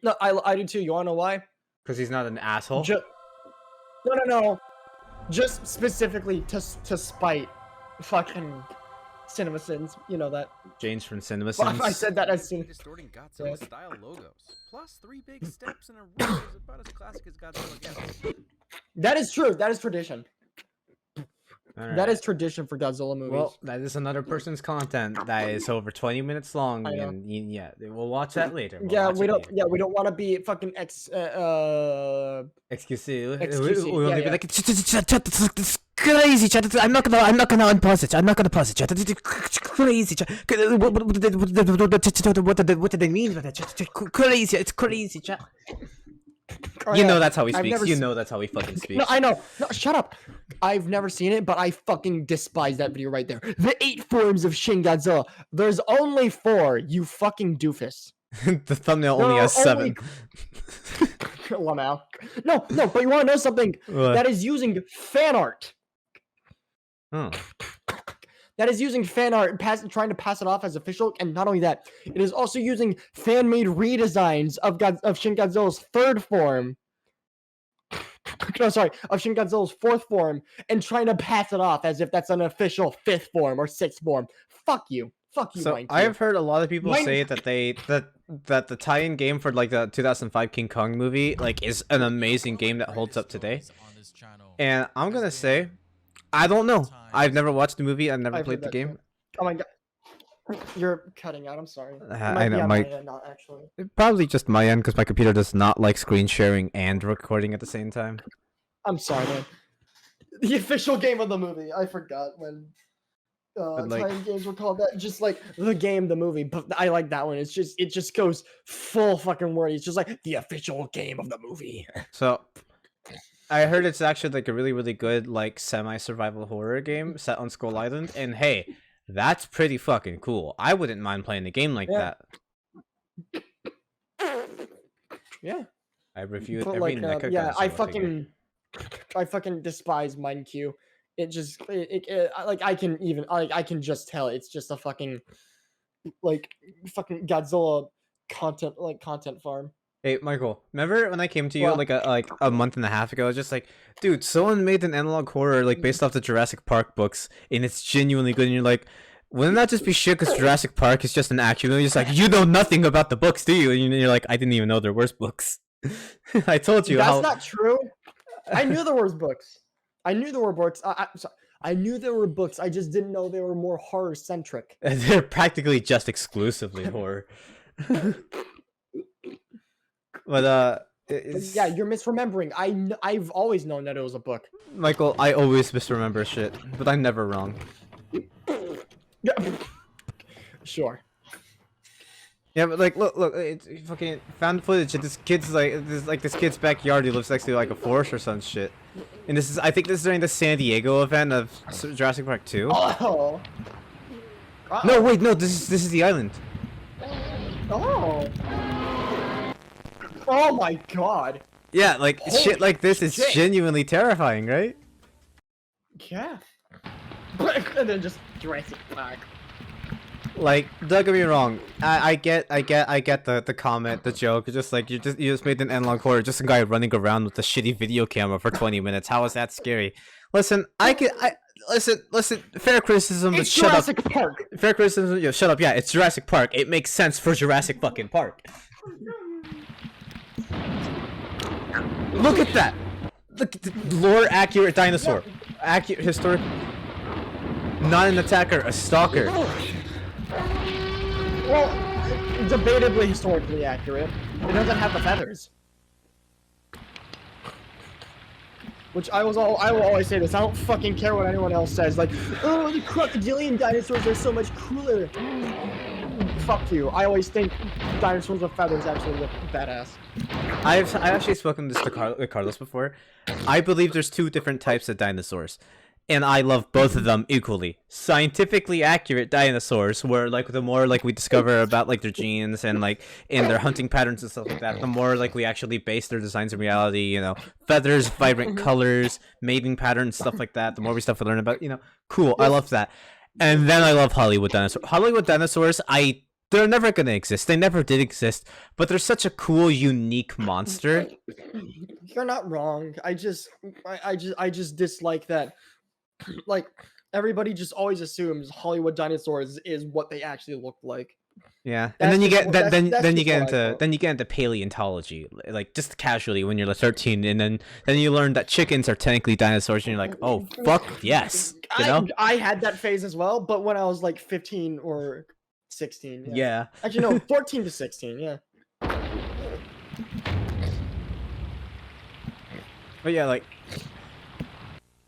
No, I do too. You wanna know why? because he's not an asshole. No. Just specifically to spite fucking CinemaSins. You know that. James from Cinema Well, I Sins. said that as soon. Distorting Godzilla style logos. Plus 3 big steps in a row is about as classic as Godzilla gets. That is true. That is tradition. Alright. That is tradition for Godzilla movies. Well, that is another person's content that is over 20 minutes long, I know. and yeah, we'll watch that later. We'll yeah, watch we it don't. later. Yeah, we don't want to be fucking Excuse me. XQC, We'll only yeah, be like, it's crazy, chat. I'm not gonna unpause it. I'm not gonna pause it, chat. It's crazy, chat. What did they mean by that? Chat? Crazy. It's crazy, chat. Oh, You yeah. know that's how he I've speaks. never You se- know that's how he fucking speaks. No, I know. No, shut up. I've never seen it, but I fucking despise that video right there. The 8 forms of Shin Godzilla. There's only 4. You fucking doofus. The thumbnail There only are has 7. Lamau. No. But you want to know something? What? That is using fan art. Oh. that is using fan art, trying to pass it off as official, and not only that, it is also using fan-made redesigns of Shin Godzilla's third form. No, sorry, of Shin Godzilla's fourth form, and trying to pass it off as if that's an official fifth form or sixth form. Fuck you. Fuck you, So Mind I Q. have heard a lot of people Mind- say that that the tie-in game for like the 2005 King Kong movie like is an amazing game that holds up today. And I'm gonna say, I don't know. I've never watched the movie. I've never I've played heard the that game. too. Oh my god. You're cutting out, I'm sorry. It I might know, be on my- my end, not actually. Probably just my end because my computer does not like screen sharing and recording at the same time. I'm sorry, man. The official game of the movie. I forgot when But, like- time games were called that. Just like the game, the movie. But I like that one. It just goes full fucking word. It's just like the official game of the movie. So I heard it's actually like a really, really good like semi-survival horror game set on Skull Island. And hey, that's pretty fucking cool. I wouldn't mind playing a game like Yeah. that. Yeah. I reviewed But every like, NECA yeah, I Godzilla fucking despise Mind Q. It just like I can just tell it's just a fucking fucking Godzilla content farm. Hey Michael, remember when I came to you Well- like a month and a half ago? I was just like, dude, someone made an analog horror like based off the Jurassic Park books, and it's genuinely good. And you're like, wouldn't that just be shit? Because Jurassic Park is just an action. And you're just like, you know nothing about the books, do you? And you're like, I didn't even know there were books. I told you. That's not true. I knew there was books. I knew there were books. I knew there were books. I just didn't know they were more horror centric. They're practically just exclusively horror. But it's... Yeah, you're misremembering. I've always known that it was a book. Michael, I always misremember shit, but I'm never wrong. Sure. Yeah, but like, look, it's fucking found footage of this kid's this kid's backyard. He lives next to like a forest or some shit. And I think this is during the San Diego event of Jurassic Park 2. Oh. No, wait, no, this is the island. Oh. Oh my god. Yeah, like Holy shit like this is shit. genuinely terrifying, right? Yeah. And then just Jurassic Park. Like, don't get me wrong. I get the comment, the joke. It's just like you just made an analog horror, just a guy running around with a shitty video camera for 20 minutes. How is that scary? Listen, listen. Fair criticism, but It's shut Jurassic up. Park. Fair criticism, yo, shut up. Yeah, it's Jurassic Park. It makes sense for Jurassic fucking Park. Look at that. Look at the lore accurate dinosaur. Accurate historic. Not an attacker, a stalker. Well, debatably historically accurate. It doesn't have the feathers. Which I will always say this. I don't fucking care what anyone else says. Like, oh, the crocodilian dinosaurs are so much cooler. Fuck you. I always think dinosaurs with feathers actually look badass. I've actually spoken this to Carlos before. I believe there's two different types of dinosaurs, and I love both of them equally. Scientifically accurate dinosaurs, where like the more like we discover about like their genes and like in their hunting patterns and stuff like that, the more like we actually base their designs in reality. You know, feathers, vibrant colors, mating patterns, stuff like that. The more we stuff we learn about, you know, cool. I love that. And then I love Hollywood dinosaurs. Hollywood dinosaurs, they're never gonna exist. They never did exist, but they're such a cool, unique monster. You're not wrong. I just dislike that. Like, everybody just always assumes Hollywood dinosaurs is what they actually look like. Yeah, and then you just get what- then that's then you just get what I into thought. then you get into paleontology, like just casually when you're like 13, and then you learn that chickens are technically dinosaurs, and you're like, oh fuck yes, you know? I had that phase as well, but when I was like 15 or 16. Yeah. Actually, no, 14 to 16. Yeah. But yeah, like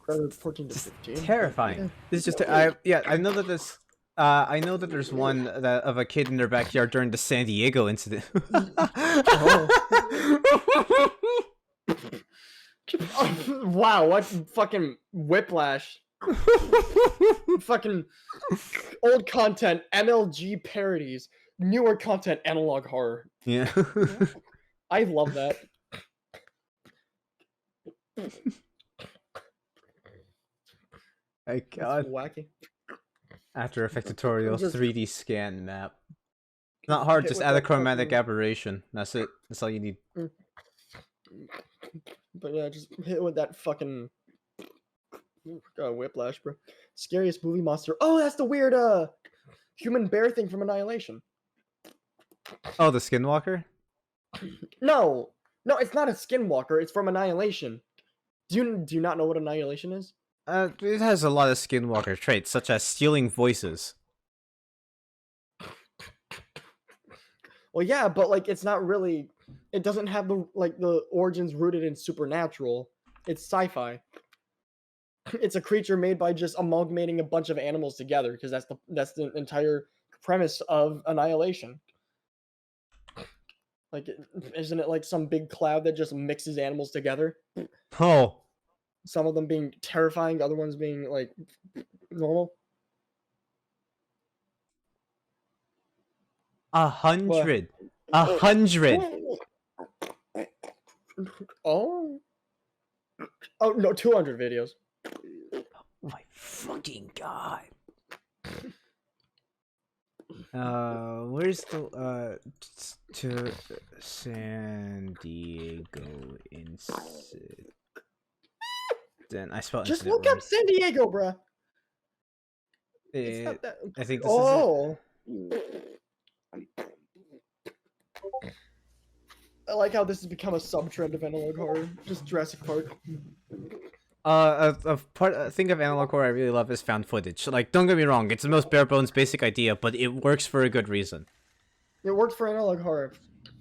14 to 15. terrifying. This is just I know that this. I know that there's one that of a kid in their backyard during the San Diego incident. Wow, what fucking whiplash. Fucking old content, MLG parodies, newer content, analog horror. Yeah. I love that. My That's God. wacky. After Effects tutorial Just 3D scan map. Not hard, hit just with add a that chromatic fucking- aberration. That's it. That's all you need. But yeah, just hit with that fucking whiplash, bro. Scariest movie monster. Oh, that's the weird human bear thing from Annihilation. Oh, the Skinwalker? No, it's not a skinwalker. It's from Annihilation. Do you not know what Annihilation is? It has a lot of Skinwalker traits, such as stealing voices. Well, yeah, but like it's not really. It doesn't have the origins rooted in supernatural. It's sci-fi. It's a creature made by just amalgamating a bunch of animals together, because that's the entire premise of Annihilation. Like, isn't it like some big cloud that just mixes animals together? Oh, Some of them being terrifying, other ones being like normal. 100. 100. Oh no, 200 videos. Oh my fucking god. Where's the to San Diego incident? Then I spelled Just incident look up San Diego, bruh. It's wrong. not that. I think this is it. Oh. I like how this has become a sub-trend of analog horror. Just Jurassic Park. A thing of analog horror I really love is found footage. Like, don't get me wrong, it's the most bare bones basic idea, but it works for a good reason. It works for analog horror.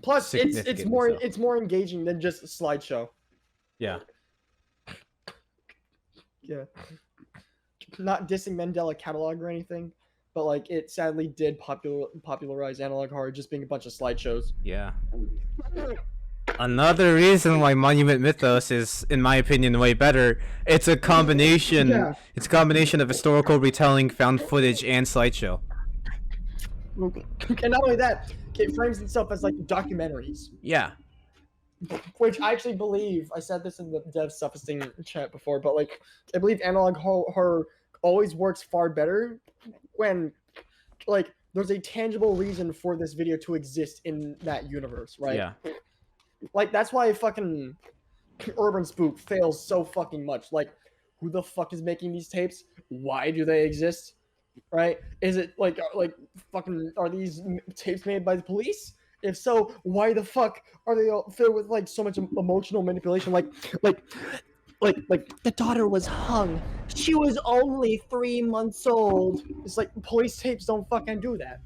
Plus, it's Significantly so. more engaging than just a slideshow. Yeah. Yeah. Not dissing Mandela catalog or anything, but like it sadly did popularize analog horror just being a bunch of slideshows. Yeah. Another reason why Monument Mythos is, in my opinion, way better. It's a combination. Yeah. It's a combination of historical retelling, found footage, and slideshow. And not only that, it frames itself as like documentaries. Yeah. Which I actually believe, I said this in the dev self-esteem chat before, but like I believe analog horror always works far better when like there's a tangible reason for this video to exist in that universe, right? Yeah. Like that's why fucking Urban Spook fails so fucking much. Like, who the fuck is making these tapes? Why do they exist? Right? Is it like fucking are these tapes made by the police? If so, why the fuck are they all filled with like so much emotional manipulation? Like the daughter was hung. She was only 3 months old. It's like police tapes don't fucking do that.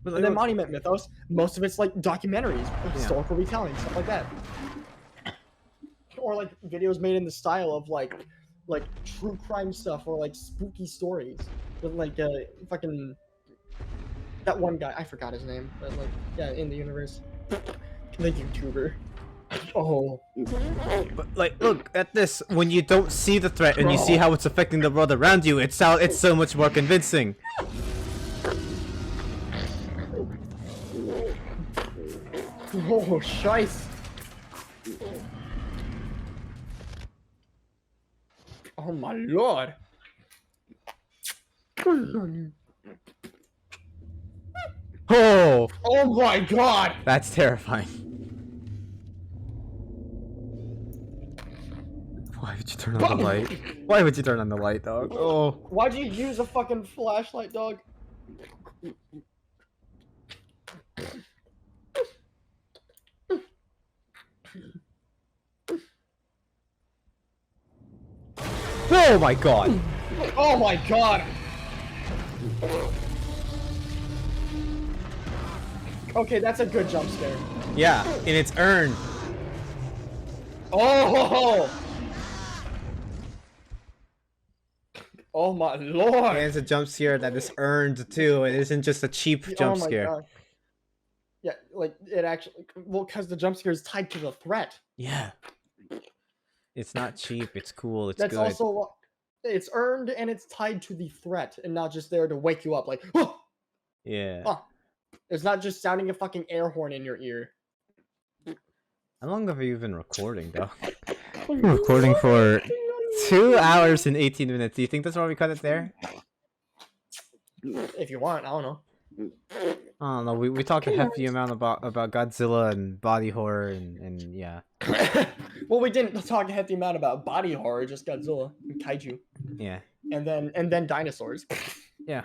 But And then Monument Mythos, most of it's like documentaries, historical retelling, stuff like that. Or like videos made in the style of like true crime stuff or like spooky stories with like fucking that one guy, I forgot his name, but like yeah, in the universe, the YouTuber. Oh, But like, look at this. When you don't see the threat and you see how it's affecting the world around you, it's so much more convincing. oh, shice. Oh my lord. Oh, Oh my god. that's terrifying. Why would you turn on the light? Why would you turn on the light, dog? Oh. Why'd you use a fucking flashlight, dog? Oh my god. Oh my god. Okay, that's a good jump scare. Yeah, and it's earned. Oh! Oh my lord! And it's a jump scare that is earned too. It isn't just a cheap jump scare. God. Yeah, like it actually. Well, because the jump scare is tied to the threat. Yeah. It's not cheap. It's cool. It's That's good. also. It's earned and it's tied to the threat and not just there to wake you up like. Oh! Yeah. Oh. It's not just sounding a fucking air horn in your ear. How long have you been recording, though? I've been recording for 2 hours and 18 minutes. Do you think that's why we cut it there? If you want, I don't know. I don't know. We talked a hefty amount about Godzilla and body horror and yeah. Well, we didn't talk a hefty amount about body horror, just Godzilla and kaiju, Yeah. and then dinosaurs. Yeah.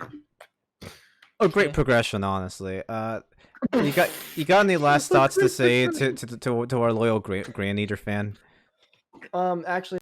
Oh, great Yeah. progression, honestly. You got any last thoughts to say to our loyal Grayon Eater fan? Actually.